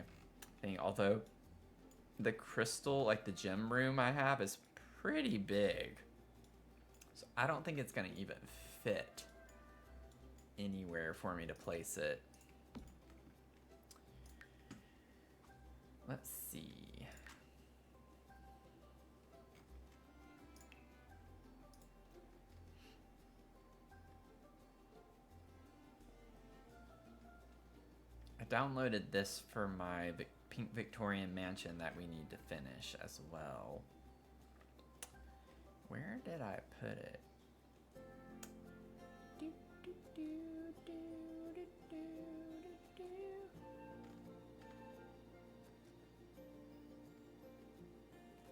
thing, although the crystal, like the gym room I have is pretty big. So I don't think it's gonna even fit anywhere for me to place it. Let's see. I downloaded this for my pink Victorian mansion that we need to finish as well. Where did I put it?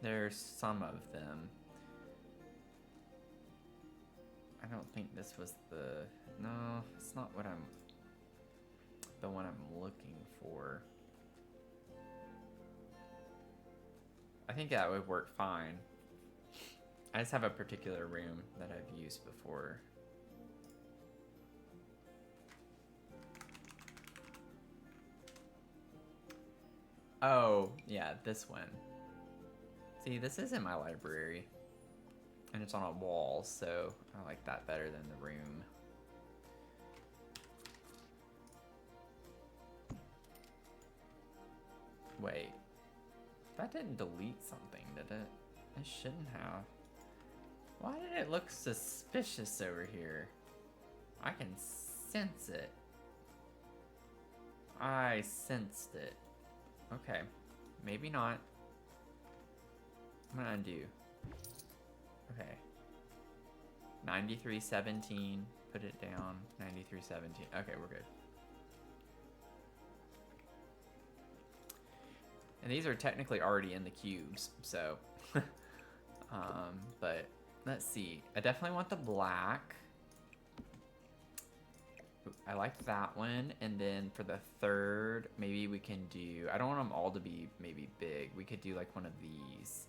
There's some of them. I don't think this was the... No, it's not what the one I'm looking for. I think that would work fine. I just have a particular room that I've used before. Oh, yeah, this one. See, this is in my library. And it's on a wall, so I like that better than the room. Wait. That didn't delete something, did it? It shouldn't have. Why did it look suspicious over here? I can sense it. I sensed it. Okay. Maybe not. I'm gonna undo. Okay. 9317. Put it down. 9317. Okay, we're good. And these are technically already in the cubes, so. But let's see. I definitely want the black. I like that one. And then for the third, maybe we can do, I don't want them all to be maybe big. We could do like one of these.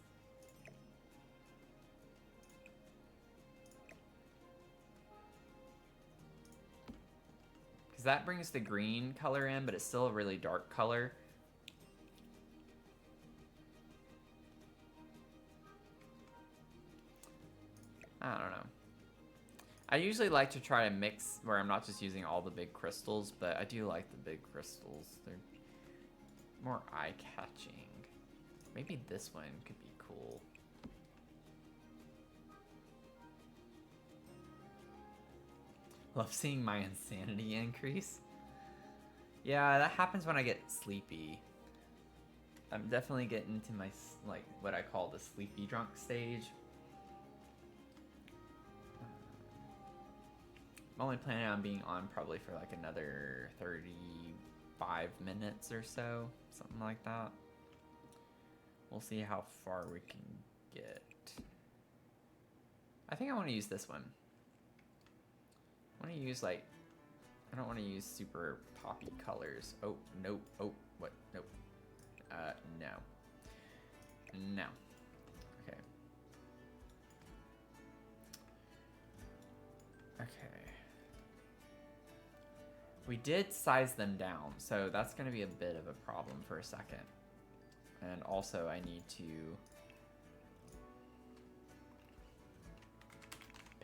Because that brings the green color in, but it's still a really dark color. I don't know. I usually like to try to mix where I'm not just using all the big crystals, but I do like the big crystals. They're more eye-catching. Maybe this one could be cool. Love seeing my insanity increase. Yeah, that happens when I get sleepy. I'm definitely getting to my, like, what I call the sleepy drunk stage. I'm only planning on being on probably for like another 35 minutes or so, something like that. We'll see how far we can get. I think I want to use this one. I want to use like, I don't want to use super poppy colors. Oh, nope. Oh, what? Nope. No. No. Okay. Okay. We did size them down, so that's going to be a bit of a problem for a second. And also I need to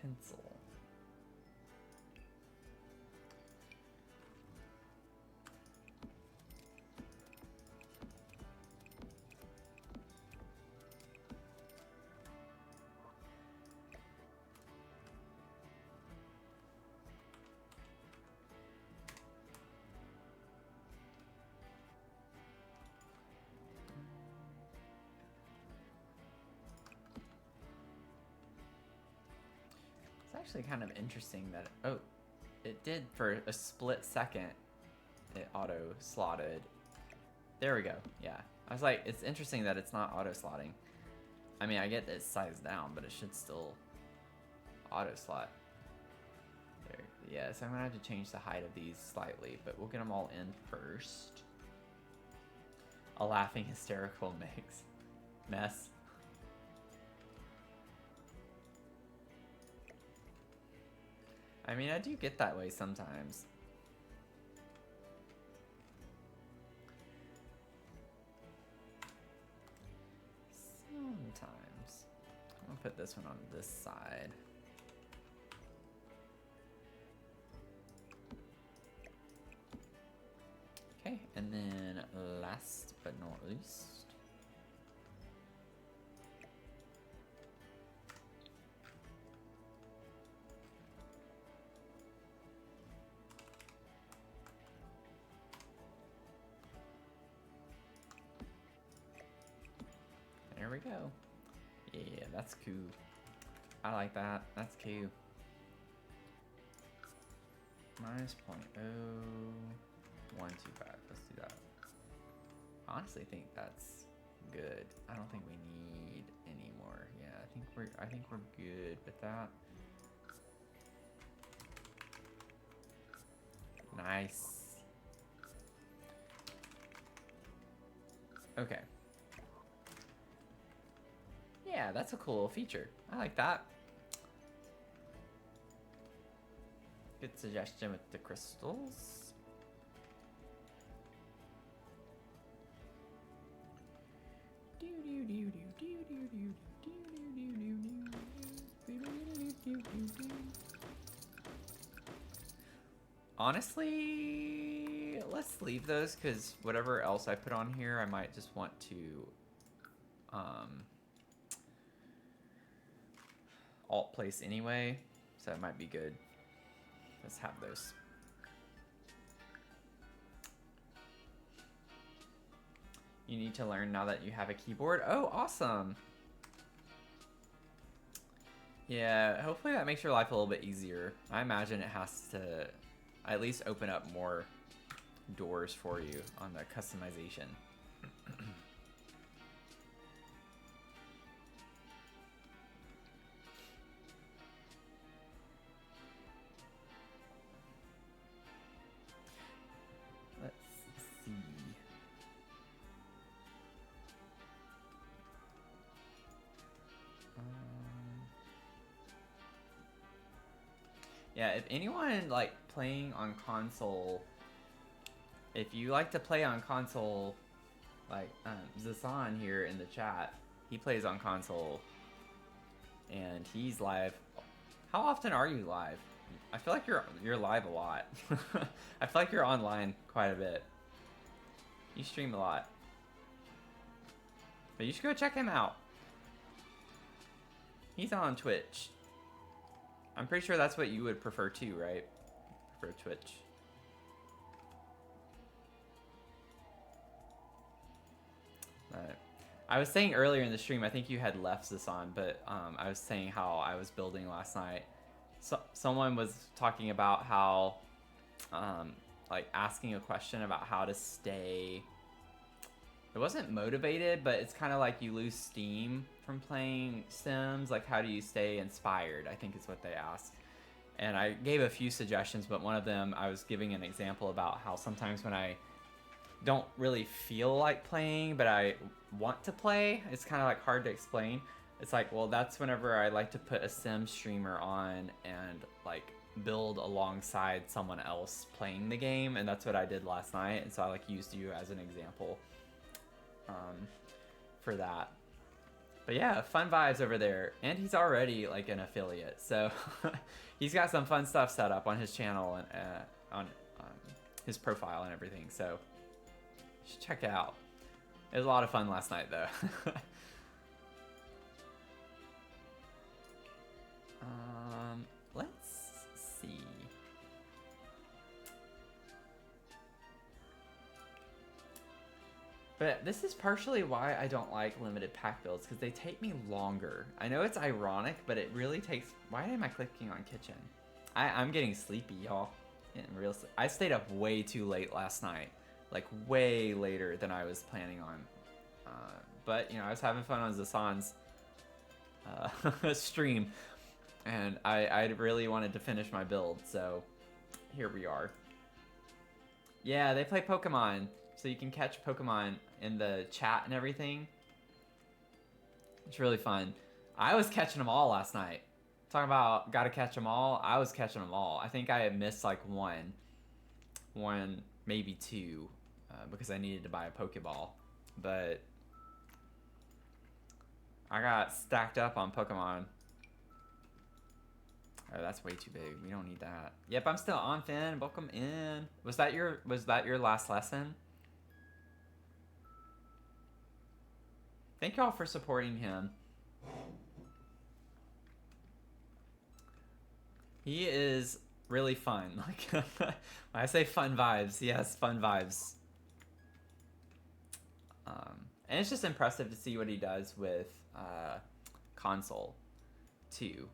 pencil. Actually kind of interesting that it did for a split second. It auto slotted. There we go. Yeah, I was like, it's interesting that it's not auto slotting. I mean, I get that it's sized down, but it should still auto slot. There. Yeah, so I'm gonna have to change the height of these slightly, but we'll get them all in first. A laughing hysterical mess. I mean, I do get that way sometimes. Sometimes. I'm gonna put this one on this side. Okay, and then last but not least, there we go. Yeah, that's cool. I like that. That's cool. Minus 0.0125. Let's do that. I honestly think that's good. I don't think we need any more. Yeah, I think we're good with that. Nice. Okay. Yeah, that's a cool little feature. I like that. Good suggestion with the crystals. Honestly, let's leave those because whatever else I put on here, I might just want to alt place anyway, so it might be good. Let's have those. You need to learn now that you have a keyboard. Oh, awesome. Yeah, hopefully that makes your life a little bit easier. I imagine it has to at least open up more doors for you on the customization. Let's see. Yeah, if anyone like playing on console, if you like to play on console, like Zasan here in the chat, he plays on console and he's live. How often are you live? I feel like you're live a lot. I feel like you're online quite a bit. You stream a lot. But you should go check him out. He's on Twitch. I'm pretty sure that's what you would prefer too, right? For Twitch. I was saying earlier in the stream, I think you had left this on, but I was saying how I was building last night. So, someone was talking about how, like asking a question about how to stay, it wasn't motivated, but it's kind of like you lose steam from playing Sims. Like, how do you stay inspired, I think is what they asked. And I gave a few suggestions, but one of them, I was giving an example about how sometimes when I don't really feel like playing, but I want to play, it's kind of like hard to explain. It's like, well, that's whenever I like to put a sim streamer on and like build alongside someone else playing the game, and that's what I did last night. And so I like used you as an example for that. But yeah, fun vibes over there, and he's already like an affiliate, so he's got some fun stuff set up on his channel and on his profile and everything. So you should check it out. It was a lot of fun last night, though. Let's see. But this is partially why I don't like limited pack builds, because they take me longer. I know it's ironic, but it really takes... Why am I clicking on kitchen? I'm getting sleepy, y'all. I stayed up way too late last night. Like, way later than I was planning on. But, you know, I was having fun on Zasan's stream. And I really wanted to finish my build, so here we are. Yeah, they play Pokemon, so you can catch Pokemon in the chat and everything. It's really fun. I was catching them all last night. Talking about gotta catch them all, I was catching them all. I think I had missed like one, maybe two, because I needed to buy a Pokeball. But I got stacked up on Pokemon. Oh, that's way too big. We don't need that. Yep, I'm still on, Finn. Welcome in. Was that your last lesson? Thank y'all for supporting him. He is really fun. Like when I say fun vibes, he has fun vibes. And it's just impressive to see what he does with console too.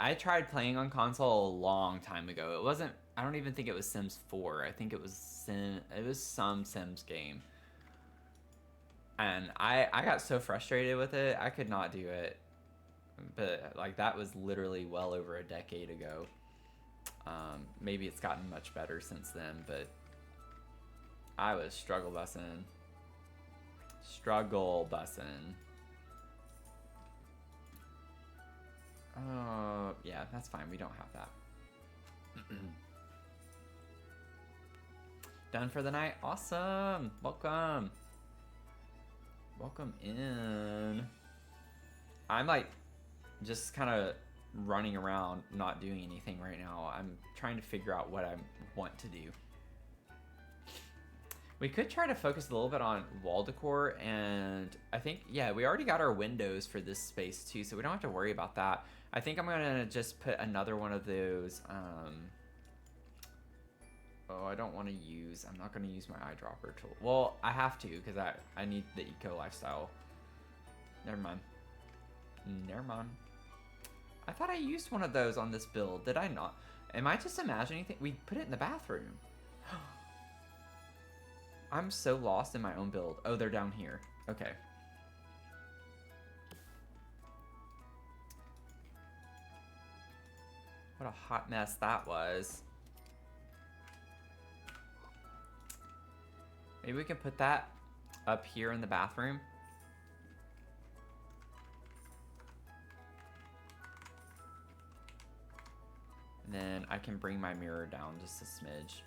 I tried playing on console a long time ago. It wasn't, I don't even think it was Sims 4. I think it was some Sims game. And I got so frustrated with it, I could not do it. But like that was literally well over a decade ago. Maybe it's gotten much better since then, but I was struggle bussing. Yeah, that's fine. We don't have that. Done for the night? Awesome! Welcome! Welcome in. I'm like just kind of running around not doing anything right now. I'm trying to figure out what I want to do. We could try to focus a little bit on wall decor, and I think, yeah, we already got our windows for this space too, so we don't have to worry about that. I think I'm gonna just put another one of those, oh, I don't want to use, I'm not gonna use my eyedropper tool. Well, I have to, because I need the eco lifestyle. Never mind. Never mind. I thought I used one of those on this build. Did I not? Am I just imagining things? We put it in the bathroom. I'm so lost in my own build. Oh, they're down here. Okay. What a hot mess that was. Maybe we can put that up here in the bathroom. And then I can bring my mirror down just a smidge.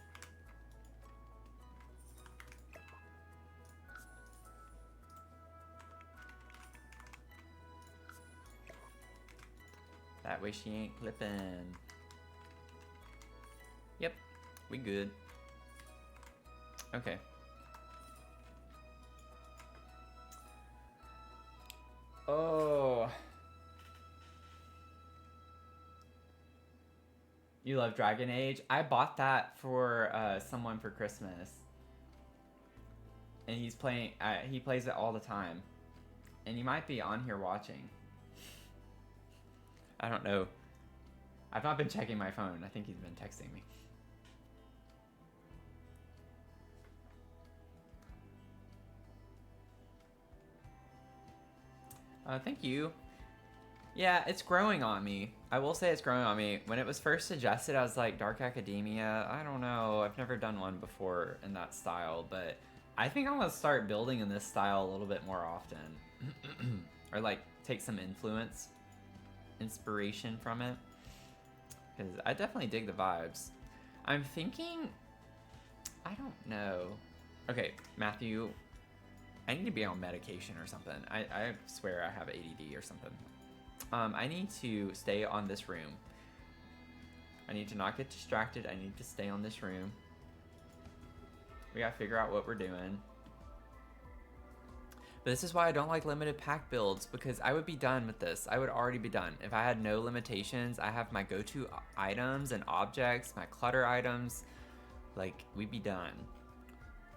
That way she ain't clipping. Yep, we good. Okay. Oh. You love Dragon Age? I bought that for someone for Christmas. And he's playing, he plays it all the time. And he might be on here watching. I don't know. I've not been checking my phone. I think he's been texting me. Thank you. Yeah, it's growing on me. I will say it's growing on me. When it was first suggested, I was like, Dark Academia? I don't know. I've never done one before in that style, but I think I'm going to start building in this style a little bit more often. Or like take some inspiration from it. Because I definitely dig the vibes. I'm thinking, I don't know. Okay, Matthew, I need to be on medication or something. I swear I have ADD or something. I need to stay on this room. I need to not get distracted. I need to stay on this room. We gotta figure out what we're doing. But this is why I don't like limited pack builds, because I would be done with this. I would already be done. If I had no limitations, I have my go-to items and objects, my clutter items, like, we'd be done.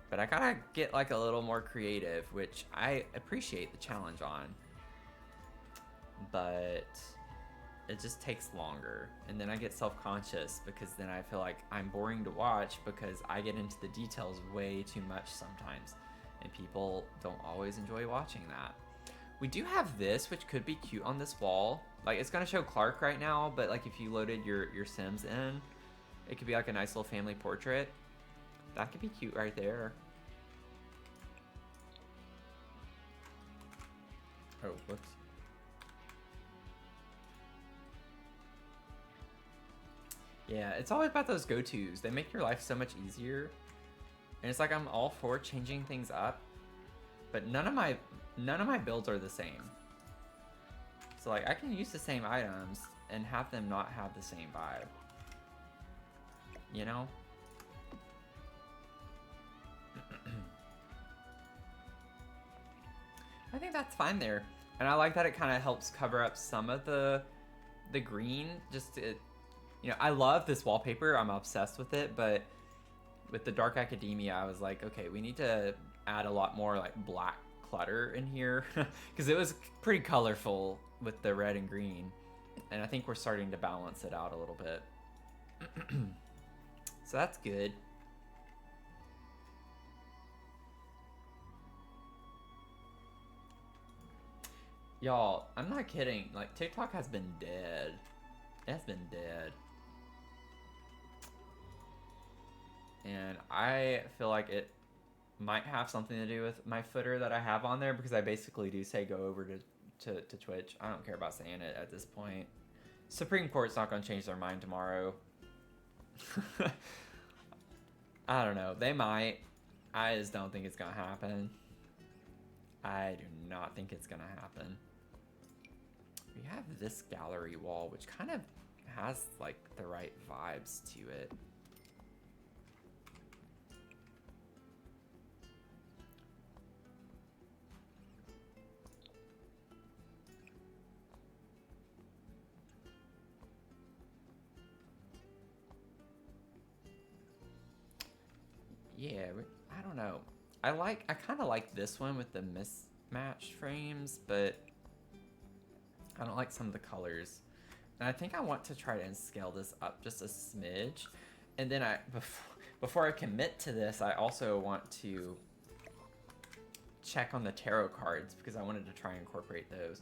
But I gotta get like a little more creative, which I appreciate the challenge on. But it just takes longer. And then I get self-conscious because then I feel like I'm boring to watch because I get into the details way too much sometimes. And people don't always enjoy watching that. We do have this, which could be cute on this wall. Like, it's gonna show Clark right now, but like if you loaded your Sims in, it could be like a nice little family portrait. That could be cute right there. Oh, whoops. Yeah, it's always about those go-tos. They make your life so much easier. And it's like I'm all for changing things up, but none of my builds are the same. So like I can use the same items and have them not have the same vibe. You know? I think that's fine there. And I like that it kind of helps cover up some of the green. Just to, you know, I love this wallpaper. I'm obsessed with it, but with the Dark Academia, I was like, okay, we need to add a lot more like black clutter in here because it was pretty colorful with the red and green, and I think we're starting to balance it out a little bit. So that's good. Y'all, I'm not kidding. Like, TikTok has been dead. It has been dead. And I feel like it might have something to do with my footer that I have on there, because I basically do say go over to Twitch. I don't care about saying it at this point. Supreme Court's not going to change their mind tomorrow. I don't know. They might. I just don't think it's going to happen. I do not think it's going to happen. We have this gallery wall, which kind of has like the right vibes to it. Yeah, I don't know. I kind of like this one with the mismatched frames, but I don't like some of the colors. And I think I want to try to scale this up just a smidge. And then before I commit to this, I also want to check on the tarot cards because I wanted to try and incorporate those.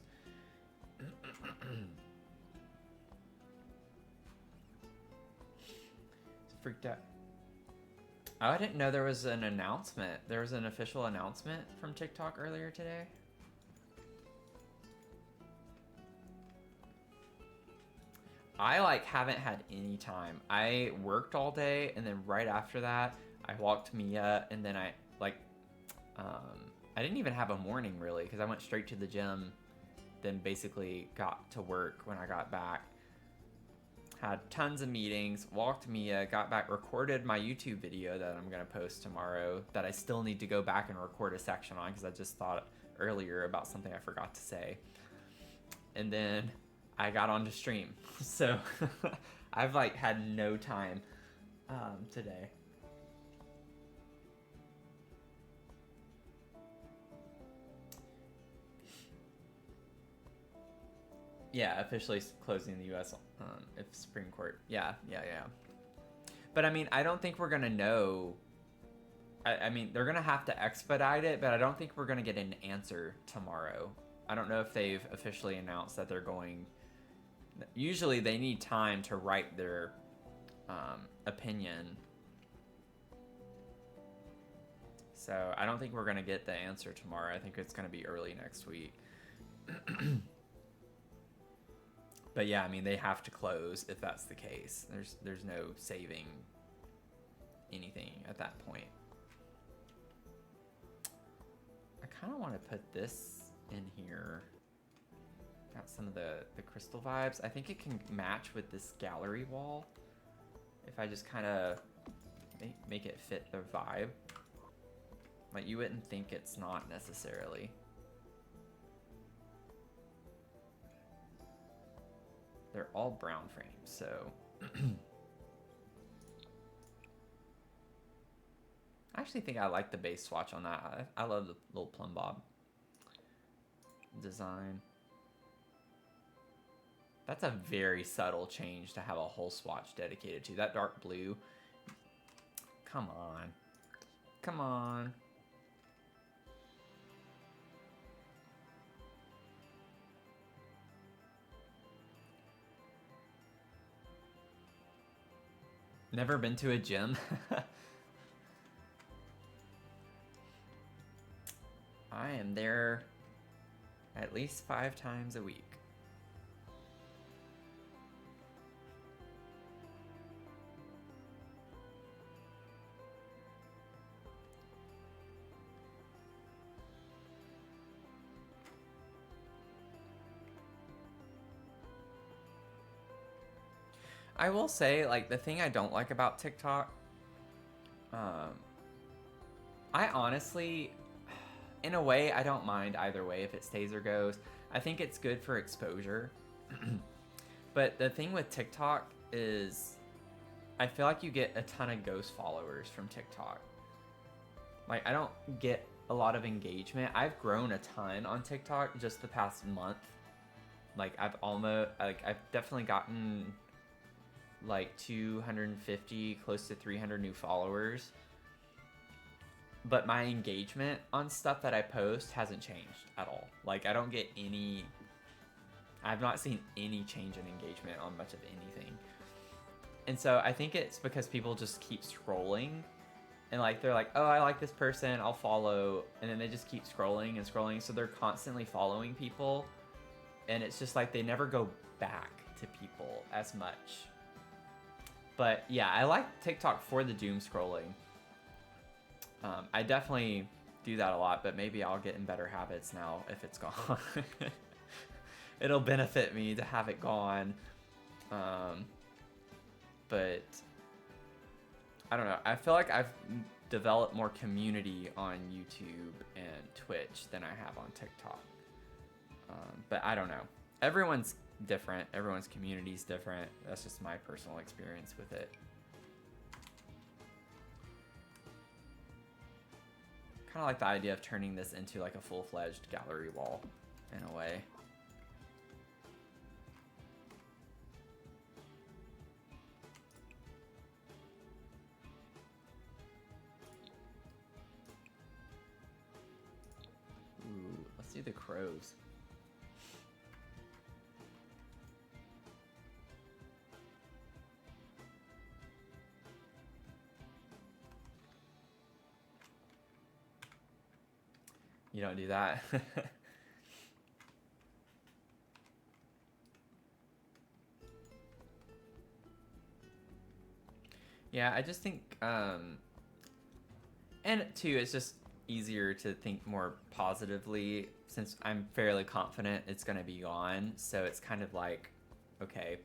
Freaked out. Oh, I didn't know there was an announcement. There was an official announcement from TikTok earlier today. I haven't had any time. I worked all day, and then right after that, I walked Mia, and then I didn't even have a morning really because I went straight to the gym, then basically got to work when I got back. Had tons of meetings, walked Mia, got back, recorded my YouTube video that I'm gonna post tomorrow that I still need to go back and record a section on because I just thought earlier about something I forgot to say. And then I got on to stream. So I've had no time today. Yeah, officially closing the U.S. If Supreme Court. Yeah. But I mean, I don't think we're gonna know. I mean, they're gonna have to expedite it, but I don't think we're gonna get an answer tomorrow. I don't know if they've officially announced that they're going. Usually, they need time to write their opinion. So I don't think we're gonna get the answer tomorrow. I think it's gonna be early next week. But yeah, I mean, they have to close if that's the case. There's no saving anything at that point. I kind of want to put this in here. Got some of the crystal vibes. I think it can match with this gallery wall. If I just kind of make it fit the vibe. You wouldn't think it's not necessarily. They're all brown frames, so. I actually think I like the base swatch on that. I love the little plumb bob design. That's a very subtle change to have a whole swatch dedicated to. That dark blue. Come on. Come on. Never been to a gym? I am there at least 5 times a week. I will say, the thing I don't like about TikTok, I honestly, in a way, I don't mind either way if it stays or goes. I think it's good for exposure. But the thing with TikTok is, I feel like you get a ton of ghost followers from TikTok. I don't get a lot of engagement. I've grown a ton on TikTok just the past month. I've definitely gotten 250, close to 300 new followers. But my engagement on stuff that I post hasn't changed at all. I don't get any... I've not seen any change in engagement on much of anything. And so I think it's because people just keep scrolling. And they're like, oh, I like this person, I'll follow. And then they just keep scrolling and scrolling. So they're constantly following people. And it's just they never go back to people as much. But yeah, I like TikTok for the doom scrolling. I definitely do that a lot, but maybe I'll get in better habits now if it's gone. It'll benefit me to have it gone. But I don't know. I feel like I've developed more community on YouTube and Twitch than I have on TikTok. But I don't know. Everyone's different. Everyone's community's different. That's just my personal experience with it. Kind of like the idea of turning this into a full-fledged gallery wall in a way. do the crows. You don't do that. Yeah, I just think, and two, it's just easier to think more positively since I'm fairly confident it's going to be gone. So it's kind of like, okay,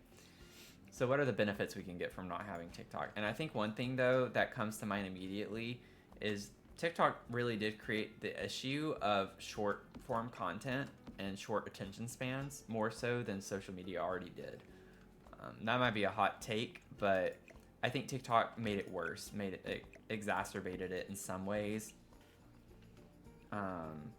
so what are the benefits we can get from not having TikTok? And I think one thing, though, that comes to mind immediately is TikTok really did create the issue of short form content and short attention spans more so than social media already did. That might be a hot take, but I think TikTok made it worse, it exacerbated it in some ways. And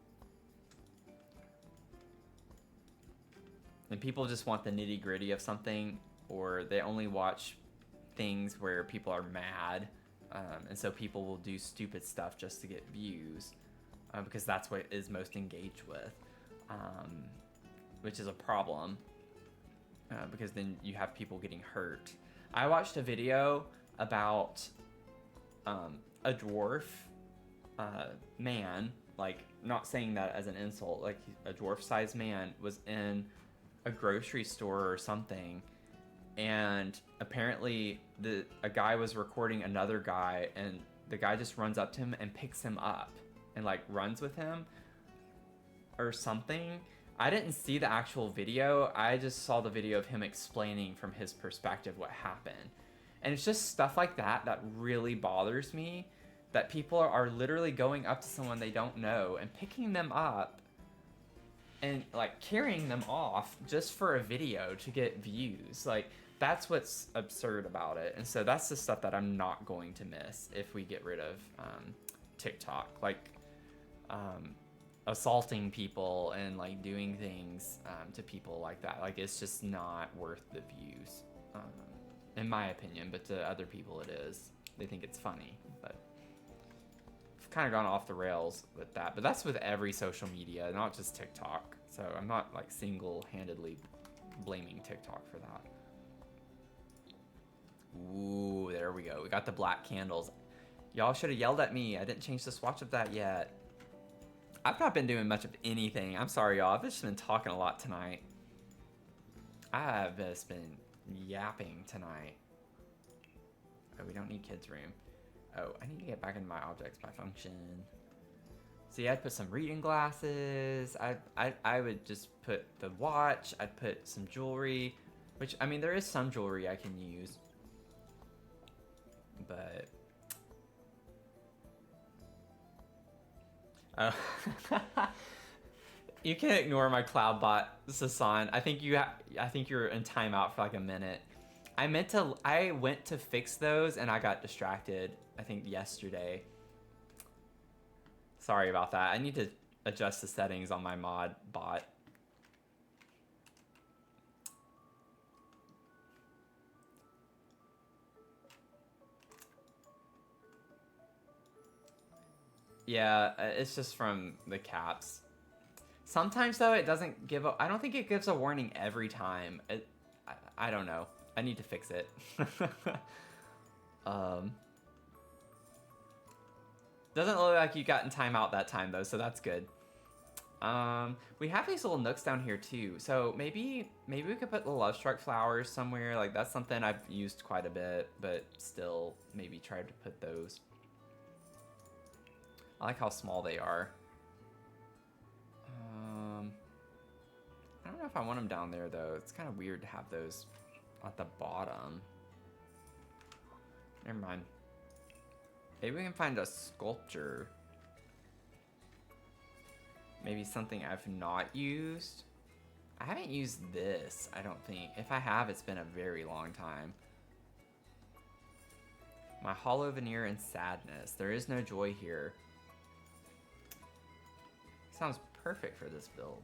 people just want the nitty gritty of something, or they only watch things where people are mad, and so people will do stupid stuff just to get views, because that's what is most engaged with, which is a problem, because then you have people getting hurt. I watched a video about a dwarf man, like, not saying that as an insult, like a dwarf-sized man was in a grocery store or something, and apparently a guy was recording another guy, and the guy just runs up to him and picks him up and like runs with him or something. I didn't see the actual video. I just saw the video of him explaining from his perspective what happened. And it's just stuff like that that really bothers me, that people are literally going up to someone they don't know and picking them up and like carrying them off just for a video to get views. Like, that's what's absurd about it. And so that's the stuff that I'm not going to miss if we get rid of TikTok. Like, assaulting people and like doing things to people like that. Like, it's just not worth the views, in my opinion. But to other people, it is. They think it's funny. But I've kind of gone off the rails with that. But that's with every social media, not just TikTok. So I'm not like single-handedly blaming TikTok for that. Ooh, there we go. We got the black candles. Y'all should have yelled at me. I didn't change the swatch of that yet. I've not been doing much of anything. I'm sorry, y'all. I've just been talking a lot tonight. I've just been yapping tonight. Oh, we don't need kids' room. Oh, I need to get back into my objects by function. See, I'd put some reading glasses. I would just put the watch. I'd put some jewelry, which, I mean, there is some jewelry I can use. But... oh. You can ignore my CloudBot, Sasan. I think you're in timeout for like a minute. I went to fix those and I got distracted, I think yesterday. Sorry about that. I need to adjust the settings on my mod bot. Yeah, it's just from the caps. Sometimes though, it doesn't give I don't think it gives a warning every time. I don't know. I need to fix it. Doesn't look like you got in timeout that time though, so that's good. We have these little nooks down here too, so maybe we could put the Love Struck flowers somewhere. Like, that's something I've used quite a bit, but still maybe try to put those. I like how small they are. I don't know if I want them down there though. It's kind of weird to have those at the bottom. Never mind. Maybe we can find a sculpture. Maybe something I've not used. I haven't used this, I don't think. If I have, it's been a very long time. My hollow veneer and sadness. There is no joy here. Sounds perfect for this build.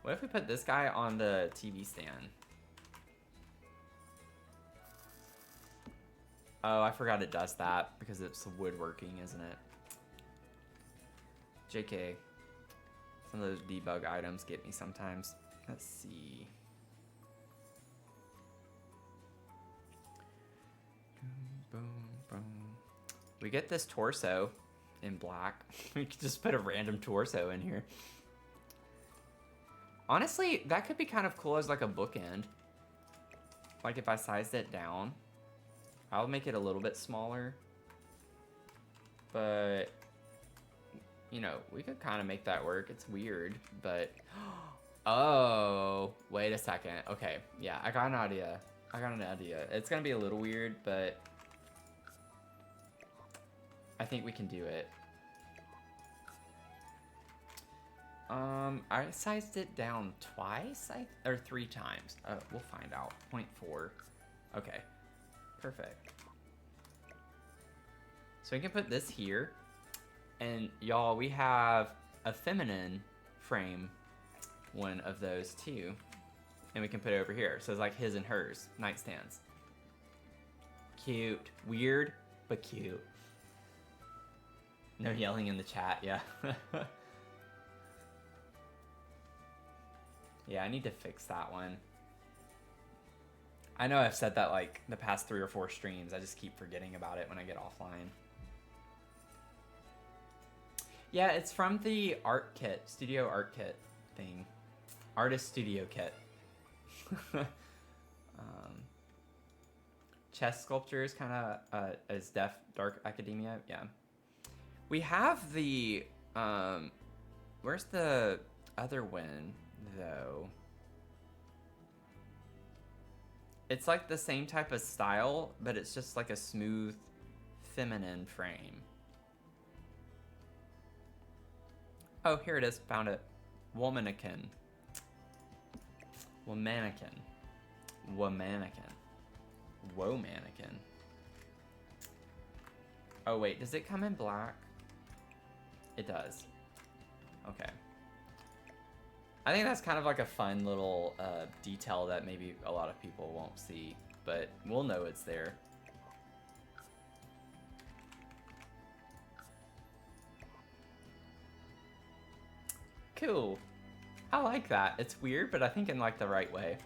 What if we put this guy on the TV stand? Oh, I forgot it does that because it's woodworking, isn't it? JK. Some of those debug items get me sometimes. Let's see. Boom, boom. We get this torso in black. We could just put a random torso in here. Honestly, that could be kind of cool as like a bookend. Like if I sized it down, I'll make it a little bit smaller. But, you know, we could kind of make that work. It's weird, but... Oh, wait a second. Okay, yeah, I got an idea. It's gonna be a little weird, but I think we can do it. I sized it down twice, or 3 times. We'll find out. 0.4. Okay, perfect. So we can put this here, and y'all, we have a feminine frame, one of those too, and we can put it over here. So it's like his and hers nightstands. Cute, weird, but cute. No yelling in the chat, yeah. Yeah, I need to fix that one. I know I've said that like the past 3 or 4 streams. I just keep forgetting about it when I get offline. Yeah, it's from the art kit, studio art kit thing. Artist studio kit. Chess sculpture is kind of as Dark Academia, yeah. We have the, where's the other one, though? It's like the same type of style, but it's just like a smooth, feminine frame. Oh, here it is, found it. Womanikin. Womanikin. Womanikin. Womanikin. Oh wait, does it come in black? It does. Okay. I think that's kind of like a fun little detail that maybe a lot of people won't see, but we'll know it's there. Cool. I like that. It's weird, but I think in like the right way.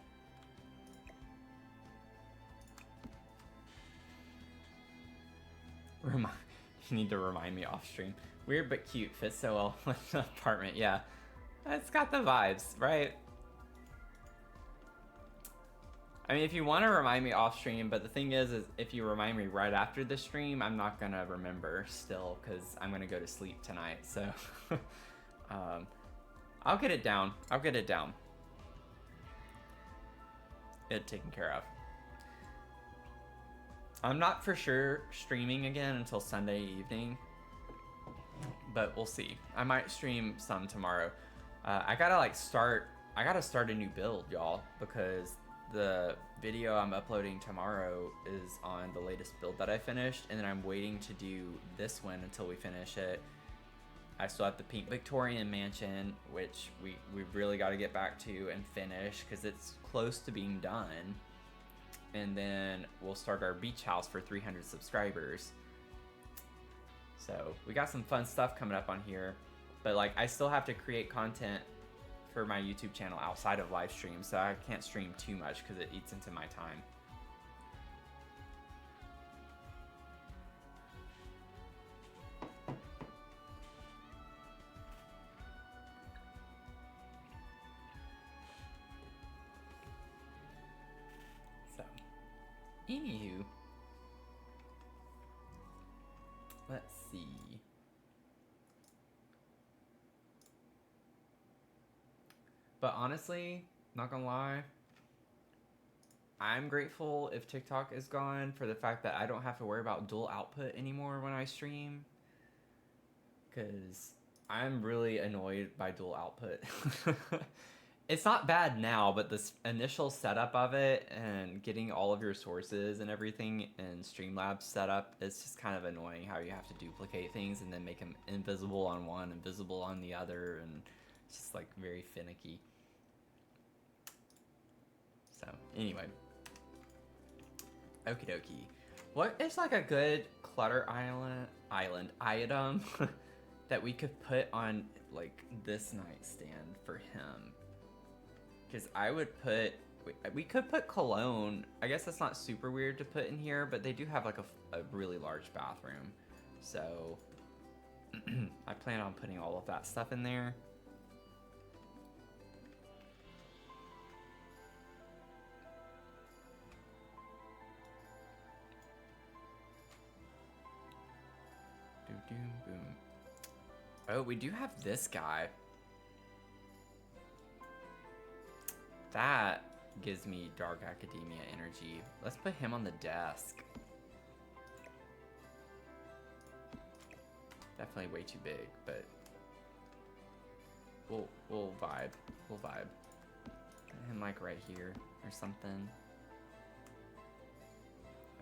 You need to remind me off stream. Weird but cute, fits so well with the apartment. Yeah, it's got the vibes, right? I mean, if you want to remind me off stream, but the thing is if you remind me right after the stream, I'm not gonna remember still because I'm gonna go to sleep tonight. So I'll get it down. I'll get it down. Get it taken care of. I'm not for sure streaming again until Sunday evening, but we'll see. I might stream some tomorrow. I gotta start a new build, y'all, because the video I'm uploading tomorrow is on the latest build that I finished, and then I'm waiting to do this one until we finish it. I still have the Pink Victorian Mansion, which we really got to get back to and finish because it's close to being done. And then we'll start our beach house for 300 subscribers. So we got some fun stuff coming up on here, but like I still have to create content for my YouTube channel outside of live streams, so I can't stream too much because it eats into my time. Anywho, let's see. But honestly, not gonna lie, I'm grateful if TikTok is gone for the fact that I don't have to worry about dual output anymore when I stream. Because I'm really annoyed by dual output. It's not bad now, but this initial setup of it and getting all of your sources and everything in Streamlabs set up, it's just kind of annoying how you have to duplicate things and then make them invisible on one and visible on the other, and it's just like very finicky. So anyway, okie dokie. What is like a good clutter island item that we could put on like this nightstand for him. Because I would put, we could put cologne. I guess that's not super weird to put in here, but they do have like a really large bathroom. So I plan on putting all of that stuff in there. Boom. Oh, we do have this guy. That gives me Dark Academia energy. Let's put him on the desk. Definitely way too big, but we'll vibe. We'll vibe. Put him like right here or something.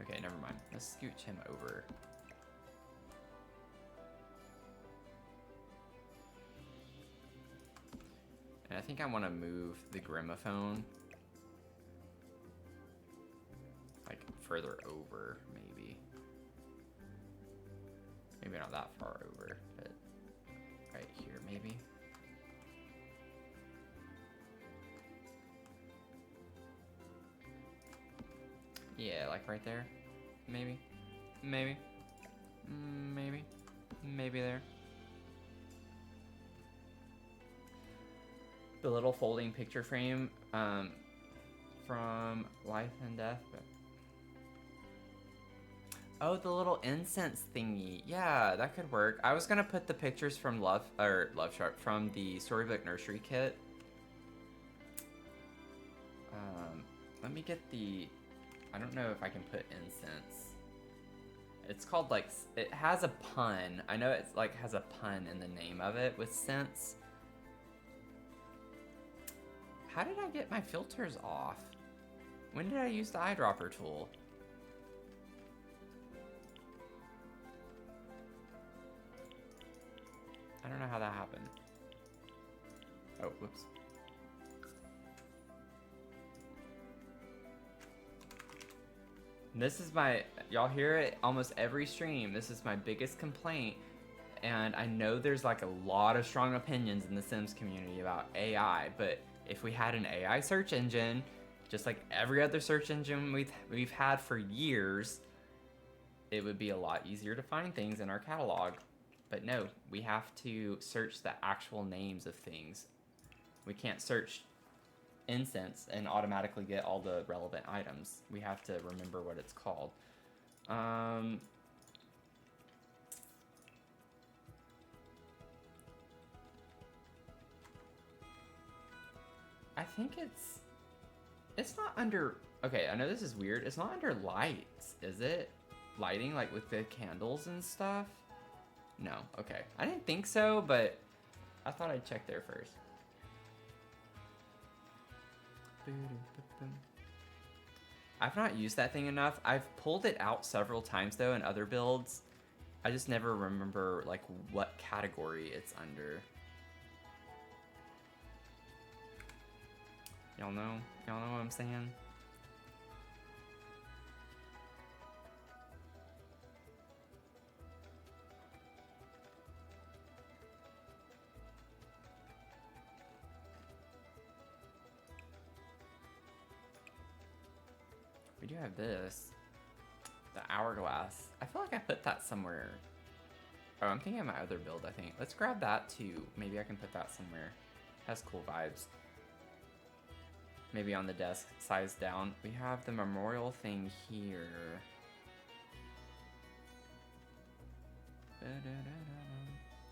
Okay, never mind. Let's scooch him over. And I think I want to move the gramophone like further over, maybe. Maybe not that far over, but right here, maybe. Yeah, like right there. Maybe. Maybe. Maybe. Maybe there. The little folding picture frame from Life and Death. Oh, the little incense thingy. Yeah, that could work. I was gonna put the pictures from Love Shark from the Storybook Nursery kit. Let me get the. I don't know if I can put incense. It's called like, it has a pun. I know it's like has a pun in the name of it with scents. How did I get my filters off? When did I use the eyedropper tool? I don't know how that happened. Oh, whoops. This is my, y'all hear it almost every stream. This is my biggest complaint. And I know there's like a lot of strong opinions in the Sims community about AI, but if we had an AI search engine, just like every other search engine we've had for years, it would be a lot easier to find things in our catalog. But no, we have to search the actual names of things. We can't search incense and automatically get all the relevant items. We have to remember what it's called. I think it's not under, okay, I know this is weird. It's not under lights, is it? Lighting, like with the candles and stuff? No, okay. I didn't think so, but I thought I'd check there first. I've not used that thing enough. I've pulled it out several times though in other builds. I just never remember like what category it's under. Y'all know? Y'all know what I'm saying? We do have this. The hourglass. I feel like I put that somewhere. Oh, I'm thinking of my other build, I think. Let's grab that too. Maybe I can put that somewhere. Has cool vibes. Maybe on the desk, size down. We have the memorial thing here.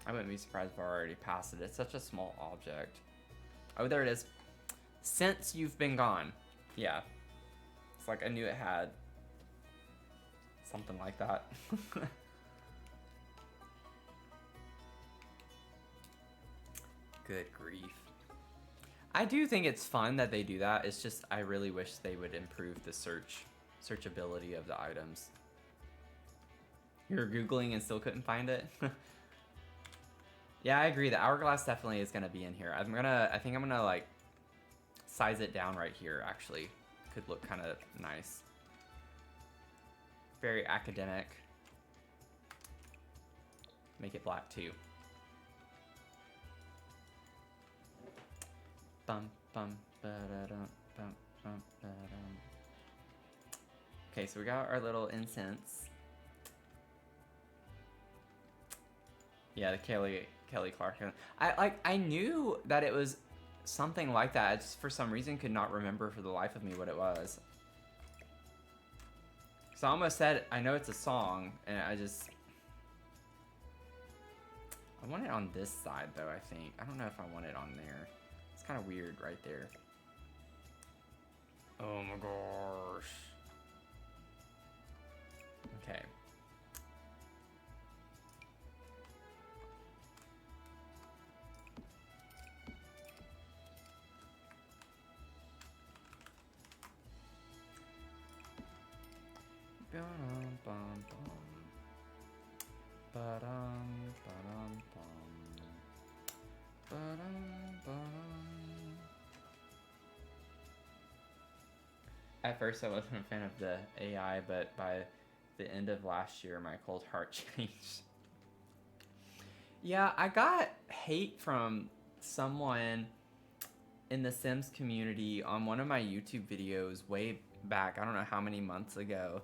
I wouldn't be surprised if I already passed it. It's such a small object. Oh, there it is. Since you've been gone. Yeah. It's like I knew it had something like that. Good grief. I do think it's fun that they do that. It's just I really wish they would improve the searchability of the items. You're Googling and still couldn't find it? Yeah, I agree. The hourglass definitely is gonna be in here. I think I'm gonna like size it down right here actually. Could look kind of nice. Very academic. Make it black too. Bum, bum, ba-da-dum, bum, bum, ba-dum. Okay, so we got our little incense. Yeah, the Kelly Clarkson. I knew that it was something like that. I just for some reason could not remember for the life of me what it was. So I almost said I know it's a song, and I want it on this side though. I think I don't know if I want it on there. It's kind of weird right there. Oh my gosh. Okay. At first I wasn't a fan of the AI, but by the end of last year my cold heart changed. Yeah, I got hate from someone in the Sims community on one of my YouTube videos way back, I don't know how many months ago,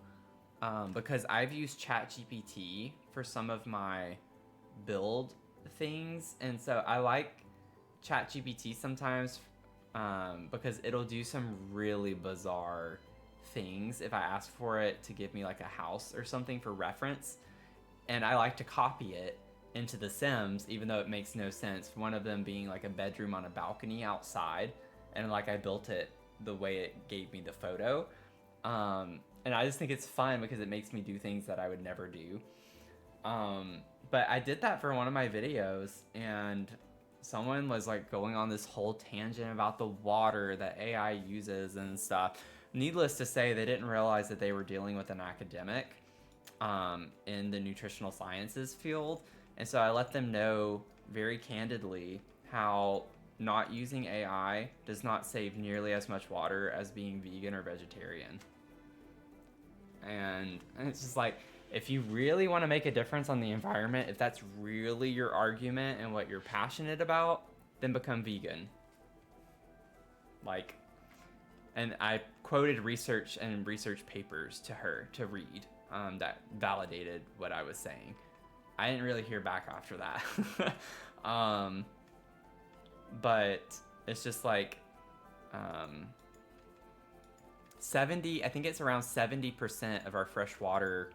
because I've used ChatGPT for some of my build things, and so I like ChatGPT sometimes because it'll do some really bizarre things if I ask for it to give me like a house or something for reference, and I like to copy it into the Sims even though it makes no sense. One of them being like a bedroom on a balcony outside, and like I built it the way it gave me the photo, and I just think it's fun because it makes me do things that I would never do. But I did that for one of my videos, and someone was like going on this whole tangent about the water that AI uses and stuff. Needless to say, they didn't realize that they were dealing with an academic in the nutritional sciences field. And so I let them know very candidly how not using AI does not save nearly as much water as being vegan or vegetarian. And it's just like, if you really want to make a difference on the environment, if that's really your argument and what you're passionate about, then become vegan. Like, and I quoted research and research papers to her to read that validated what I was saying. I didn't really hear back after that. But it's just like 70, I think it's around 70% of our fresh water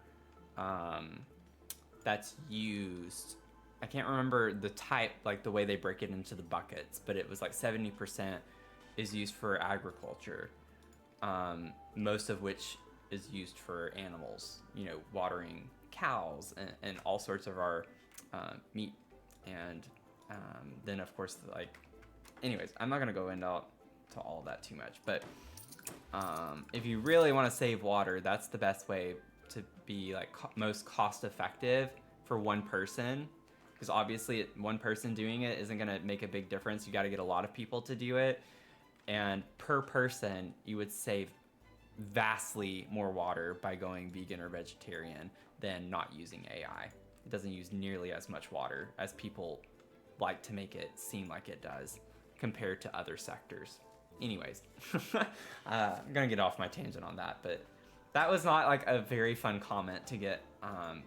that's used. I can't remember the type, like the way they break it into the buckets, but it was like 70% is used for agriculture, most of which is used for animals, you know, watering cows and all sorts of our meat. And then of course, like, anyways, I'm not gonna go into all of that too much, but if you really want to save water, that's the best way to be like most cost effective for one person, because obviously one person doing it isn't going to make a big difference. You got to get a lot of people to do it, and per person you would save vastly more water by going vegan or vegetarian than not using AI. It doesn't use nearly as much water as people like to make it seem like it does compared to other sectors. Anyways, I'm gonna get off my tangent on that, but that was not like a very fun comment to get,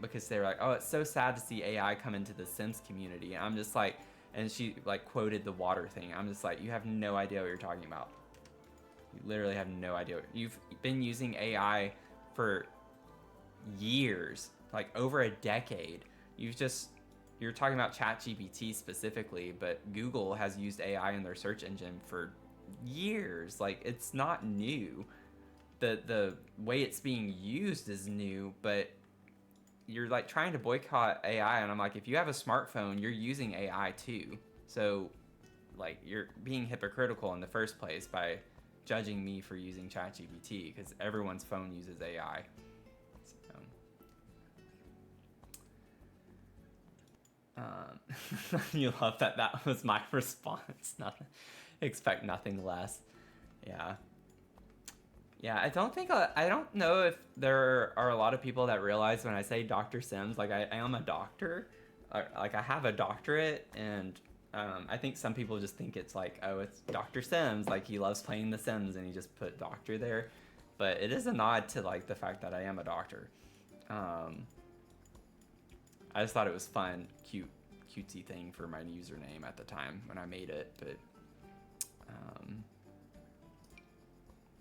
because they were like, oh, it's so sad to see AI come into the Sims community. And I'm just like, and she like quoted the water thing. I'm just like, you have no idea what you're talking about. You literally have no idea. You've been using AI for years, like over a decade. You're talking about ChatGPT specifically, but Google has used AI in their search engine for years. Like, it's not new. The way it's being used is new, but you're like trying to boycott AI, and I'm like, if you have a smartphone, you're using AI too. So like, you're being hypocritical in the first place by judging me for using ChatGPT, because everyone's phone uses AI. So, you love that was my response. Nothing. Expect nothing less. Yeah. Yeah, I don't know if there are a lot of people that realize when I say Dr. Sims, like I am a doctor. Like, I have a doctorate, and I think some people just think it's like, oh, it's Dr. Sims, like he loves playing The Sims and he just put doctor there. But it is a nod to like the fact that I am a doctor. I just thought it was fun, cutesy thing for my username at the time when I made it. But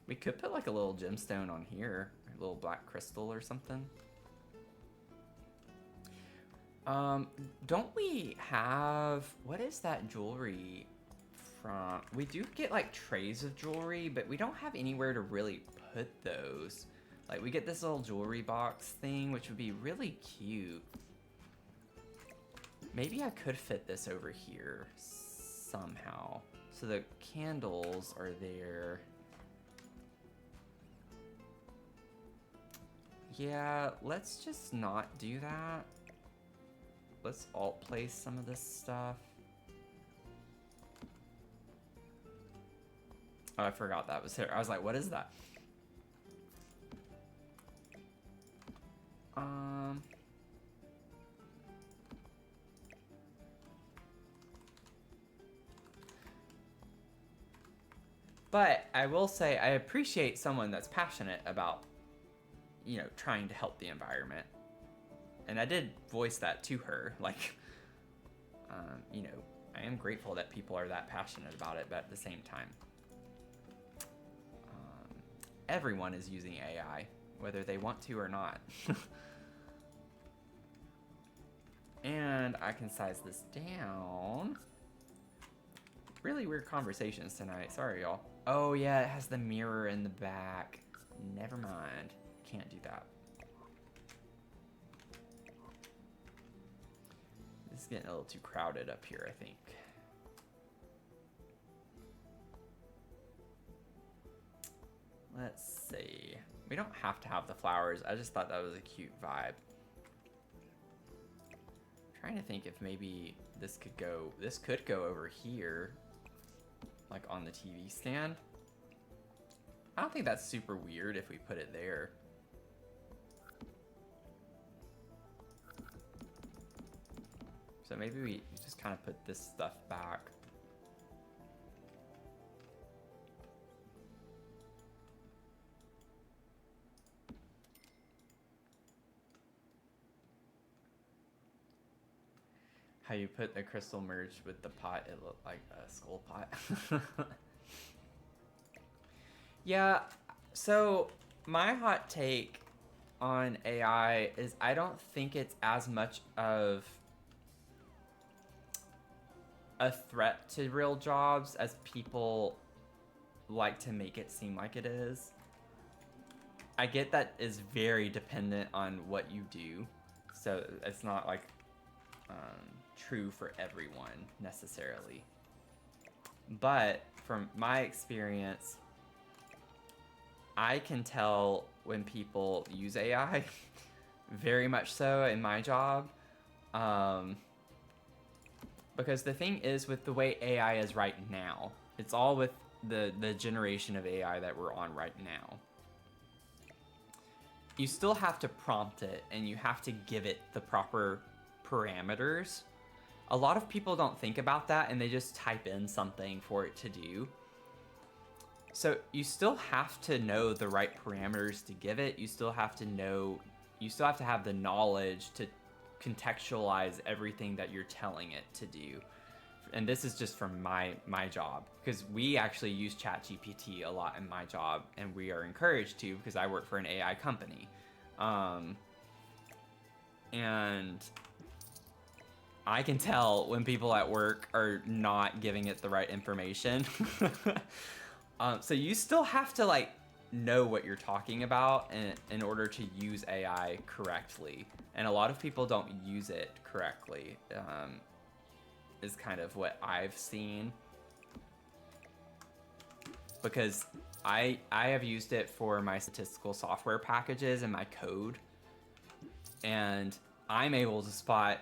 we could put like a little gemstone on here, a little black crystal or something. Don't we have, what is that jewelry from? We do get like trays of jewelry, but we don't have anywhere to really put those. Like we get this little jewelry box thing, which would be really cute. Maybe I could fit this over here somehow. So the candles are there. Yeah, let's just not do that. Let's alt place some of this stuff. Oh, I forgot that was there. I was like, what is that? But I will say I appreciate someone that's passionate about, you know, trying to help the environment. And I did voice that to her, like, you know, I am grateful that people are that passionate about it, but at the same time, everyone is using AI, whether they want to or not. And I can size this down. Really weird conversations tonight, sorry y'all. Oh yeah, it has the mirror in the back. Never mind, can't do that. This is getting a little too crowded up here, I think. Let's see. We don't have to have the flowers. I just thought that was a cute vibe. I'm trying to think if maybe this could go over here, like on the TV stand. I don't think that's super weird if we put it there. So maybe we just kind of put this stuff back. How you put the crystal merged with the pot, it looked like a skull pot. Yeah, so my hot take on AI is I don't think it's as much of a threat to real jobs as people like to make it seem like it is. I get that is very dependent on what you do, so it's not like true for everyone necessarily. But from my experience, I can tell when people use AI, very much so in my job. Because the thing is, with the way AI is right now, it's all with the generation of AI that we're on right now. You still have to prompt it, and you have to give it the proper parameters. A lot of people don't think about that, and they just type in something for it to do. So you still have to know the right parameters to give it. You still have to have the knowledge to contextualize everything that you're telling it to do. And this is just from my job, because we actually use ChatGPT a lot in my job, and we are encouraged to, because I work for an AI company. And I can tell when people at work are not giving it the right information. So you still have to like know what you're talking about in order to use AI correctly. And a lot of people don't use it correctly, is kind of what I've seen. Because I have used it for my statistical software packages and my code. And I'm able to spot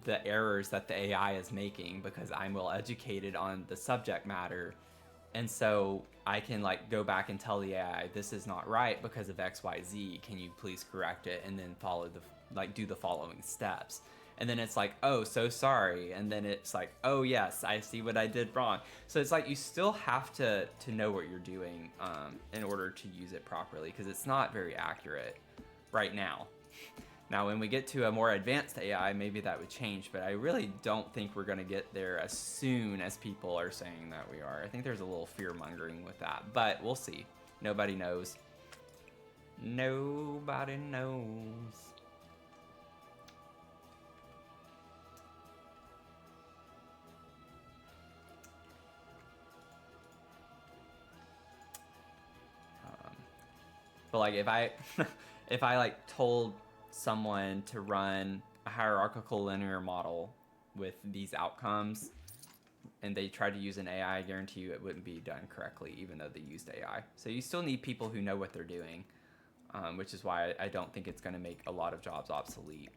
the errors that the AI is making because I'm well educated on the subject matter. And so I can like go back and tell the AI, this is not right because of XYZ. Can you please correct it? And then do the following steps. and then it's like, oh, so sorry, and then it's like, oh yes, I see what I did wrong. So it's like you still have to know what you're doing in order to use it properly, because it's not very accurate right now. Now, when we get to a more advanced AI, maybe that would change, but I really don't think we're going to get there as soon as people are saying that we are. I think there's a little fear-mongering with that, but we'll see. Nobody knows. Nobody knows. But like if I if I like told someone to run a hierarchical linear model with these outcomes and they tried to use an AI, I guarantee you it wouldn't be done correctly, even though they used AI. So you still need people who know what they're doing, which is why I don't think it's going to make a lot of jobs obsolete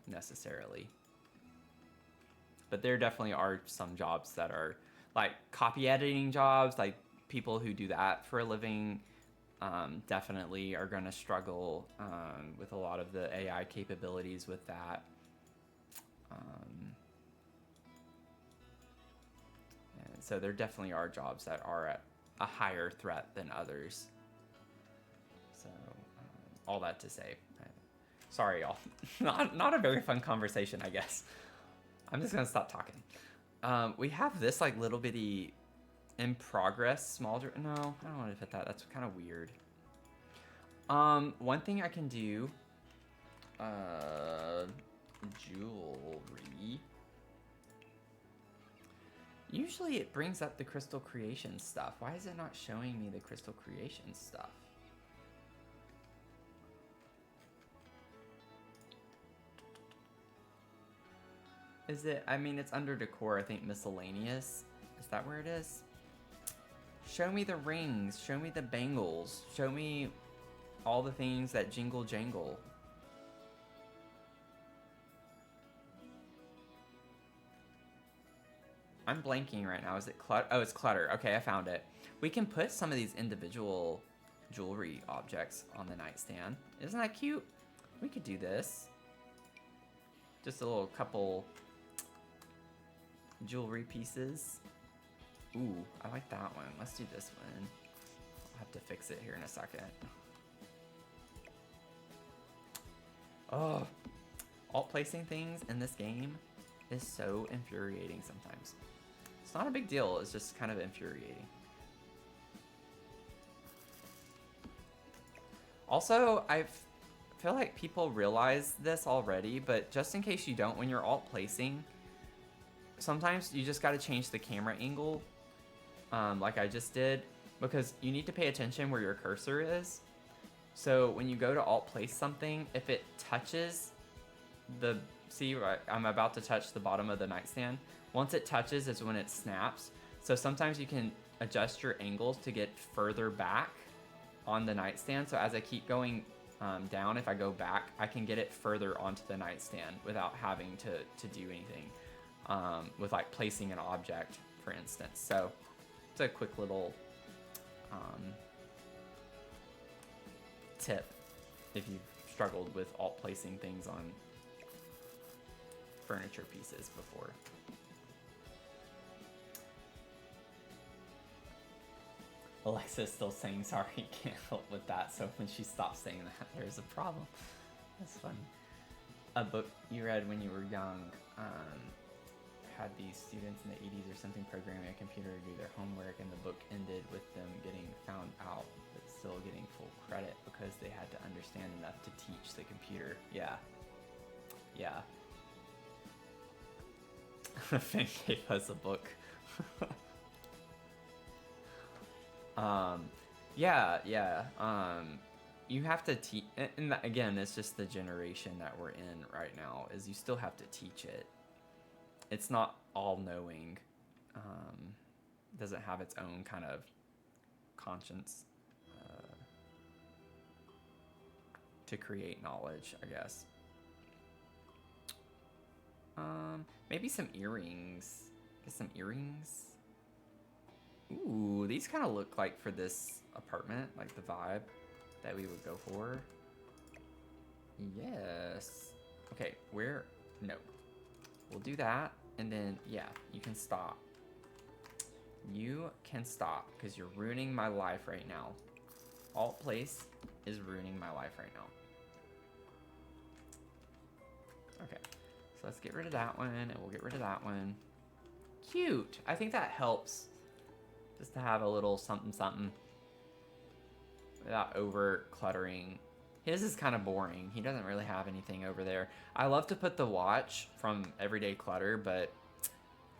necessarily. But there definitely are some jobs that are like copy editing jobs, like people who do that for a living definitely are going to struggle with a lot of the AI capabilities with that. And so there definitely are jobs that are at a higher threat than others. So all that to say, sorry y'all, not a very fun conversation, I guess. I'm just gonna stop talking. We have this like little bitty in progress small no, I don't want to fit that. That's kind of weird. One thing I can do, jewelry. Usually it brings up the crystal creation stuff. Why is it not showing me the crystal creation stuff? Is it, I mean, it's under decor, I think miscellaneous. Is that where it is? Show me the rings, show me the bangles, show me all the things that jingle jangle. I'm blanking right now. Is it clutter? Oh, it's clutter. Okay, I found it. We can put some of these individual jewelry objects on the nightstand. Isn't that cute? We could do this. Just a little couple jewelry pieces. Ooh, I like that one. Let's do this one. I'll have to fix it here in a second. Oh, alt placing things in this game is so infuriating sometimes. It's not a big deal, it's just kind of infuriating. Also, I feel like people realize this already, but just in case you don't, when you're alt placing, sometimes you just got to change the camera angle, like I just did, because you need to pay attention where your cursor is. So when you go to alt place something, if it touches the, see, I'm about to touch the bottom of the nightstand. Once it touches is when it snaps. So sometimes you can adjust your angles to get further back on the nightstand. So as I keep going down, if I go back, I can get it further onto the nightstand without having to do anything with like placing an object, for instance. So it's a quick little tip if you've struggled with alt placing things on furniture pieces before. Alexa's still saying sorry, can't help with that, so when she stops saying that, there's a problem. That's funny. A book you read when you were young had these students in the 80s or something programming a computer to do their homework, and the book ended with them getting found out but still getting full credit because they had to understand enough to teach the computer. Yeah. Yeah. Finn gave us a book. You have to teach, and again, it's just the generation that we're in right now, is you still have to teach it. It's not all-knowing. Doesn't have its own kind of conscience to create knowledge, I guess. Maybe some earrings. Get some earrings. Ooh, these kind of look like for this apartment, like the vibe that we would go for. Yes. Okay, where? No. We'll do that, and then, yeah, you can stop. You can stop, because you're ruining my life right now. Alt place is ruining my life right now. Okay, so let's get rid of that one, and we'll get rid of that one. Cute. I think that helps, just to have a little something something without over cluttering. His is kind of boring. He doesn't really have anything over there. I love to put the watch from Everyday Clutter, but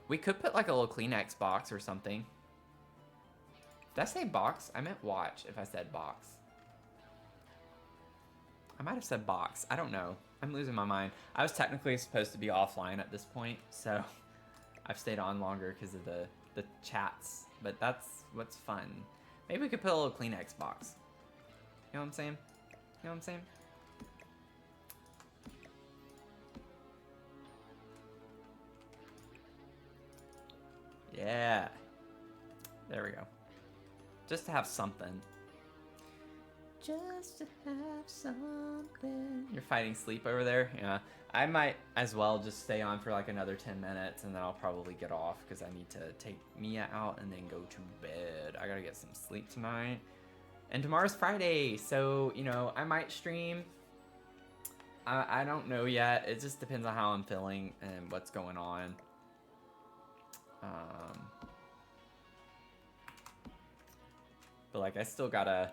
we could put like a little Kleenex box or something. Did I say box? I meant watch if I said box. I might have said box. I don't know. I'm losing my mind. I was technically supposed to be offline at this point, so I've stayed on longer because of the chats, but that's what's fun. Maybe we could put a little Kleenex box. You know what I'm saying? You know what I'm saying? Yeah. There we go. Just to have something. Just to have something. You're fighting sleep over there? Yeah. I might as well just stay on for like another 10 minutes and then I'll probably get off because I need to take Mia out and then go to bed. I gotta get some sleep tonight. And tomorrow's Friday, so, you know, I might stream. I don't know yet. It just depends on how I'm feeling and what's going on. But, like, I still gotta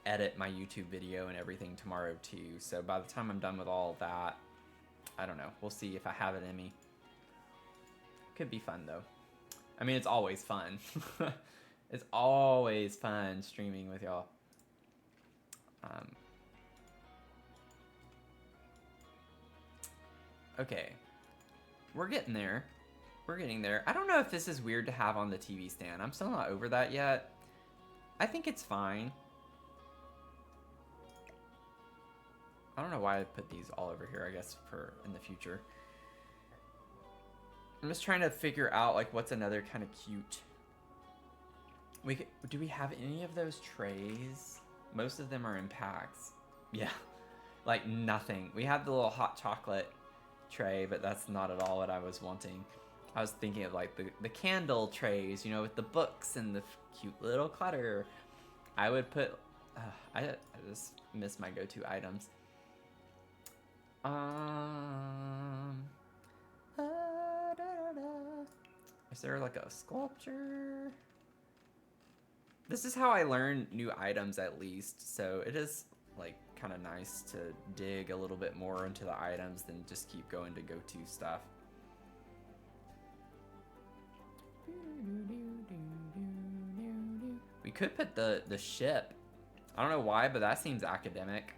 edit my YouTube video and everything tomorrow, too. So by the time I'm done with all that, I don't know. We'll see if I have it in me. Could be fun, though. I mean, it's always fun. It's always fun streaming with y'all. Okay. We're getting there. We're getting there. I don't know if this is weird to have on the TV stand. I'm still not over that yet. I think it's fine. I don't know why I put these all over here, I guess, for in the future. I'm just trying to figure out, like, what's another kind of cute... Do we have any of those trays? Most of them are in packs. Yeah. Like, nothing. We have the little hot chocolate tray, but that's not at all what I was wanting. I was thinking of, like, the candle trays, you know, with the books and the cute little clutter. I would put... I just miss my go-to items. Is there, like, a sculpture? This is how I learn new items, at least. So it is, like, kind of nice to dig a little bit more into the items than just keep going to go-to stuff. We could put the ship. I don't know why, but that seems academic.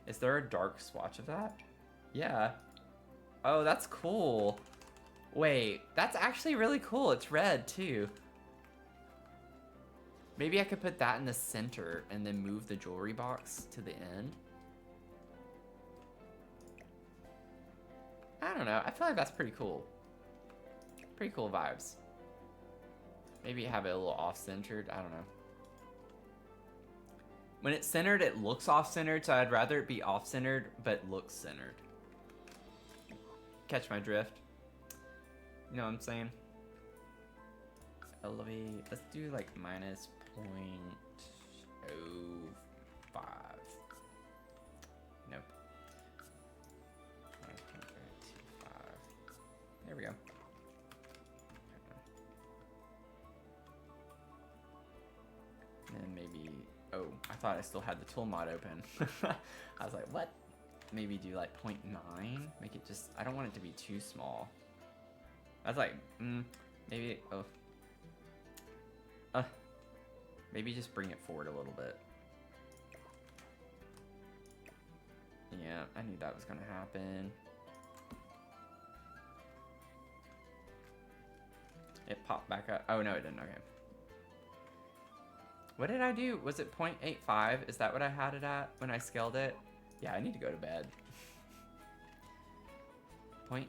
Is there a dark swatch of that? Yeah. Oh, that's cool. Wait, that's actually really cool. It's red, too. Maybe I could put that in the center and then move the jewelry box to the end. I don't know. I feel like that's pretty cool. Pretty cool vibes. Maybe have it a little off-centered. I don't know. When it's centered, it looks off-centered, so I'd rather it be off-centered, but looks centered. Catch my drift? You know what I'm saying? Elevate. Let's do like minus 0.05. Nope. Minus 0.025. There we go. And then maybe... Oh, I thought I still had the tool mod open. I was like, what? Maybe do like 0.9? Make it just... I don't want it to be too small. I was like, maybe... Oh. Maybe just bring it forward a little bit. Yeah, I knew that was gonna happen. It popped back up. Oh, no, it didn't. Okay. What did I do? Was it 0.85? Is that what I had it at when I scaled it? Yeah, I need to go to bed. 0.9.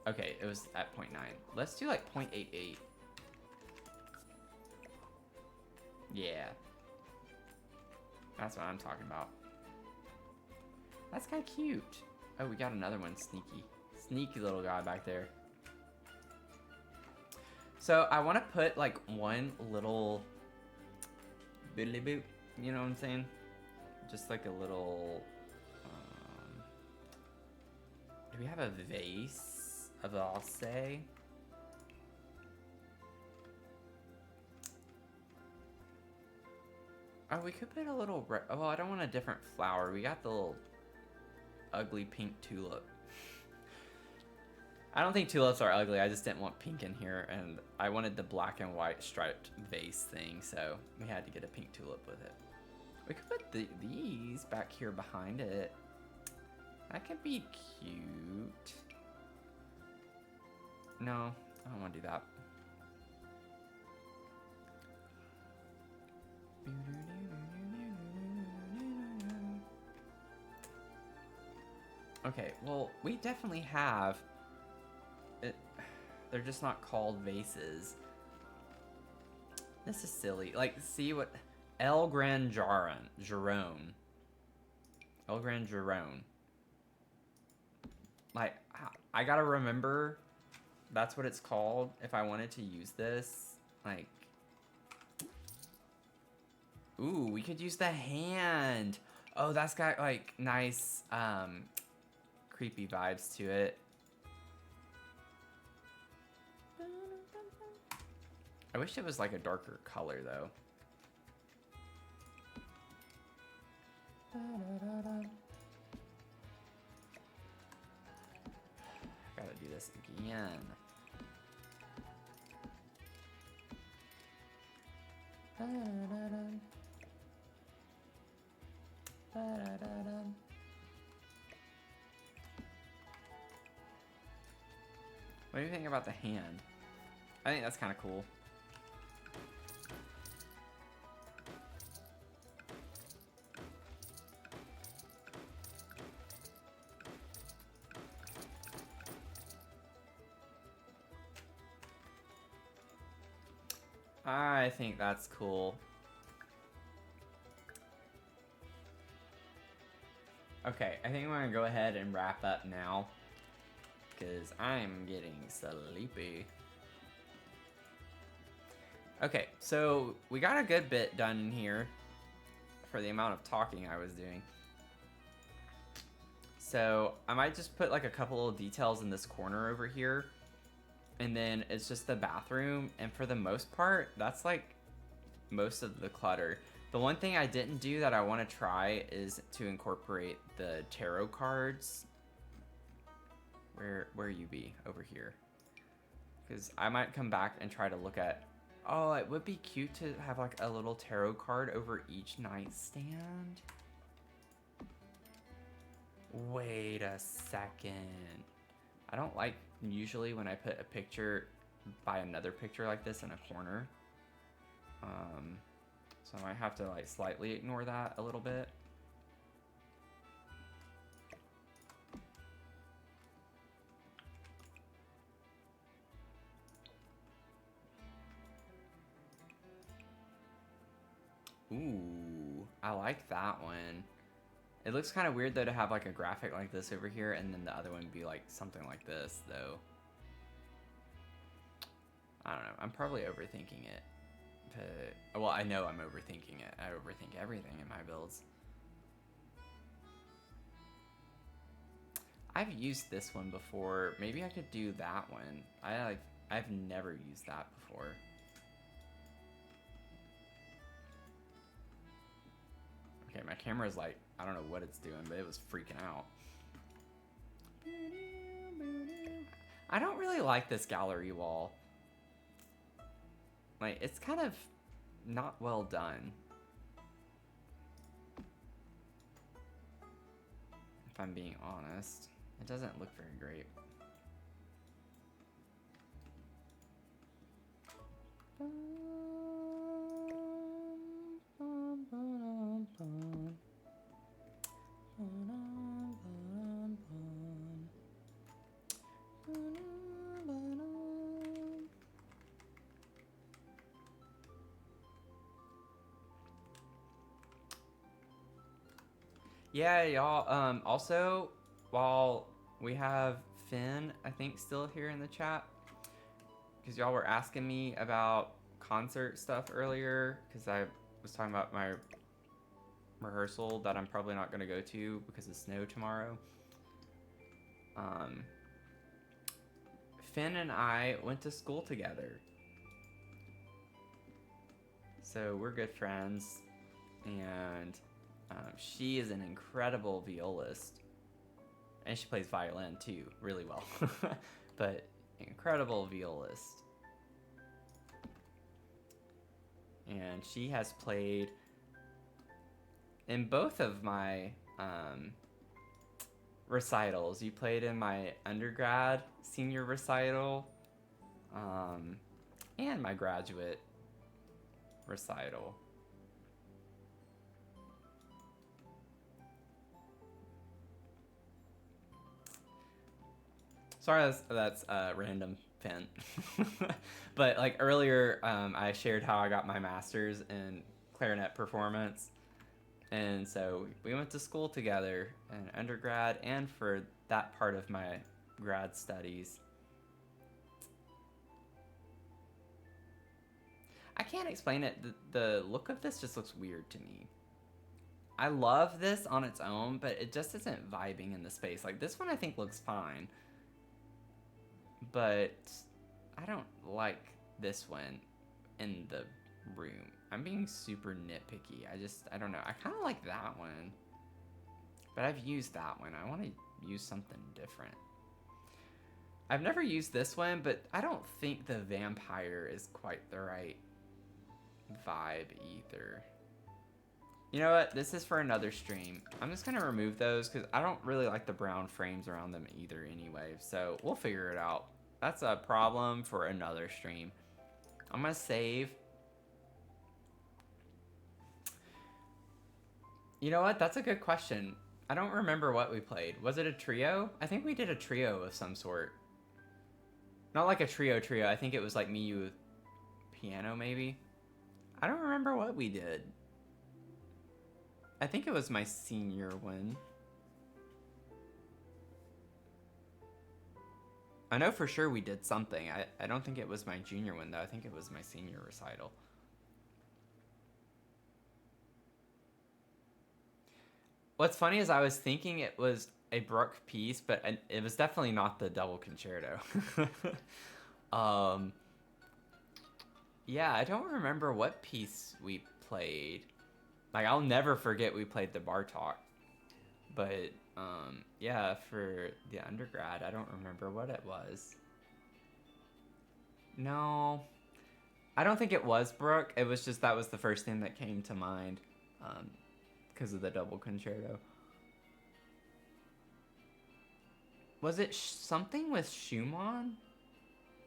Okay, it was at 0.9. Let's do like 0.88. Yeah. That's what I'm talking about. That's kind of cute. Oh, we got another one. Sneaky. Sneaky little guy back there. So I want to put like one little biddly boop, you know what I'm saying? Just like a little, do we have a vase of Alce? Oh, we could put a little, well, I don't want a different flower. We got the little ugly pink tulip. I don't think tulips are ugly. I just didn't want pink in here, and I wanted the black and white striped vase thing, so we had to get a pink tulip with it. We could put these back here behind it. That could be cute. No, I don't want to do that. Okay, well, we definitely have it. They're just not called vases. This is silly. Like, see what El Gran Jarone. El Gran Jarone. Like, I gotta remember that's what it's called if I wanted to use this. Like, ooh, we could use the hand. Oh, that's got like nice creepy vibes to it. I wish it was like a darker color though. Gotta do this again. What do you think about the hand? I think that's kind of cool. I think that's cool. Okay, I think we're gonna go ahead and wrap up now, because I'm getting sleepy. Okay, so we got a good bit done in here for the amount of talking I was doing. So I might just put like a couple of details in this corner over here, and then it's just the bathroom, and for the most part, that's like most of the clutter. The one thing I didn't do that I want to try is to incorporate the tarot cards. Where you be? Over here. Because I might come back and try to look at... Oh, it would be cute to have like a little tarot card over each nightstand. Wait a second. I don't like usually when I put a picture by another picture like this in a corner. So I might have to like slightly ignore that a little bit. Ooh, I like that one. It looks kind of weird though to have like a graphic like this over here and then the other one be like something like this though. I don't know, I'm probably overthinking it. Well, I know I'm overthinking it. I overthink everything in my builds. I've used this one before. Maybe I could do that one. I've never used that before. Okay, my camera's like, I don't know what it's doing, but it was freaking out. I don't really like this gallery wall. Like, it's kind of not well done. If I'm being honest. It doesn't look very great. Yeah, y'all. Also, while we have Finn, I think, still here in the chat, because y'all were asking me about concert stuff earlier, because I was talking about my rehearsal that I'm probably not going to go to because of snow tomorrow. Um, Finn and I went to school together. So we're good friends, and she is an incredible violist. And she plays violin too, really well. But incredible violist. And she has played in both of my recitals. You played in my undergrad senior recital and my graduate recital. Sorry, that's random, Finn. But like earlier, I shared how I got my master's in clarinet performance, and so we went to school together in undergrad and for that part of my grad studies. I can't explain it. The look of this just looks weird to me. I love this on its own, but it just isn't vibing in the space. Like this one I think looks fine, but I don't like this one in the room. I'm being super nitpicky. I don't know. I kind of like that one, but I've used that one. I want to use something different. I've never used this one, but I don't think the vampire is quite the right vibe either. You know what? This is for another stream. I'm just going to remove those because I don't really like the brown frames around them either anyway. So we'll figure it out. That's a problem for another stream. I'm going to save. You know what? That's a good question. I don't remember what we played. Was it a trio? I think we did a trio of some sort. Not like a trio. I think it was like me, you, piano maybe. I don't remember what we did. I think it was my senior one. I know for sure we did something. I don't think it was my junior one though. I think it was my senior recital. What's funny is I was thinking it was a Bruck piece, but it was definitely not the double concerto. Yeah, I don't remember what piece we played. Like, I'll never forget we played the Bartok. But, yeah, for the undergrad, I don't remember what it was. No, I don't think it was Brooke. It was just that was the first thing that came to mind because of the double concerto. Was it something with Schumann?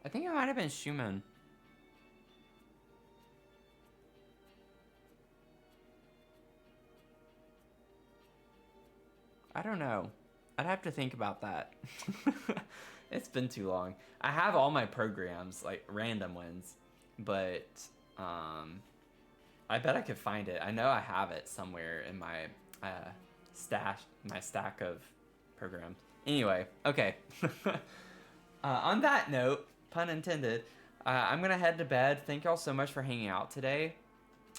I think it might have been Schumann. I don't know. I'd have to think about that. It's been too long. I have all my programs, like random ones, but I bet I could find it. I know I have it somewhere in my stack of programs. Anyway, okay. On that note, pun intended, I'm gonna head to bed. Thank y'all so much for hanging out today.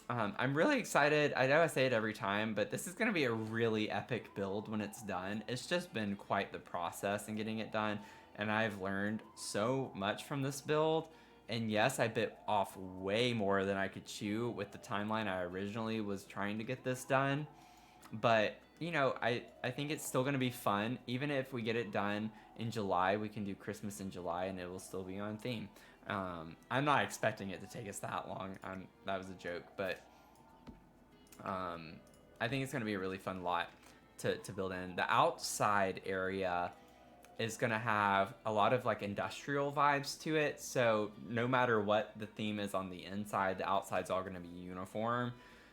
I'm really excited. I know I say it every time, but this is going to be a really epic build when it's done. It's just been quite the process in getting it done, and I've learned so much from this build. And yes, I bit off way more than I could chew with the timeline I originally was trying to get this done. But, you know, I think it's still going to be fun. Even if we get it done in July, we can do Christmas in July, and it will still be on theme. I'm not expecting it to take us that long. That was a joke, but I think it's going to be a really fun lot to build in. The outside area is going to have a lot of like industrial vibes to it. So no matter what the theme is on the inside, the outside's all going to be uniform.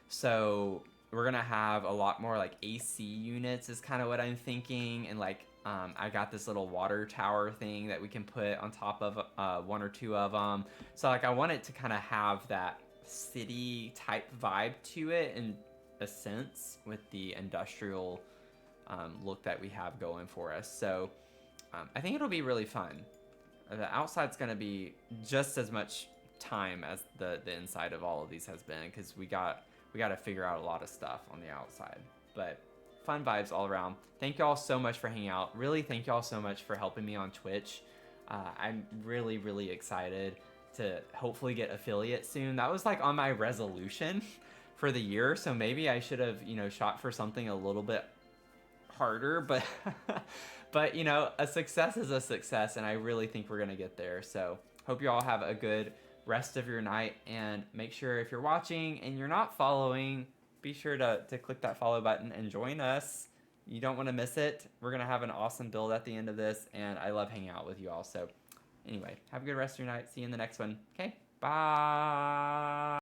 So we're going to have a lot more like AC units is kind of what I'm thinking. And like I got this little water tower thing that we can put on top of one or two of them. So like I want it to kind of have that city type vibe to it in a sense with the industrial look that we have going for us. So I think it'll be really fun. The outside's going to be just as much time as the inside of all of these has been, because we got to figure out a lot of stuff on the outside. But fun vibes all around. Thank y'all so much for hanging out. Really, thank y'all so much for helping me on Twitch. I'm really, really excited to hopefully get affiliate soon. That was like on my resolution for the year, so maybe I should have, shot for something a little bit harder, but but a success is a success, and I really think we're gonna get there. So hope you all have a good rest of your night, and make sure if you're watching and you're not following, be sure to click that follow button and join us. You don't want to miss it. We're gonna have an awesome build at the end of this, and I love hanging out with you all. So anyway, have a good rest of your night. See you in the next one. Okay, bye.